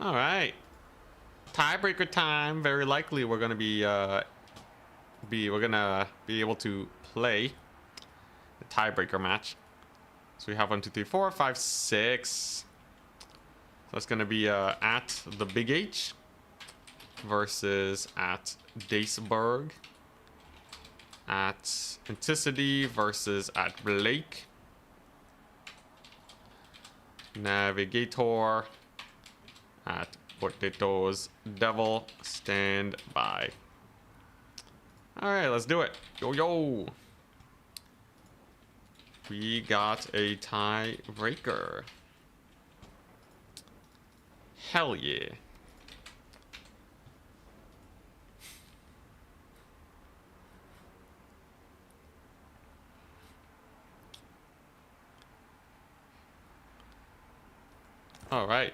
Alright. Tiebreaker time. Very likely we're gonna be able to play the tiebreaker match. So we have 1, 2, 3, 4, 5, 6. So that's gonna be at the Big H versus at Daceberg, at Anticity versus at Blake, Navigator at Potatoes Devil. Stand by. All right, let's do it. Yo, yo. We got a tiebreaker. Hell yeah. All right.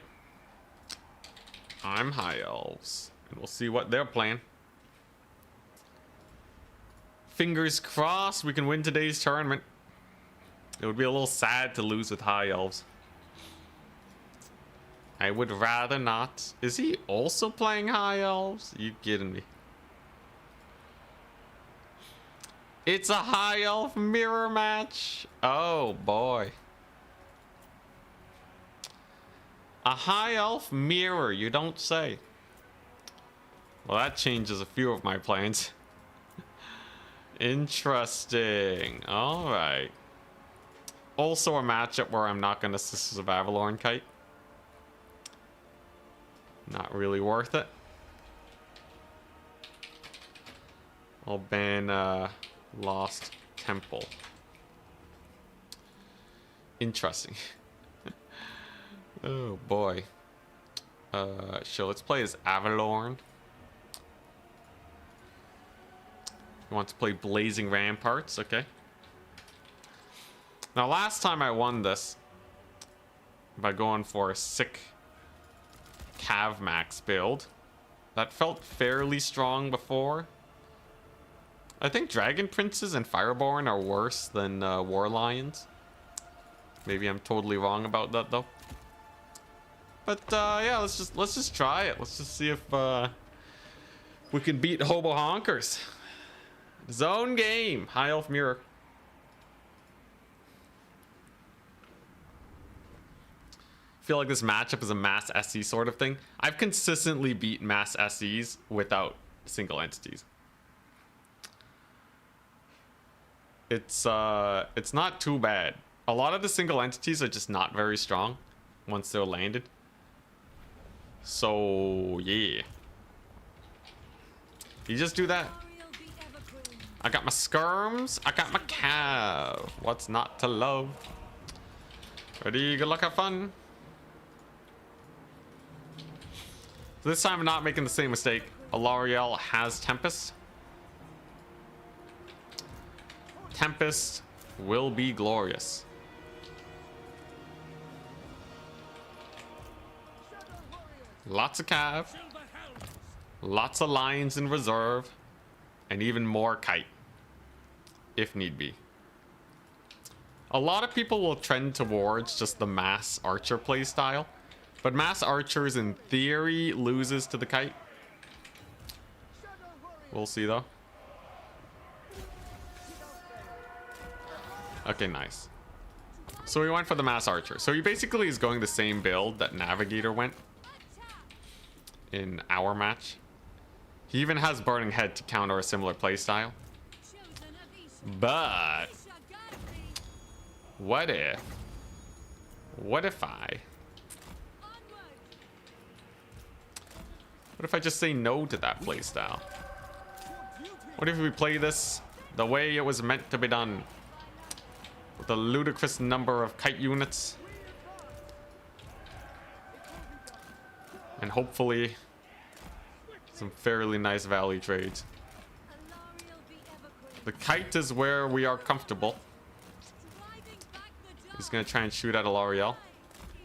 I'm High Elves, and we'll see what they're playing. Fingers crossed we can win today's tournament. It would be a little sad to lose with High Elves. I would rather not. Is he also playing High Elves? You kidding me? It's a High Elf mirror match. Oh boy. A High Elf mirror, you don't say. Well, that changes a few of my plans. Interesting. All right. Also a matchup where I'm not going to Sisters of Avalorn kite. Not really worth it. I'll ban Lost Temple. Interesting. Oh boy. Sure, let's play as Avalorn. You want to play Blazing Ramparts? Okay. Now, last time I won this by going for a sick Cav Max build. That felt fairly strong before. I think Dragon Princes and Fireborn are worse than War Lions. Maybe I'm totally wrong about that though. But yeah, let's just try it. Let's just see if we can beat Hobo Honkers. Zone game, High Elf Mirror. I feel like this matchup is a mass SE sort of thing. I've consistently beat mass SEs without single entities. It's not too bad. A lot of the single entities are just not very strong once they're landed. So yeah. You just do that. I got my skirms. I got my cow. What's not to love? Ready? Good luck. Have fun. This time I'm not making the same mistake. Alariel has Tempest. Tempest will be glorious. Lots of cav, lots of lions in reserve, and even more kite, if need be. A lot of people will trend towards just the mass archer playstyle, but mass archers in theory loses to the kite. We'll see though. Okay, nice. So we went for the mass archer. So he basically is going the same build that Navigator went in our match. He even has Burning Head to counter a similar playstyle. But what if I just say no to that playstyle? What if we play this the way it was meant to be done? With a ludicrous number of kite units. And hopefully some fairly nice value trades. The kite is where we are comfortable. He's gonna try and shoot at a L'Oreal.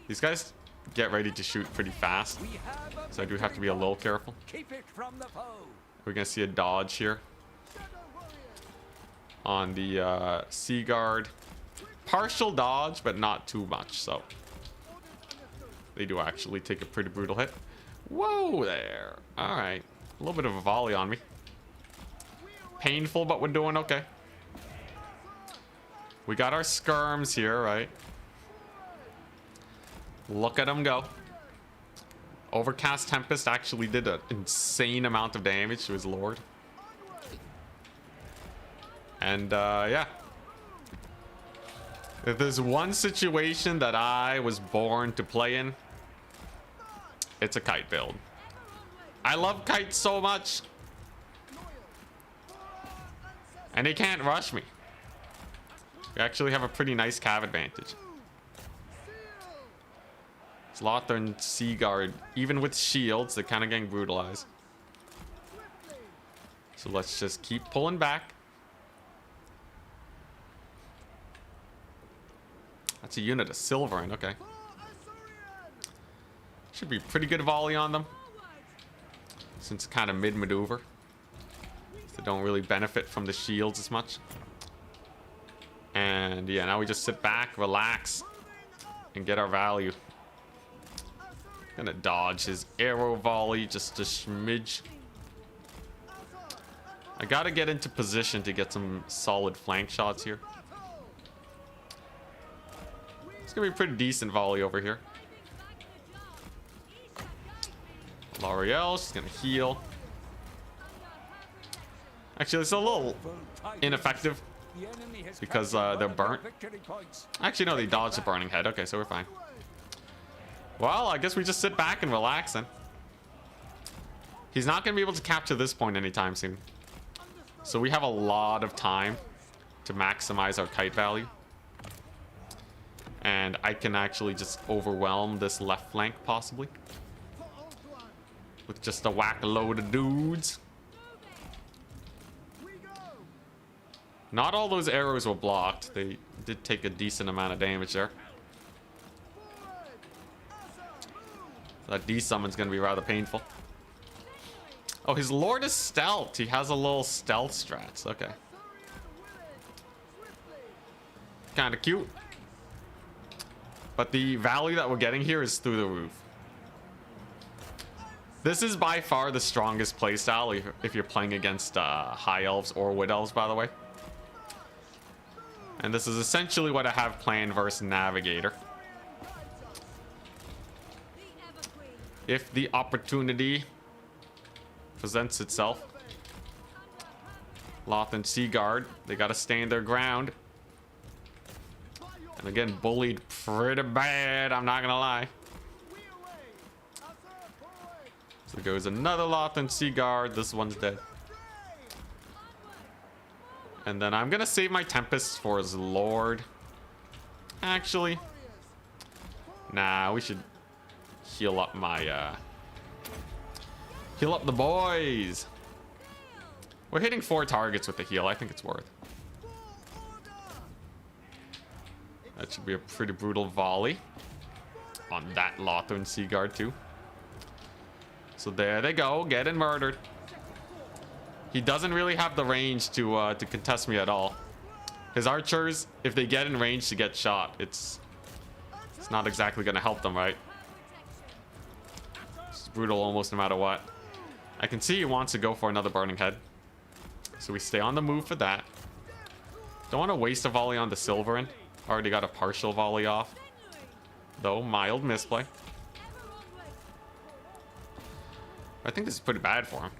These guys get ready to shoot pretty fast, so I do have to be a little careful. We're gonna see a dodge here on the Sea Guard. Partial dodge, but not too much, so they do actually take a pretty brutal hit. Whoa there. All right, a little bit of a volley on me. Painful, but we're doing okay. We got our skirms here, right? Look at them go. Overcast Tempest actually did an insane amount of damage to his lord. And yeah. If there's one situation that I was born to play in, it's a kite build. I love kites so much. And they can't rush me. We actually have a pretty nice cav advantage. Slaughter and Sea Guard, even with shields, they're kind of getting brutalized. So let's just keep pulling back. That's a unit of Silverine, okay. Should be pretty good volley on them. Since kind of mid-maneuver. They don't really benefit from the shields as much. And yeah, now we just sit back, relax, and get our value. Gonna dodge his arrow volley just a smidge. I gotta get into position to get some solid flank shots here. It's gonna be a pretty decent volley over here. L'Oreal, she's gonna heal. Actually, it's a little ineffective because they're burnt. Actually, no, they dodged the Burning Head. Okay, so we're fine. Well, I guess we just sit back and relax then. He's not gonna be able to capture this point anytime soon. So we have a lot of time to maximize our kite value. And I can actually just overwhelm this left flank, possibly. With just a whack load of dudes. Not all those arrows were blocked. They did take a decent amount of damage there. That D-summon's gonna be rather painful. Oh, his lord is stealth. He has a little stealth strats. Okay. Kind of cute. But the value that we're getting here is through the roof. This is by far the strongest playstyle if you're playing against High Elves or Wood Elves, by the way. And this is essentially what I have planned versus Navigator. If the opportunity presents itself. Loth and Sea Guard, they gotta stand their ground. And again, bullied pretty bad, I'm not gonna lie. So there goes another Loth and Sea Guard. This one's dead. And then I'm gonna save my Tempest for his Lord. Actually, nah, we should heal up my heal up the boys. We're hitting 4 targets with the heal. I think it's worth. That should be a pretty brutal volley on that Lothern Seaguard too. So there they go, getting murdered. He doesn't really have the range to contest me at all. His archers, if they get in range to get shot, it's not exactly going to help them, right? It's brutal almost no matter what. I can see he wants to go for another Burning Head. So we stay on the move for that. Don't want to waste a volley on the Silverin. Already got a partial volley off. Though, mild misplay. I think this is pretty bad for him.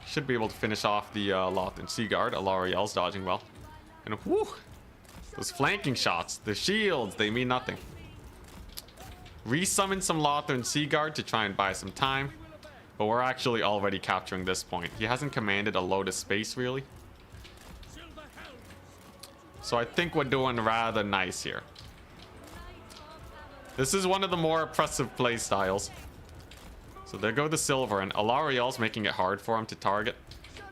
Should be able to finish off the Lothern Seaguard. Alarielle's dodging well. And whew, those flanking shots, the shields, they mean nothing. Resummon some Lothern Seaguard to try and buy some time. But we're actually already capturing this point. He hasn't commanded a load of space, really. So I think we're doing rather nice here. This is one of the more oppressive play styles. So there go the silver, and Alarielle's making it hard for him to target.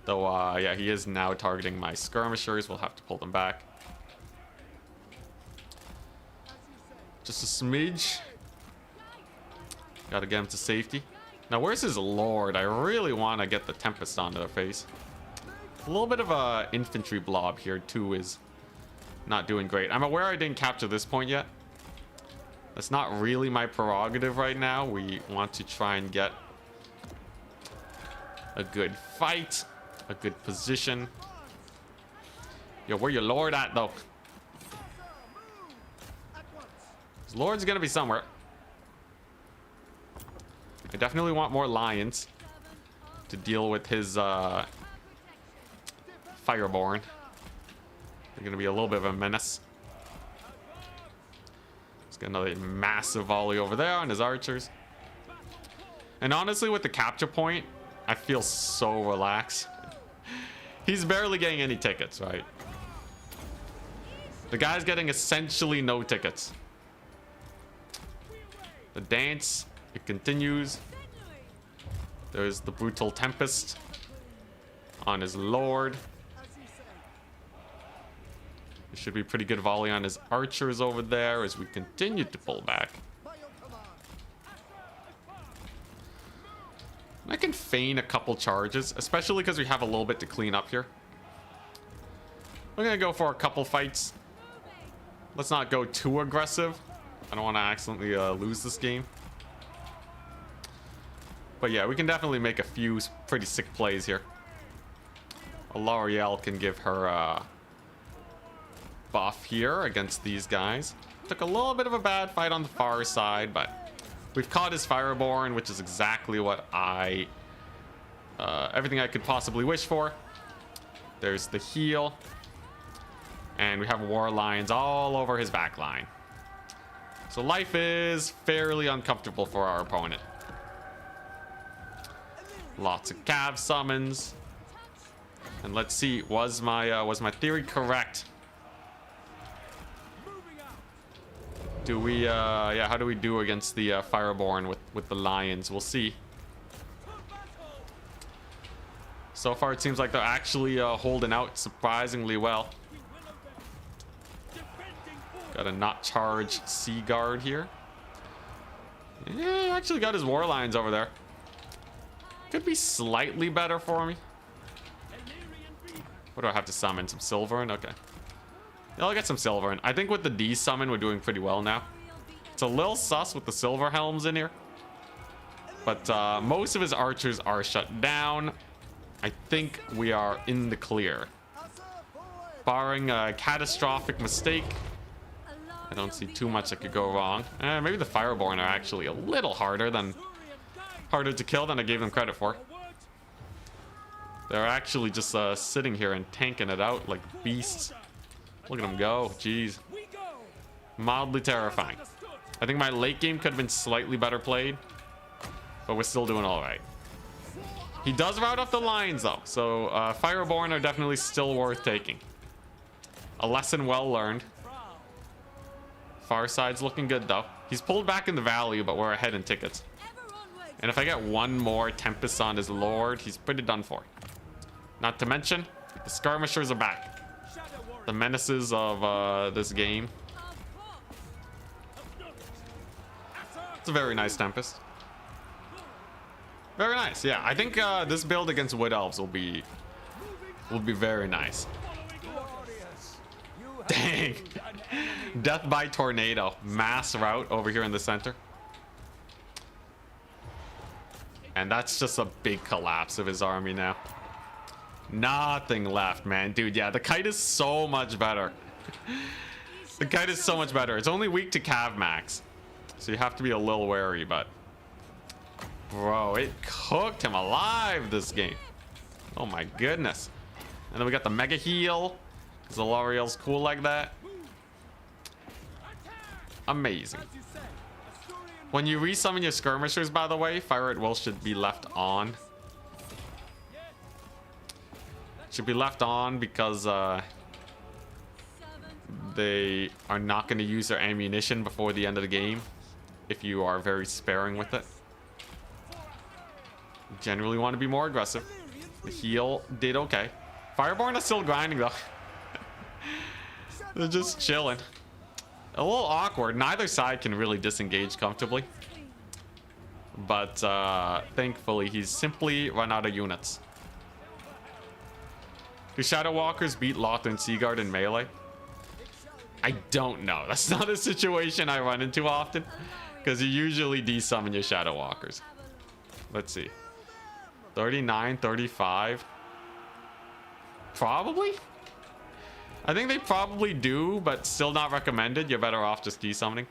Though, yeah, he is now targeting my skirmishers. We'll have to pull them back. Just a smidge. Gotta get him to safety. Now, where's his lord? I really want to get the Tempest onto their face. A little bit of a infantry blob here, too, is not doing great. I'm aware I didn't capture this point yet. That's not really my prerogative right now. We want to try and get a good fight, a good position. Yo, where your lord at, though? His lord's gonna be somewhere. I definitely want more lions to deal with his Fireborn. They're gonna be a little bit of a menace. He's got another massive volley over there on his archers. And honestly, with the capture point, I feel so relaxed. He's barely getting any tickets, right? The guy's getting essentially no tickets. The dance, it continues. There's the brutal Tempest on his lord. There should be a pretty good volley on his archers over there as we continue to pull back. I can feign a couple charges, especially because we have a little bit to clean up here. We're gonna go for a couple fights. Let's not go too aggressive. I don't want to accidentally lose this game. But yeah, we can definitely make a few pretty sick plays here. Alarielle can give her buff here against these guys. Took a little bit of a bad fight on the far side, but we've caught his Fireborn, which is exactly what everything I could possibly wish for. There's the heal. And we have War Lions all over his back line. So life is fairly uncomfortable for our opponent. Lots of cav summons. And let's see, was my theory correct? Do we, yeah, how do we do against the Fireborn with the Lions? We'll see. So far, it seems like they're actually holding out surprisingly well. Got a not charged Sea Guard here. Yeah, actually got his War Lions over there. Could be slightly better for me. What do I have to summon? Some Silverin? Okay. Yeah, I'll get some Silverin. I think with the D summon, we're doing pretty well now. It's a little sus with the Silver Helms in here. But most of his archers are shut down. I think we are in the clear. Barring a catastrophic mistake, I don't see too much that could go wrong. Maybe the Fireborn are actually a little harder to kill than I gave them credit for. They're actually just sitting here and tanking it out like beasts. Look at them go. Jeez. Mildly terrifying. I think my late game could have been slightly better played, but we're still doing all right. He does route up the lines though, so Fireborn are definitely still worth taking. A lesson well learned. Far side's looking good though. He's pulled back in the valley, but we're ahead in tickets. And if I get one more Tempest on his lord, he's pretty done for. Not to mention, the skirmishers are back. the menaces of this game. It's a very nice Tempest. Very nice. Yeah, I think this build against Wood Elves will be very nice. Dang. Death by tornado. Mass route over here in the center. And that's just a big collapse of his army now. Nothing left, man. Dude, yeah, the kite is so much better. The kite is so much better. It's only weak to Cav Max. So you have to be a little wary, but... Bro, it cooked him alive this game. Oh my goodness. And then we got the Mega Heal. Because the L'Oreal's cool like that. Amazing. When you resummon your skirmishers, by the way, Fire at Will should be left on. Should be left on because they are not going to use their ammunition before the end of the game if you are very sparing with it. You generally want to be more aggressive. The heal did okay. Fireborn is still grinding though. They're just chilling. A little awkward. Neither side can really disengage comfortably. But thankfully, he's simply run out of units. Do Shadow Walkers beat Lothern Seaguard in melee? I don't know. That's not a situation I run into often. Because you usually desummon your Shadow Walkers. Let's see. 39, 35. Probably? I think they probably do, but still not recommended. You're better off just desummoning.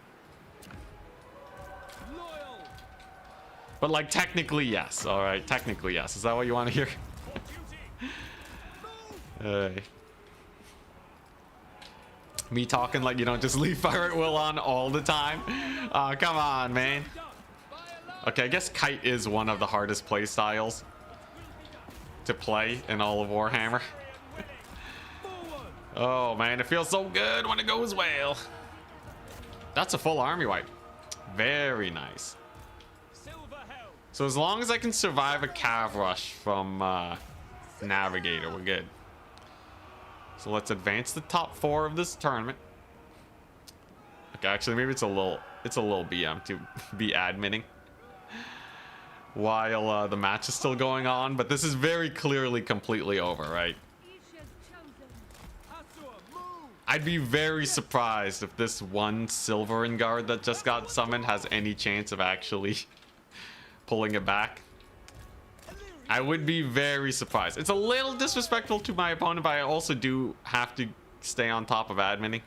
But like technically yes. All right, technically yes. Is that what you want to hear? Hey. Me talking like you don't just leave Fire at Will on all the time. Oh, come on, man. Okay, I guess Kite is one of the hardest play styles to play in all of Warhammer. Oh man, it feels so good when it goes well. That's a full army wipe. Very nice. So as long as I can survive a cav rush from Navigator, we're good. So let's advance the top 4 of this tournament. Okay, actually maybe it's a little BM to be admitting while the match is still going on, but this is very clearly completely over, right? I'd be very surprised if this one Silverin Guard that just got summoned has any chance of actually pulling it back. I would be very surprised. It's a little disrespectful to my opponent, but I also do have to stay on top of adminning.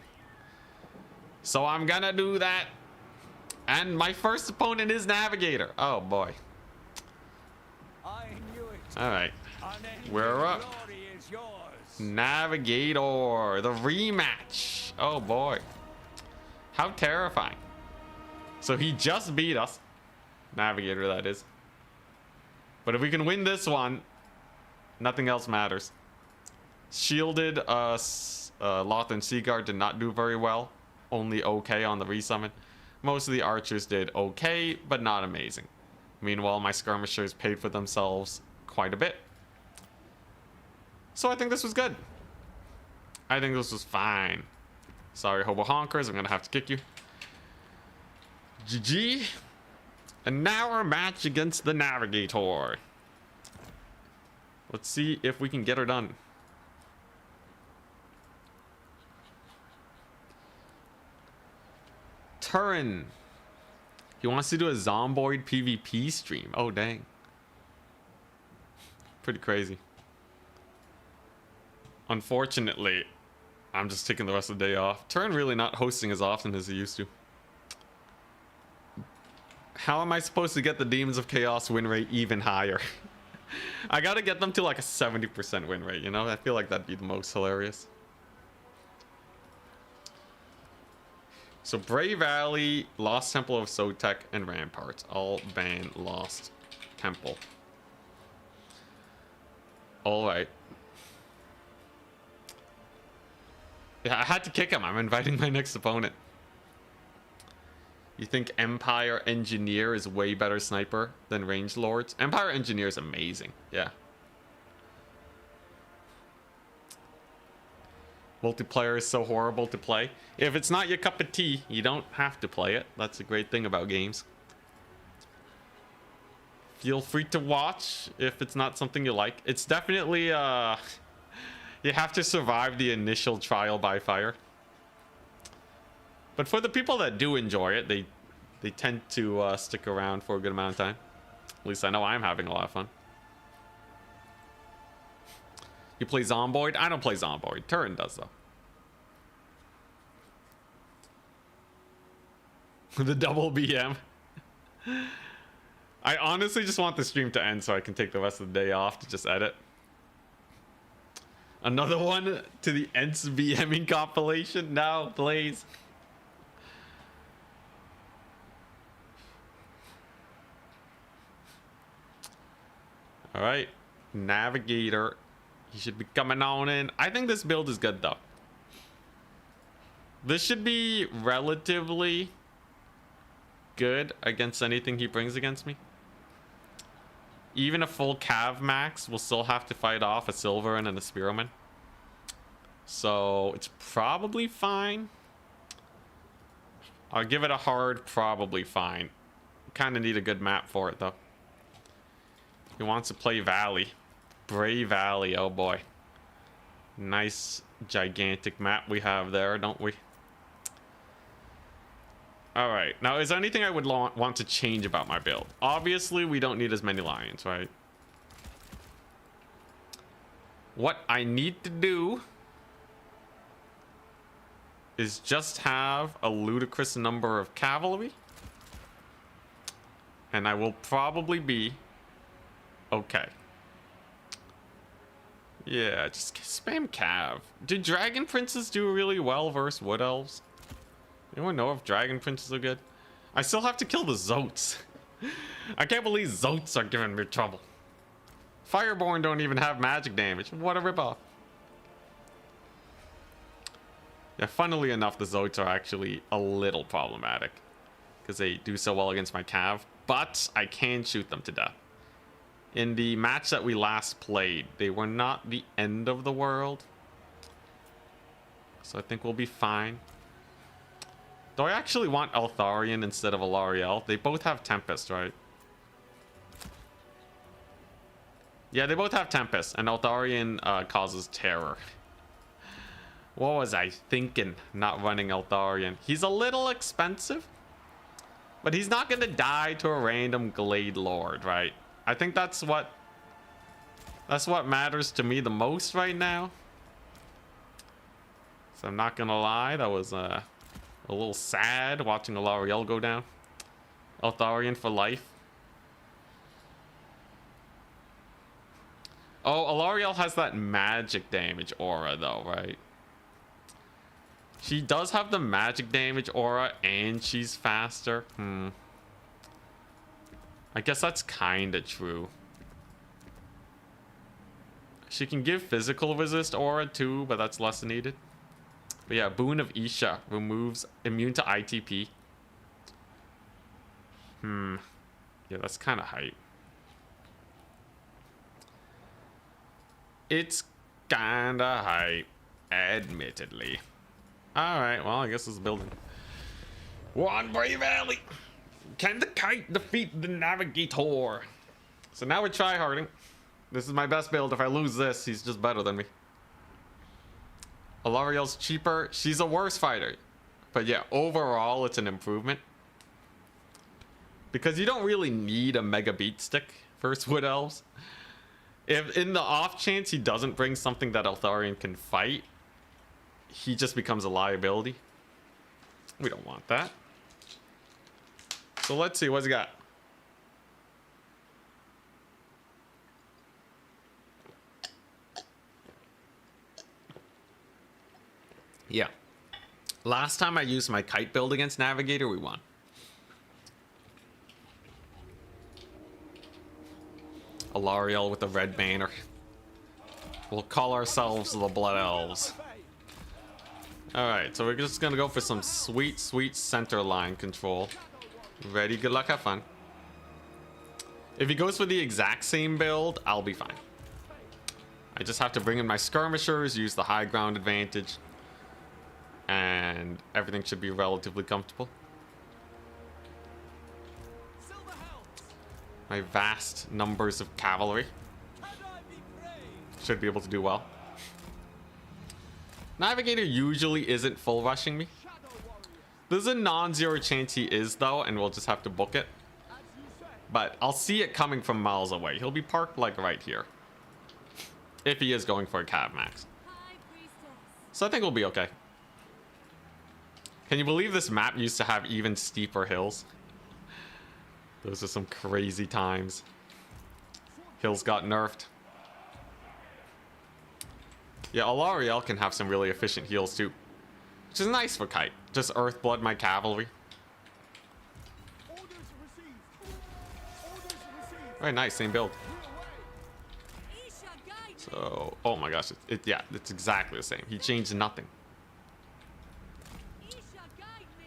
So I'm gonna do that. And my first opponent is Navigator. Oh boy. Alright. We're up. Navigator, the rematch. Oh boy. How terrifying. So he just beat us. Navigator, that is. But if we can win this one, nothing else matters. Shielded Lothern Seaguard did not do very well. Only okay on the resummon. Most of the archers did okay, but not amazing. Meanwhile, my skirmishers paid for themselves quite a bit. So I think this was good. I think this was fine. Sorry, Hobo Honkers, I'm gonna have to kick you. GG. And now our match against the Navigator. Let's see if we can get her done. Turin. He wants to do a Zomboid PvP stream. Oh, dang. Pretty crazy. Unfortunately, I'm just taking the rest of the day off. Turin really not hosting as often as he used to. How am I supposed to get the Demons of Chaos win rate even higher? I gotta get them to like a 70% win rate, you know? I feel like that'd be the most hilarious. So Bray Valley, Lost Temple of Sotek, and Ramparts all ban Lost Temple. Alright. Yeah, I had to kick him. I'm inviting my next opponent. You think Empire Engineer is way better sniper than Range Lords? Empire Engineer is amazing. Yeah. multiplayer is so horrible to play. If it's not your cup of tea, you don't have to play it. That's a great thing about games. Feel free to watch if it's not something you like. It's definitely, you have to survive the initial trial by fire. But for the people that do enjoy it, they tend to stick around for a good amount of time. At least I know I'm having a lot of fun. You play Zomboid? I don't play Zomboid. Turin does, though. The double BM. I honestly just want the stream to end so I can take the rest of the day off to just edit. Another one to the Ents BMing compilation? No, please. Alright. Navigator. He should be coming on in. I think this build is good, though. This should be relatively good against anything he brings against me. Even a full Cav max will still have to fight off a Silverin and a Spearman. So it's probably fine. I'll give it a hard probably fine. Kind of need a good map for it, though. He wants to play Valley. Bray Valley, oh boy. Nice gigantic map we have there, don't we? Alright, now is there anything I would want to change about my build? Obviously, we don't need as many lions, right? What I need to do is just have a ludicrous number of cavalry. And I will probably be okay. Yeah, just spam Cav. Do Dragon Princes do really well versus Wood Elves? Anyone know if Dragon Princes are good? I still have to kill the Zotes. I can't believe Zotes are giving me trouble. Fireborn don't even have magic damage. What a ripoff. Yeah, funnily enough, the Zotes are actually a little problematic. Because they do so well against my Cav. But I can shoot them to death. In the match that we last played, they were not the end of the world. So I think we'll be fine. Do I actually want Eltharion instead of Alariel? They both have Tempest, right? Yeah, they both have Tempest, and Eltharion causes terror. What was I thinking not running Eltharion? He's a little expensive, but he's not going to die to a random Glade Lord, right? I think that's what matters to me the most right now. So I'm not going to lie, that was a little sad watching Alariel go down. Eltharion for life. Oh, Alariel has that magic damage aura though, right? She does have the magic damage aura and she's faster. I guess that's kind of true. She can give physical resist aura too, but that's less needed. But yeah, Boon of Isha removes immune to ITP. Yeah, that's kind of hype. It's kind of hype, admittedly. Alright, well, I guess it's building. One Brave Valley! Can the kite defeat the navigator? So now we're tryharding. This is my best build. If I lose this, he's just better than me. Alariel's cheaper. She's a worse fighter. But yeah, overall, it's an improvement. Because you don't really need a mega beat stick for Wood Elves. If in the off chance he doesn't bring something that Eltharion can fight, he just becomes a liability. We don't want that. So let's see, what's he got? Yeah. Last time I used my kite build against Navigator, we won. Alariel with the red banner. We'll call ourselves the Blood Elves. Alright, so we're just gonna go for some sweet, sweet center line control. Ready, good luck, have fun. If he goes for the exact same build, I'll be fine. I just have to bring in my skirmishers, use the high ground advantage. and everything should be relatively comfortable. My vast numbers of cavalry should be able to do well. Navigator usually isn't full rushing me. There's a non-zero chance he is though, and we'll just have to book it. But I'll see it coming from miles away. He'll be parked like right here. If he is going for a cav max. So I think we'll be okay. Can you believe this map used to have even steeper hills? Those are some crazy times. Hills got nerfed. Yeah, Alariel can have some really efficient heals too. Which is nice for Kite. Just Earthblood my cavalry. Very nice, same build. So, oh my gosh, yeah, it's exactly the same. He changed nothing.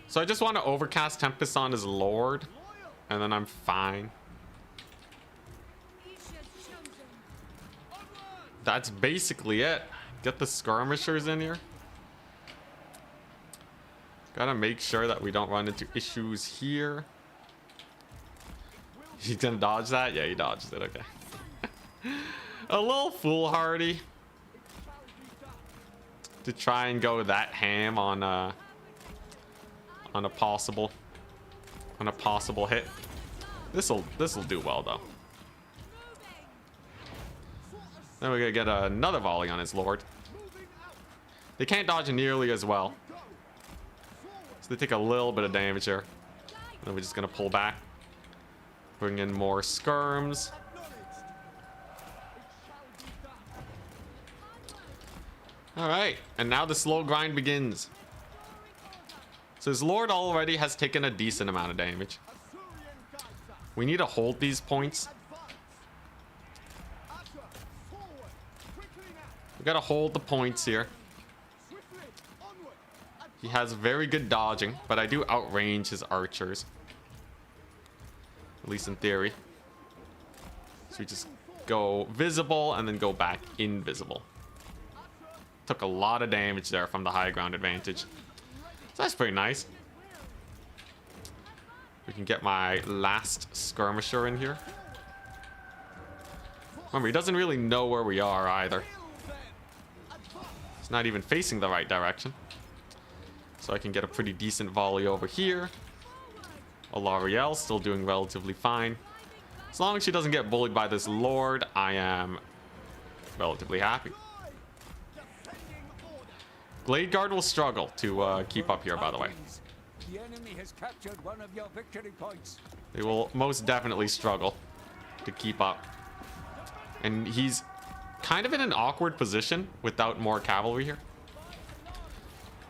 So I just want to overcast Tempest on his Lord, and then I'm fine. That's basically it. Get the skirmishers in here. Gotta make sure that we don't run into issues here. He's gonna dodge that? Yeah, he dodged it, okay. A little foolhardy to try and go that ham on a possible hit. This'll do well though. Then we're gonna get another volley on his Lord. They can't dodge nearly as well, so they take a little bit of damage here. Then we're just gonna pull back, bring in more skirms. All right, and now the slow grind begins. So his Lord already has taken a decent amount of damage. We need to hold these points. We gotta hold the points here. He has very good dodging, but I do outrange his archers. At least in theory. So we just go visible and then go back invisible. Took a lot of damage there from the high ground advantage. So that's pretty nice. We can get my last skirmisher in here. Remember, he doesn't really know where we are either. He's not even facing the right direction. So I can get a pretty decent volley over here. Alariel still doing relatively fine. As long as she doesn't get bullied by this Lord, I am relatively happy. Glade Guard will struggle to keep up here, by the way. The enemy has captured one of your victory points. They will most definitely struggle to keep up. And he's kind of in an awkward position without more cavalry here.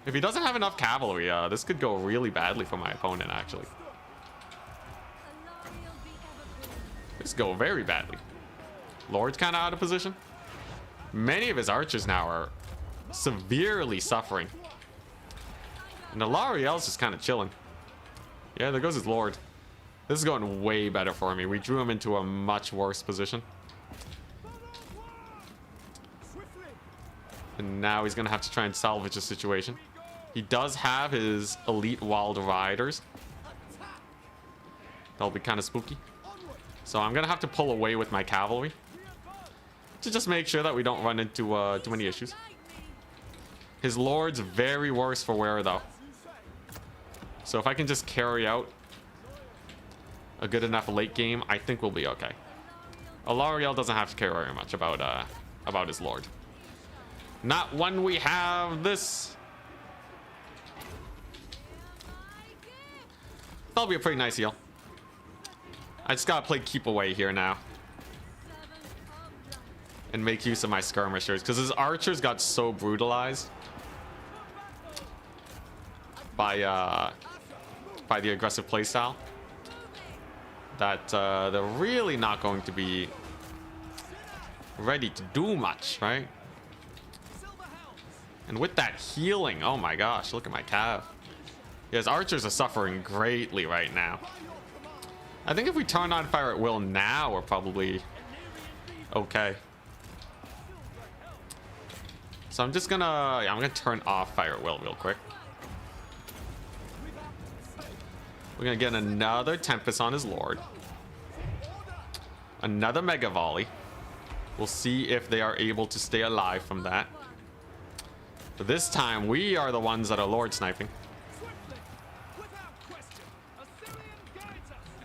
If he doesn't have enough cavalry, this could go really badly for my opponent, actually. This could go very badly. Lord's kind of out of position. Many of his archers now are severely suffering. And Alariel's just kind of chilling. Yeah, there goes his Lord. This is going way better for me. We drew him into a much worse position. And now he's going to have to try and salvage the situation. He does have his elite wild riders. That'll be kind of spooky. So I'm going to have to pull away with my cavalry to just make sure that we don't run into too many issues. His Lord's very worse for wear, though. So if I can just carry out a good enough late game, I think we'll be okay. Alariel doesn't have to care very much about his Lord. Not when we have this. That'll be a pretty nice heal. I just gotta play keep away here now. And make use of my skirmishers, because his archers got so brutalized by the aggressive playstyle that they're really not going to be ready to do much, right? And with that healing, oh my gosh, look at my cav. Yeah, his archers are suffering greatly right now. I think if we turn on fire at will now, we're probably okay. So I'm just gonna, yeah, I'm gonna turn off fire at will real quick. We're gonna get another Tempest on his Lord. Another Mega Volley. We'll see if they are able to stay alive from that. But this time, we are the ones that are Lord sniping.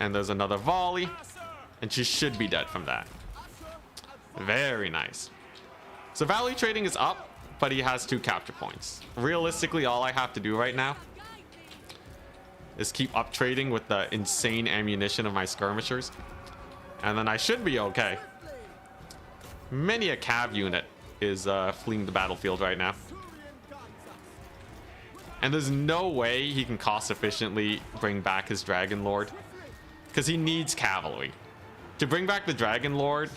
And there's another volley. And she should be dead from that. Very nice. So value trading is up, but he has 2 capture points. Realistically, all I have to do right now is keep up trading with the insane ammunition of my skirmishers. And then I should be okay. Many a cav unit is fleeing the battlefield right now. And there's no way he can cost efficiently bring back his Dragon Lord. Because he needs cavalry. To bring back the Dragon Lord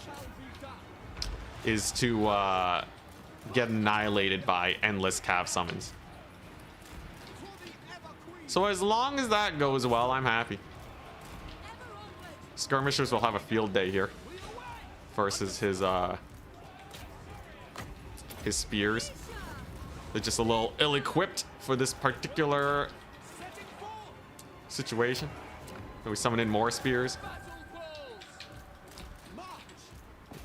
is to get annihilated by endless cav summons. So as long as that goes well, I'm happy. Skirmishers will have a field day here versus his spears. They're just a little ill-equipped for this particular situation. So we summon in more spears.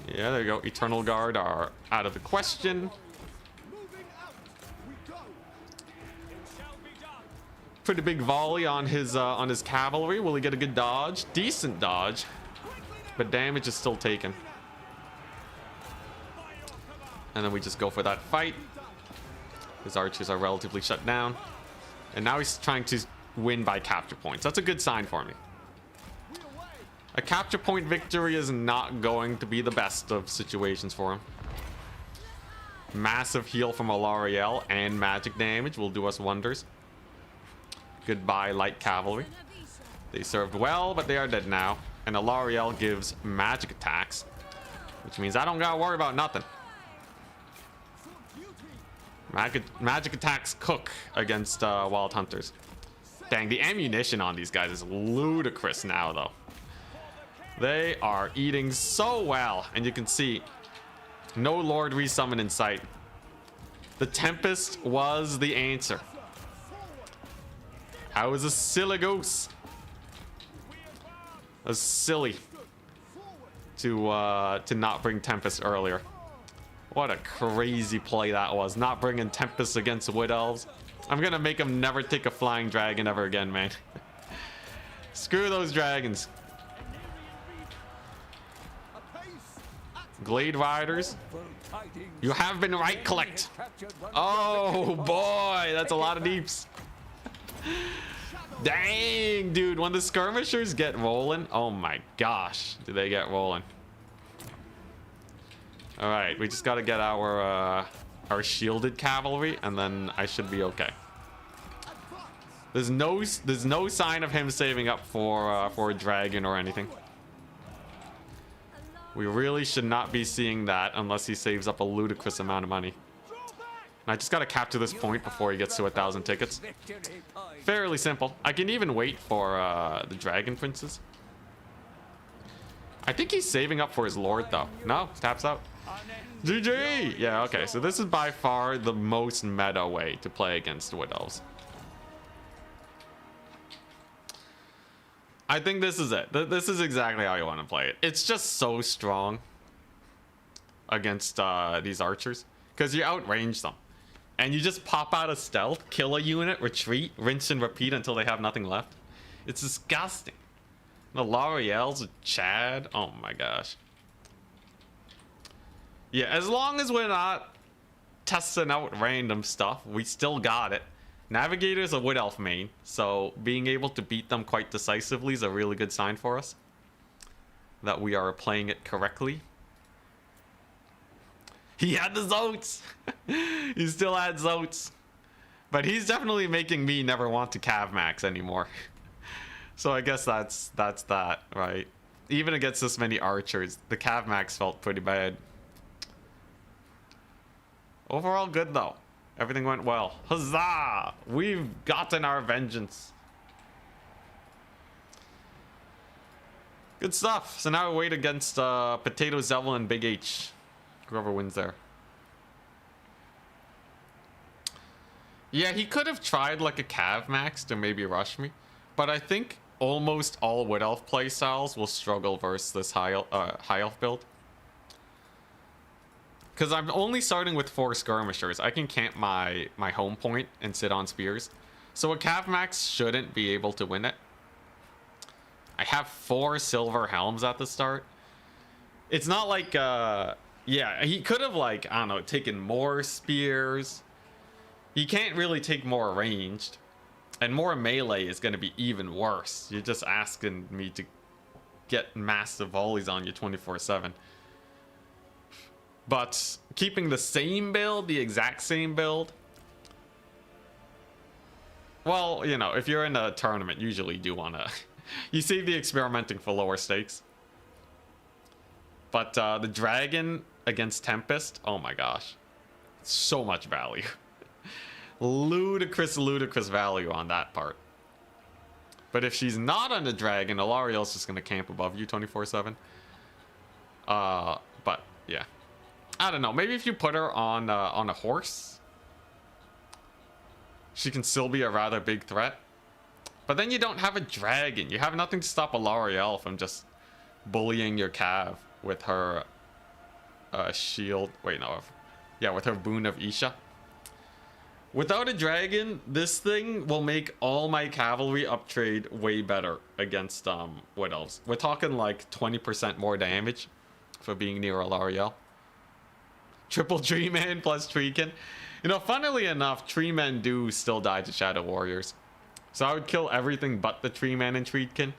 Yeah, there you go. Eternal Guard are out of the question. Pretty big volley on his cavalry. Will he get a good dodge? Decent dodge, but damage is still taken. And then we just go for that fight. His archers are relatively shut down, and now he's trying to win by capture points. That's a good sign for me. A capture point victory is not going to be the best of situations for him. Massive heal from a L'Oreal and magic damage will do us wonders. Goodbye, light cavalry. They served well, but they are dead now. And the L'Oreal gives magic attacks, which means I don't gotta worry about nothing. Magic attacks cook against wild hunters. Dang, the ammunition on these guys is ludicrous now, though. They are eating so well, and you can see no Lord resummon in sight. The Tempest was the answer. I was a silly goose. I was silly to not bring Tempest earlier. What a crazy play that was, not bringing Tempest against Wood Elves. I'm gonna make him never take a flying dragon ever again, man. Screw those dragons. Glade Riders, you have been right clicked. Oh boy, that's a lot of deeps. Dang, dude, when the skirmishers get rolling, oh my gosh, do they get rolling. All right, we just got to get our shielded cavalry, and then I should be okay. There's no sign of him saving up for a dragon or anything. We really should not be seeing that unless he saves up a ludicrous amount of money. And I just got to capture this point before he gets to 1,000 tickets. Fairly simple. I can even wait for the dragon princes. I think he's saving up for his lord, though. No, taps out. GG! Yeah, okay, so this is by far the most meta way to play against Wood Elves. I think this is it. This is exactly how you want to play it. It's just so strong against these archers, because you outrange them. And you just pop out of stealth, kill a unit, retreat, rinse and repeat until they have nothing left. It's disgusting. The L'Oreals, Chad, oh my gosh. Yeah, as long as we're not testing out random stuff, we still got it. Navigator's a Wood Elf main, so being able to beat them quite decisively is a really good sign for us that we are playing it correctly. He had the Zotes! He still had Zotes. But he's definitely making me never want to Cav Max anymore. So I guess that's that, right? Even against this many archers, the Cav Max felt pretty bad. Overall good though. Everything went well. Huzzah! We've gotten our vengeance. Good stuff. So now we wait against Potato Zevel and Big H. Whoever wins there. Yeah, he could have tried like a Cav Max to maybe rush me. But I think almost all Wood Elf playstyles will struggle versus this High Elf build. Because I'm only starting with 4 skirmishers. I can camp my home point and sit on spears. So a Cav Max shouldn't be able to win it. I have 4 silver helms at the start. It's not like, yeah, he could have, like, I don't know, taken more spears. He can't really take more ranged. And more melee is going to be even worse. You're just asking me to get massive volleys on you 24/7. But keeping the same build, the exact same build. Well, you know, if you're in a tournament, usually you do want to... you see the experimenting for lower stakes. But the dragon against Tempest, oh my gosh. So much value. Ludicrous value on that part. But if she's not on the dragon, Alariel's just going to camp above you 24/7. But, yeah. I don't know. Maybe if you put her on a horse, she can still be a rather big threat. But then you don't have a dragon. You have nothing to stop Alariel from just bullying your Cav with her shield. Wait, no. Yeah, with her boon of Isha. Without a dragon, this thing will make all my cavalry uptrade way better against Wood Elves. We're talking like 20% more damage for being near Alariel. Triple Tree Man plus Treekin. You know, funnily enough, Tree Men do still die to Shadow Warriors. So I would kill everything but the Tree Man and Treekin.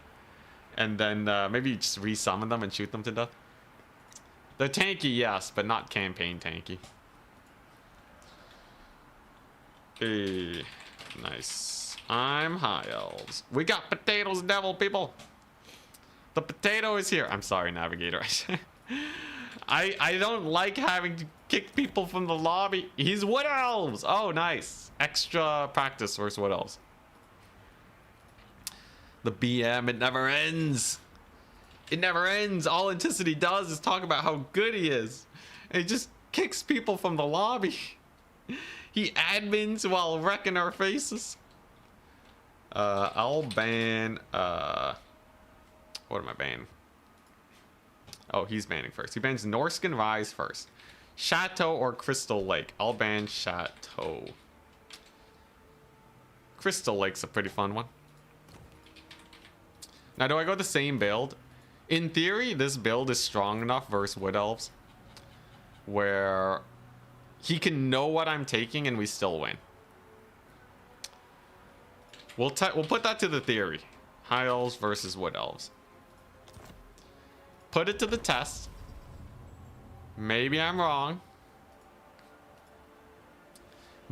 And then maybe just resummon them and shoot them to death. They're tanky, yes, but not campaign tanky. Hey, nice. I'm High Elves. We got potatoes, devil people. The potato is here. I'm sorry, Navigator. I don't like having to kick people from the lobby. He's Wood Elves. Oh, nice. Extra practice versus Wood Elves. The BM, it never ends. It never ends. All Anticity does is talk about how good he is. And he just kicks people from the lobby. He admins while wrecking our faces. I'll ban... what am I banning? Oh, he's banning first. He bans Norskin Rise first. Chateau or Crystal Lake. I'll ban Chateau. Crystal Lake's a pretty fun one. Now, do I go the same build? In theory, this build is strong enough versus Wood Elves where he can know what I'm taking and we still win. We'll put that to the theory. High Elves versus Wood Elves. Put it to the test. Maybe I'm wrong.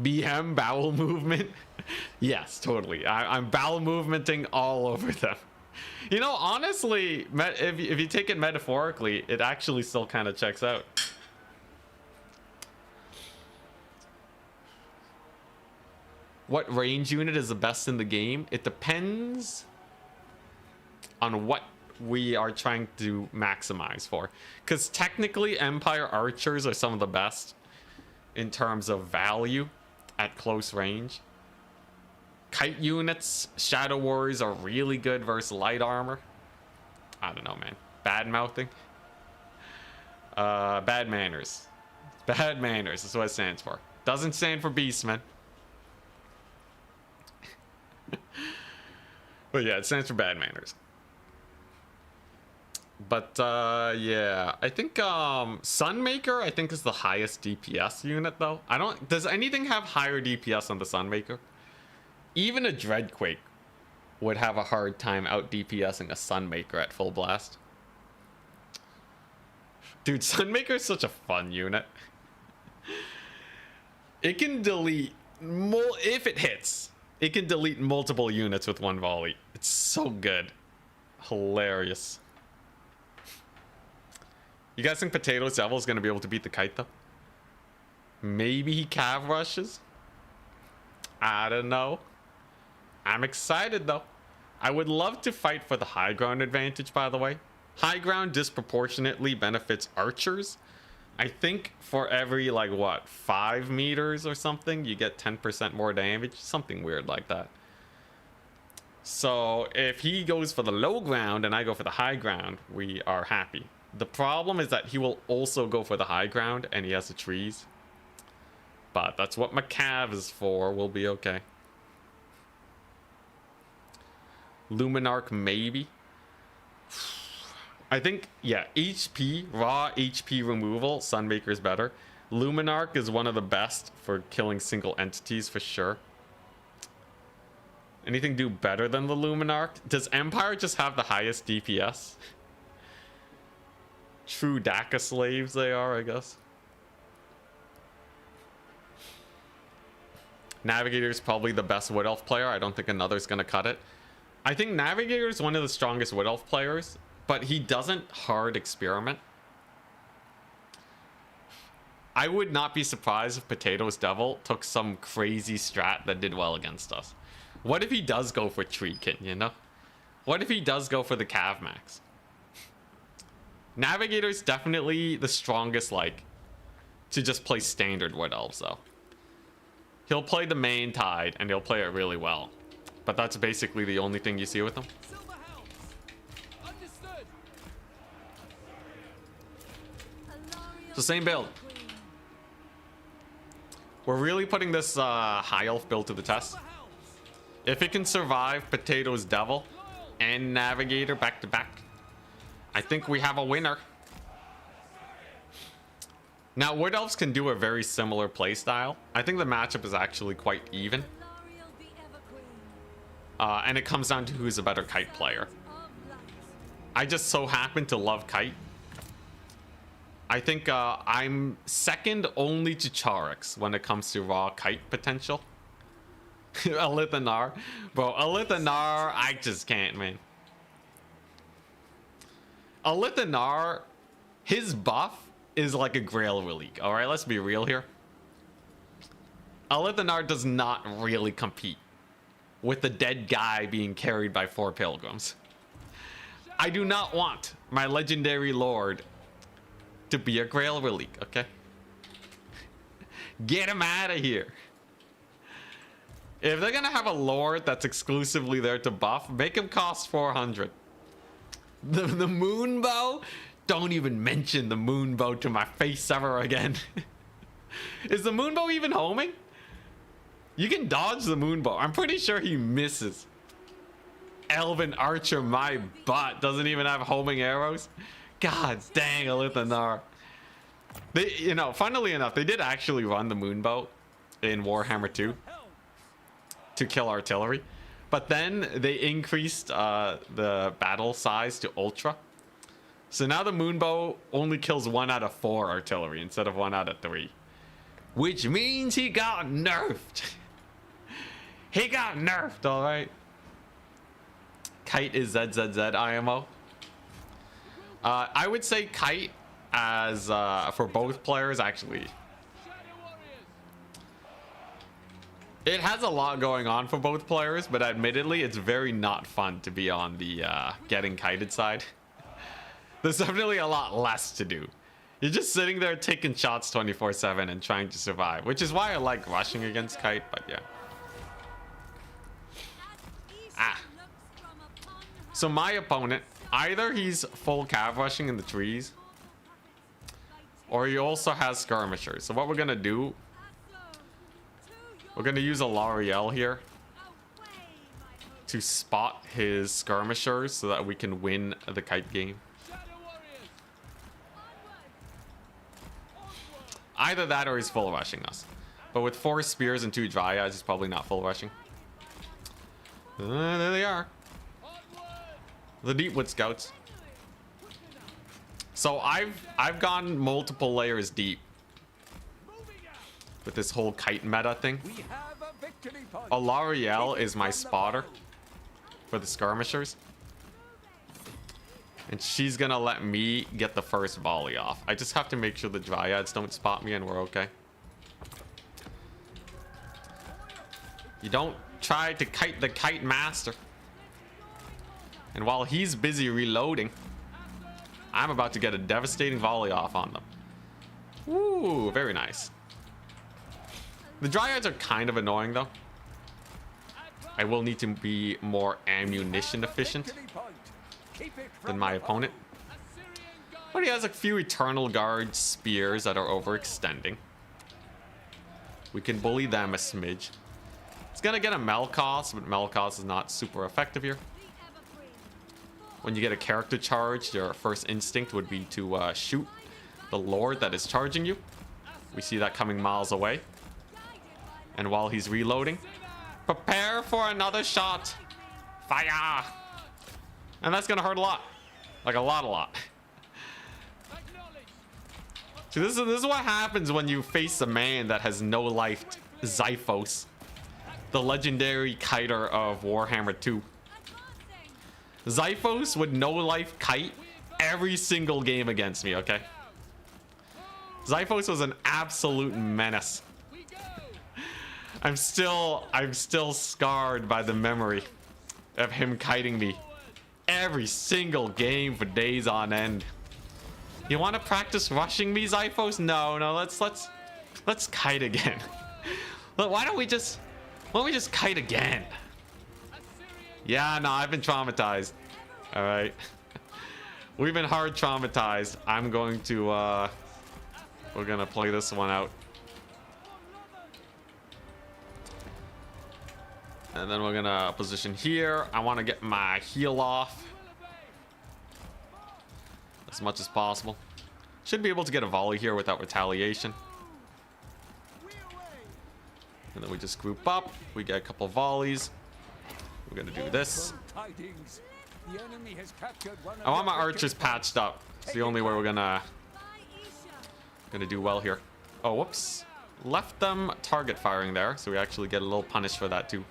BM bowel movement. Yes, totally. I'm bowel movementing all over them. You know, honestly, if you take it metaphorically, it actually still kind of checks out. What range unit is the best in the game? It depends on what we are trying to maximize for. Because technically, Empire Archers are some of the best in terms of value at close range. Kite units, Shadow Warriors are really good versus light armor. I don't know, man. Bad mouthing. Bad manners. Bad manners is what it stands for. Doesn't stand for Beastmen. But yeah, it stands for bad manners. But yeah, I think Sunmaker I think is the highest DPS unit though. Does anything have higher DPS than the Sunmaker? Even a Dreadquake would have a hard time out DPSing a Sunmaker at full blast. Dude, Sunmaker is such a fun unit. It can delete if it hits. It can delete multiple units with one volley. It's so good. Hilarious. You guys think Potatoes Devil is going to be able to beat the Kite, though? Maybe he Cav rushes? I don't know. I'm excited, though. I would love to fight for the high ground advantage, by the way. High ground disproportionately benefits archers. I think for every, like, what, 5 meters or something, you get 10% more damage. Something weird like that. So if he goes for the low ground and I go for the high ground, we are happy. The problem is that he will also go for the high ground and he has the trees. But that's what my cav is for. We'll be okay. Luminarch maybe. I think, yeah, HP, raw HP removal, Sunmaker is better. Luminarch is one of the best for killing single entities for sure. Anything do better than the Luminarch? Does Empire just have the highest DPS? True Daka slaves they are, I guess. Navigator's probably the best Wood Elf player. I don't think another's gonna cut it. I think Navigator's one of the strongest Wood Elf players, but he doesn't hard experiment. I would not be surprised if Potatoes Devil took some crazy strat that did well against us. What if he does go for Treekin, you know? What if he does go for the Cav Max? Navigator's definitely the strongest, like, to just play standard Wood Elves, though. He'll play the main Tide, and he'll play it really well. But that's basically the only thing you see with him. Silver helps. Understood. So same build. We're really putting this high elf build to the test. If it can survive Potatoes Devil and Navigator back to back, I think we have a winner. Now, Wood Elves can do a very similar playstyle. I think the matchup is actually quite even. And it comes down to who's a better kite player. I just so happen to love kite. I think I'm second only to Charix when it comes to raw kite potential. Alithanar. Bro, Alithanar, I just can't, man. Alithanar, his buff is like a Grail Relic. Alright, let's be real here. Alithanar does not really compete with the dead guy being carried by 4 pilgrims. I do not want my legendary lord to be a Grail Relic, okay? Get him out of here. If they're gonna have a lord that's exclusively there to buff, make him cost 400. The moon bow? Don't even mention the moon bow to my face ever again. Is the moon bow even homing? You can dodge the moon bow. I'm pretty sure he misses. Elven archer, my butt, doesn't even have homing arrows. God dang, Alithanar. They, you know, funnily enough, they did actually run the moon bow in Warhammer 2 to kill artillery, but then they increased the battle size to ultra. So now the moon bow only kills 1 out of 4 artillery instead of 1 out of 3, which means he got nerfed. He got nerfed, all right. Kite is ZZZ IMO. I would say Kite as for both players actually. It has a lot going on for both players, but admittedly, it's very not fun to be on the getting kited side. There's definitely a lot less to do. You're just sitting there taking shots 24/7 and trying to survive, which is why I like rushing against Kite, but yeah. So my opponent, either he's full cav rushing in the trees, or he also has skirmishers. So what we're gonna do, we're gonna use a L'Oreal here to spot his skirmishers so that we can win the kite game. Either that or he's full rushing us. But with 4 spears and 2 dryads, he's probably not full rushing. There they are. The Deepwood Scouts. So I've gone multiple layers deep with this whole kite meta thing. A L'Oreal is my spotter for the skirmishers. And she's gonna let me get the first volley off. I just have to make sure the dryads don't spot me and we're okay. You don't try to kite the kite master. And while he's busy reloading, I'm about to get a devastating volley off on them. Ooh, very nice. The dryads are kind of annoying though. I will need to be more ammunition efficient Victory point. Keep it than from my the opponent. But he has a few Eternal Guard spears that are overextending. We can bully them a smidge. It's gonna get a Melkos, but Melkos is not super effective here. When you get a character charge, your first instinct would be to shoot the Lord that is charging you. We see that coming miles away. And while he's reloading, prepare for another shot. Fire! And that's gonna hurt a lot. Like a lot. See, this is what happens when you face a man that has no life. Xiphos, the legendary kiter of Warhammer 2. Xiphos would no life kite every single game against me, okay? Xiphos was an absolute menace. I'm still scarred by the memory of him kiting me every single game for days on end. You want to practice rushing me, Xiphos? No, let's kite again. Why don't we just kite again? Yeah, no, I've been traumatized. All right. We've been hard traumatized. I'm going to we're gonna play this one out. And then we're gonna position here. I want to get my heal off as much as possible. Should be able to get a volley here without retaliation. And then we just group up. We get a couple volleys. We're gonna do this. tidings. The enemy has captured one of I want my their archers victory patched up. It's the only way we're gonna do well here. Oh, whoops. Left them target firing there, so we actually get a little punished for that too.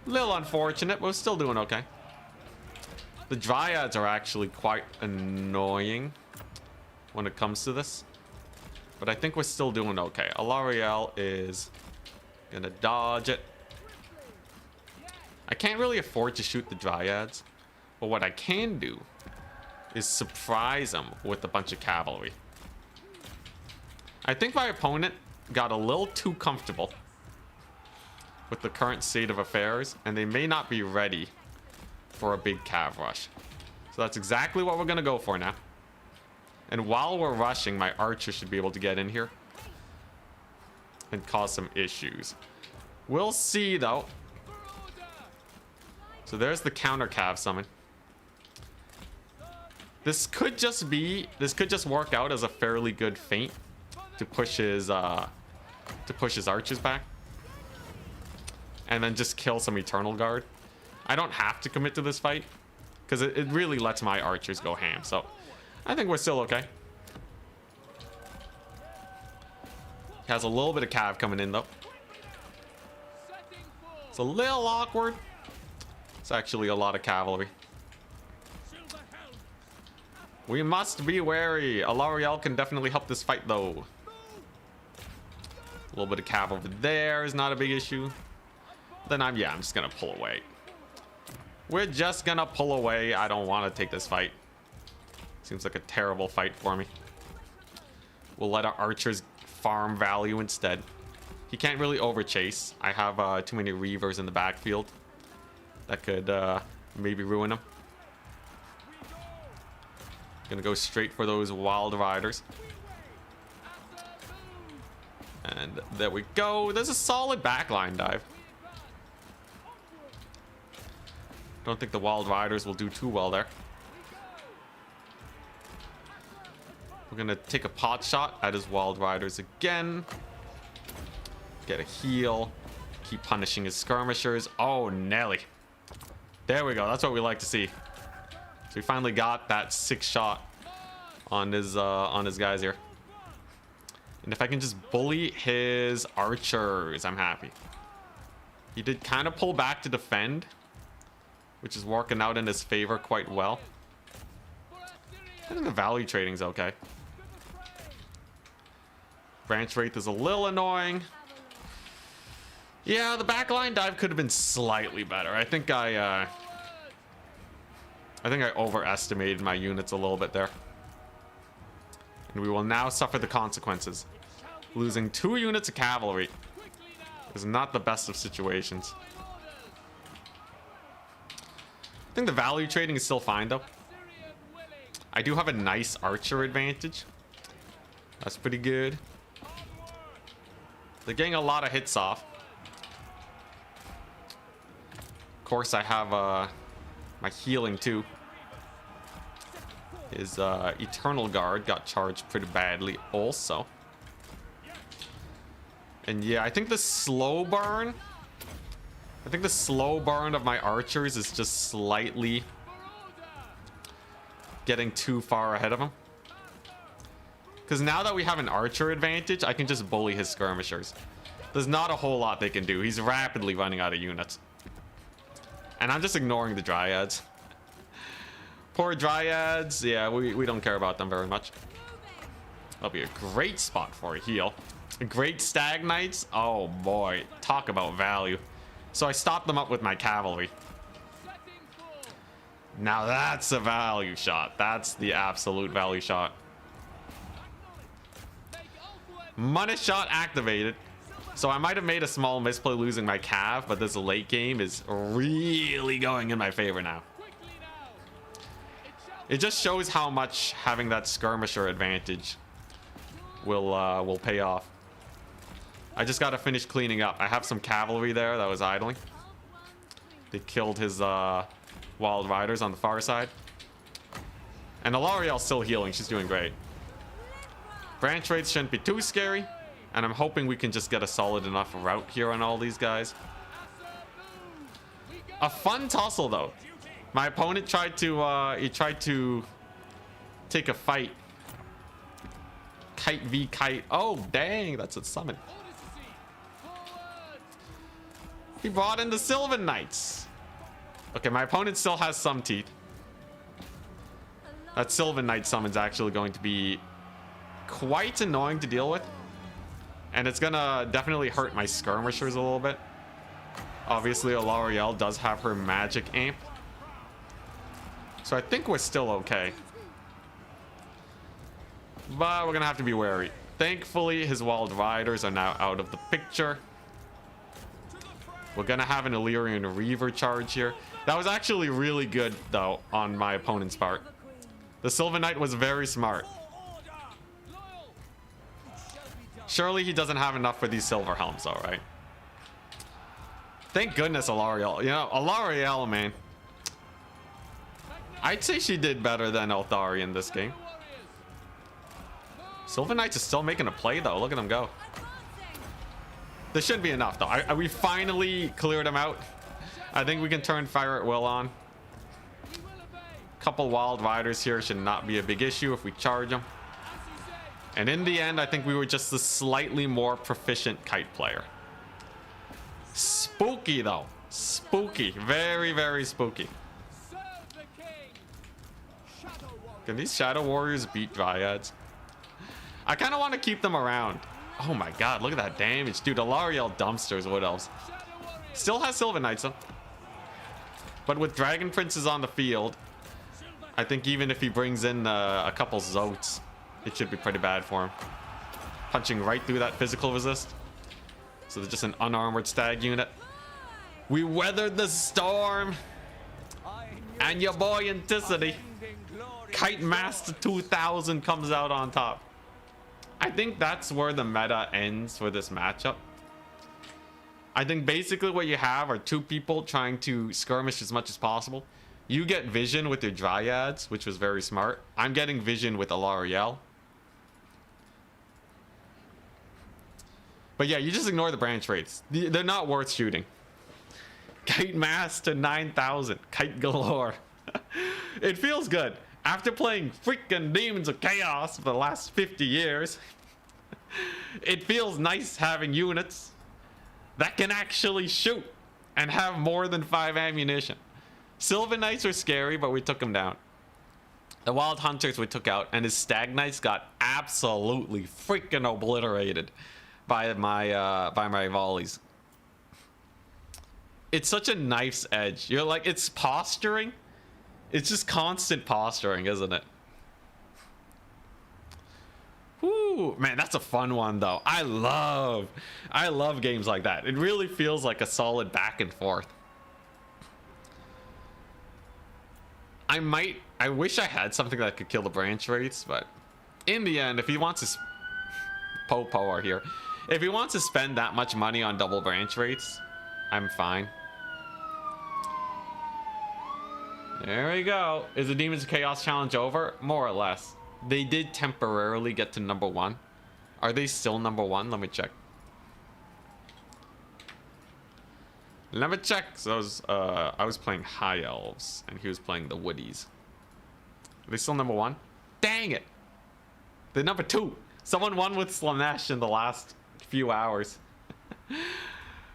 Little unfortunate, but we're still doing okay. The Dryads are actually quite annoying when it comes to this, but I think we're still doing okay. Alariel is gonna dodge it. I can't really afford to shoot the Dryads, but what I can do is surprise them with a bunch of cavalry. I think my opponent got a little too comfortable with the current state of affairs, and they may not be ready for a big cav rush. So that's exactly what we're gonna go for now. And while we're rushing, my archer should be able to get in here and cause some issues. We'll see though. So there's the counter cav summon. This could just work out as a fairly good feint to push his archers back. And then just kill some Eternal Guard. I don't have to commit to this fight because it really lets my archers go ham. So I think we're still okay. He has a little bit of cav coming in though. It's a little awkward. It's actually a lot of cavalry. We must be wary. Alariel can definitely help this fight though. A little bit of cav over there is not a big issue. Then I'm just gonna pull away. We're just gonna pull away. I don't want to take this fight. Seems like a terrible fight for me. We'll let our archers farm value instead. He can't really overchase. I have too many reavers in the backfield that could maybe ruin him. Gonna go straight for those wild riders. And there we go. There's a solid backline dive. Don't think the wild riders will do too well there. We're gonna take a pot shot at his wild riders again. Get a heal. Keep punishing his skirmishers. Oh, Nelly. There we go. That's what we like to see. So we finally got that 6 shot on his guys here. And if I can just bully his archers, I'm happy. He did kind of pull back to defend, which is working out in his favor quite well. I think the value trading's okay. Branch Wraith is a little annoying. Yeah, the backline dive could have been slightly better. I think I overestimated my units a little bit there. And we will now suffer the consequences. Losing 2 units of cavalry It's not the best of situations. I think the value trading is still fine though. I do have a nice archer advantage. That's pretty good. They're getting a lot of hits off. Of course, I have my healing too. His Eternal Guard got charged pretty badly also. And yeah, I think the slow burn... I think the slow burn of my archers is just slightly getting too far ahead of him. Because now that we have an archer advantage, I can just bully his skirmishers. There's not a whole lot they can do. He's rapidly running out of units. And I'm just ignoring the dryads. Poor dryads. Yeah, we don't care about them very much. That'll be a great spot for a heal. Great stag knights. Oh boy, talk about value. So I stopped them up with my cavalry. Now that's a value shot. That's the absolute value shot. Money shot activated. So I might have made a small misplay losing my cav, but this late game is really going in my favor now. It just shows how much having that skirmisher advantage will pay off. I just got to finish cleaning up. I have some cavalry there that was idling. They killed his wild riders on the far side. And Alariel's still healing. She's doing great. Branch rates shouldn't be too scary. And I'm hoping we can just get a solid enough route here on all these guys. A fun tussle though. My opponent tried to take a fight. Kite v kite. Oh dang, that's a summon. He brought in the Sylvan Knights. Okay, my opponent still has some teeth. That Sylvan Knight summon's actually going to be quite annoying to deal with. And it's gonna definitely hurt my skirmishers a little bit. Obviously, Alariel does have her magic amp. So I think we're still okay. But we're gonna have to be wary. Thankfully, his wild riders are now out of the picture. We're gonna have an Illyrian Reaver charge here. That was actually really good, though, on my opponent's part. The Sylvan Knight was very smart. Surely he doesn't have enough for these silver helms, all right? Thank goodness Alariel. You know, Alariel, man. I'd say she did better than Elthari in this game. Sylvan Knights is still making a play, though. Look at him go. This shouldn't be enough, though. We finally cleared him out. I think we can turn Fire at Will on. Couple wild riders here should not be a big issue if we charge them. And in the end, I think we were just a slightly more proficient kite player. Spooky, though. Spooky. Very, very spooky. Can these Shadow Warriors beat Dryads? I kind of want to keep them around. Oh my god, look at that damage. Dude, Alariel dumpsters Wood Elves. Still has Sylvan Knights, though. But with Dragon Princes on the field, I think even if he brings in a couple Zotes, it should be pretty bad for him. Punching right through that physical resist. So they're just an unarmored stag unit. We weathered the storm. And your boy Anticity, Kite Master 2000 comes out on top. I think that's where the meta ends for this matchup. I think basically what you have are two people trying to skirmish as much as possible. You get vision with your Dryads, which was very smart. I'm getting vision with Alariel. But yeah, you just ignore the branch rates. They're not worth shooting. Kite Master 9000. Kite galore. It feels good. After playing freaking Demons of Chaos for the last 50 years, it feels nice having units that can actually shoot and have more than 5 ammunition. Sylvan Knights were scary, but we took them down. The Wild Hunters we took out, and his Stag Knights got absolutely freaking obliterated by my volleys. It's such a knife's edge. You're like, it's posturing. It's just constant posturing, isn't it? Whoo, man, that's a fun one though. I love games like that. It really feels like a solid back and forth. I wish I had something that could kill the branch rates, but in the end, if he wants to Popo are here. If he wants to spend that much money on double branch rates, I'm fine. There we go. Is the Demons of Chaos challenge over? More or less. They did temporarily get to number 1. Are they still number 1? Let me check. Let me check. So I was playing High Elves, and he was playing the Woodies. Are they still number 1? Dang it! They're number 2. Someone won with Slanesh in the last few hours.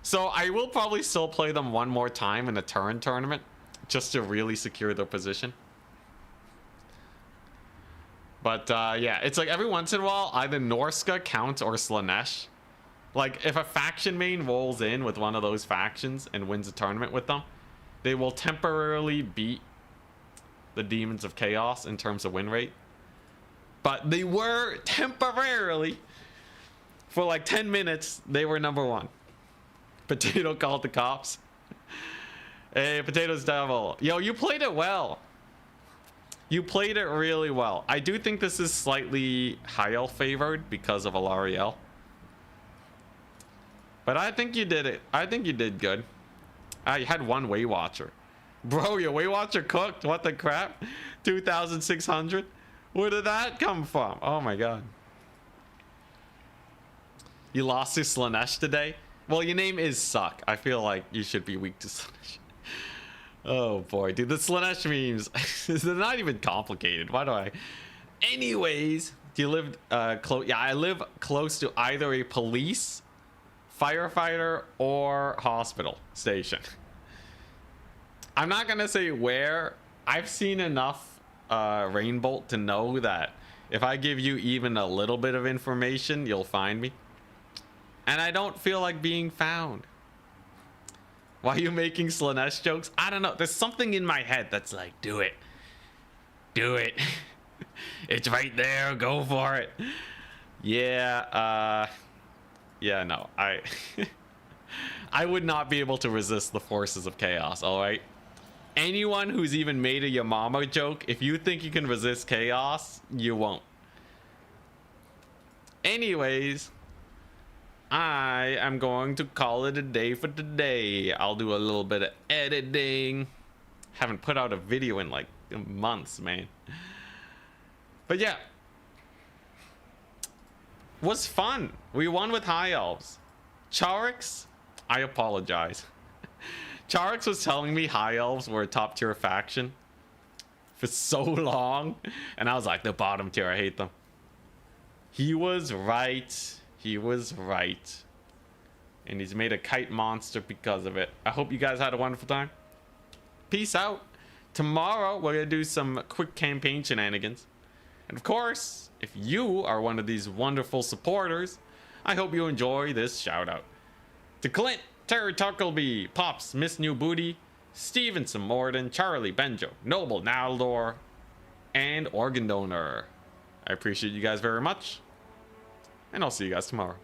So I will probably still play them one more time in a turn tournament, just to really secure their position. But yeah, it's like every once in a while, either Norska, Count, or Slanesh. Like, if a faction main rolls in with one of those factions and wins a tournament with them, they will temporarily beat the Demons of Chaos in terms of win rate. But they were temporarily, for like 10 minutes, they were number 1. Potato called the cops. Hey, Potato's Devil. Yo, you played it well. You played it really well. I do think this is slightly high elf favored because of Alariel. But I think you did it. I think you did good. I had one Waywatcher. Bro, your Waywatcher cooked? What the crap? 2,600? Where did that come from? Oh my god. You lost to Slanesh today? Well, your name is Suck. I feel like you should be weak to Slanesh. Oh boy, dude, the Slanesh memes, they're not even complicated. Why do I? Anyways, do you live close? Yeah, I live close to either a police, firefighter, or hospital station. I'm not gonna say where. I've seen enough Rainbolt to know that if I give you even a little bit of information, you'll find me. And I don't feel like being found. Why are you making Slanesh jokes? I don't know. There's something in my head that's like, do it. Do it. It's right there. Go for it. Yeah, yeah, no. I would not be able to resist the forces of chaos, all right? Anyone who's even made a Yamama joke, if you think you can resist chaos, you won't. Anyways, I am going to call it a day for today. I'll do a little bit of editing. Haven't put out a video in like months, man. But yeah, was fun. We won with High Elves. Charix, I apologize. Charix was telling me High Elves were a top tier faction for so long, and I was like, the bottom tier, I hate them. He was right. He was right. And he's made a kite monster because of it. I hope you guys had a wonderful time. Peace out. Tomorrow, we're going to do some quick campaign shenanigans. And of course, if you are one of these wonderful supporters, I hope you enjoy this shout out. To Clint, Terry Tuckleby, Pops, Miss New Booty, Stevenson Morden, Charlie Benjo, Noble Naldor, and Organ Donor. I appreciate you guys very much. And I'll see you guys tomorrow.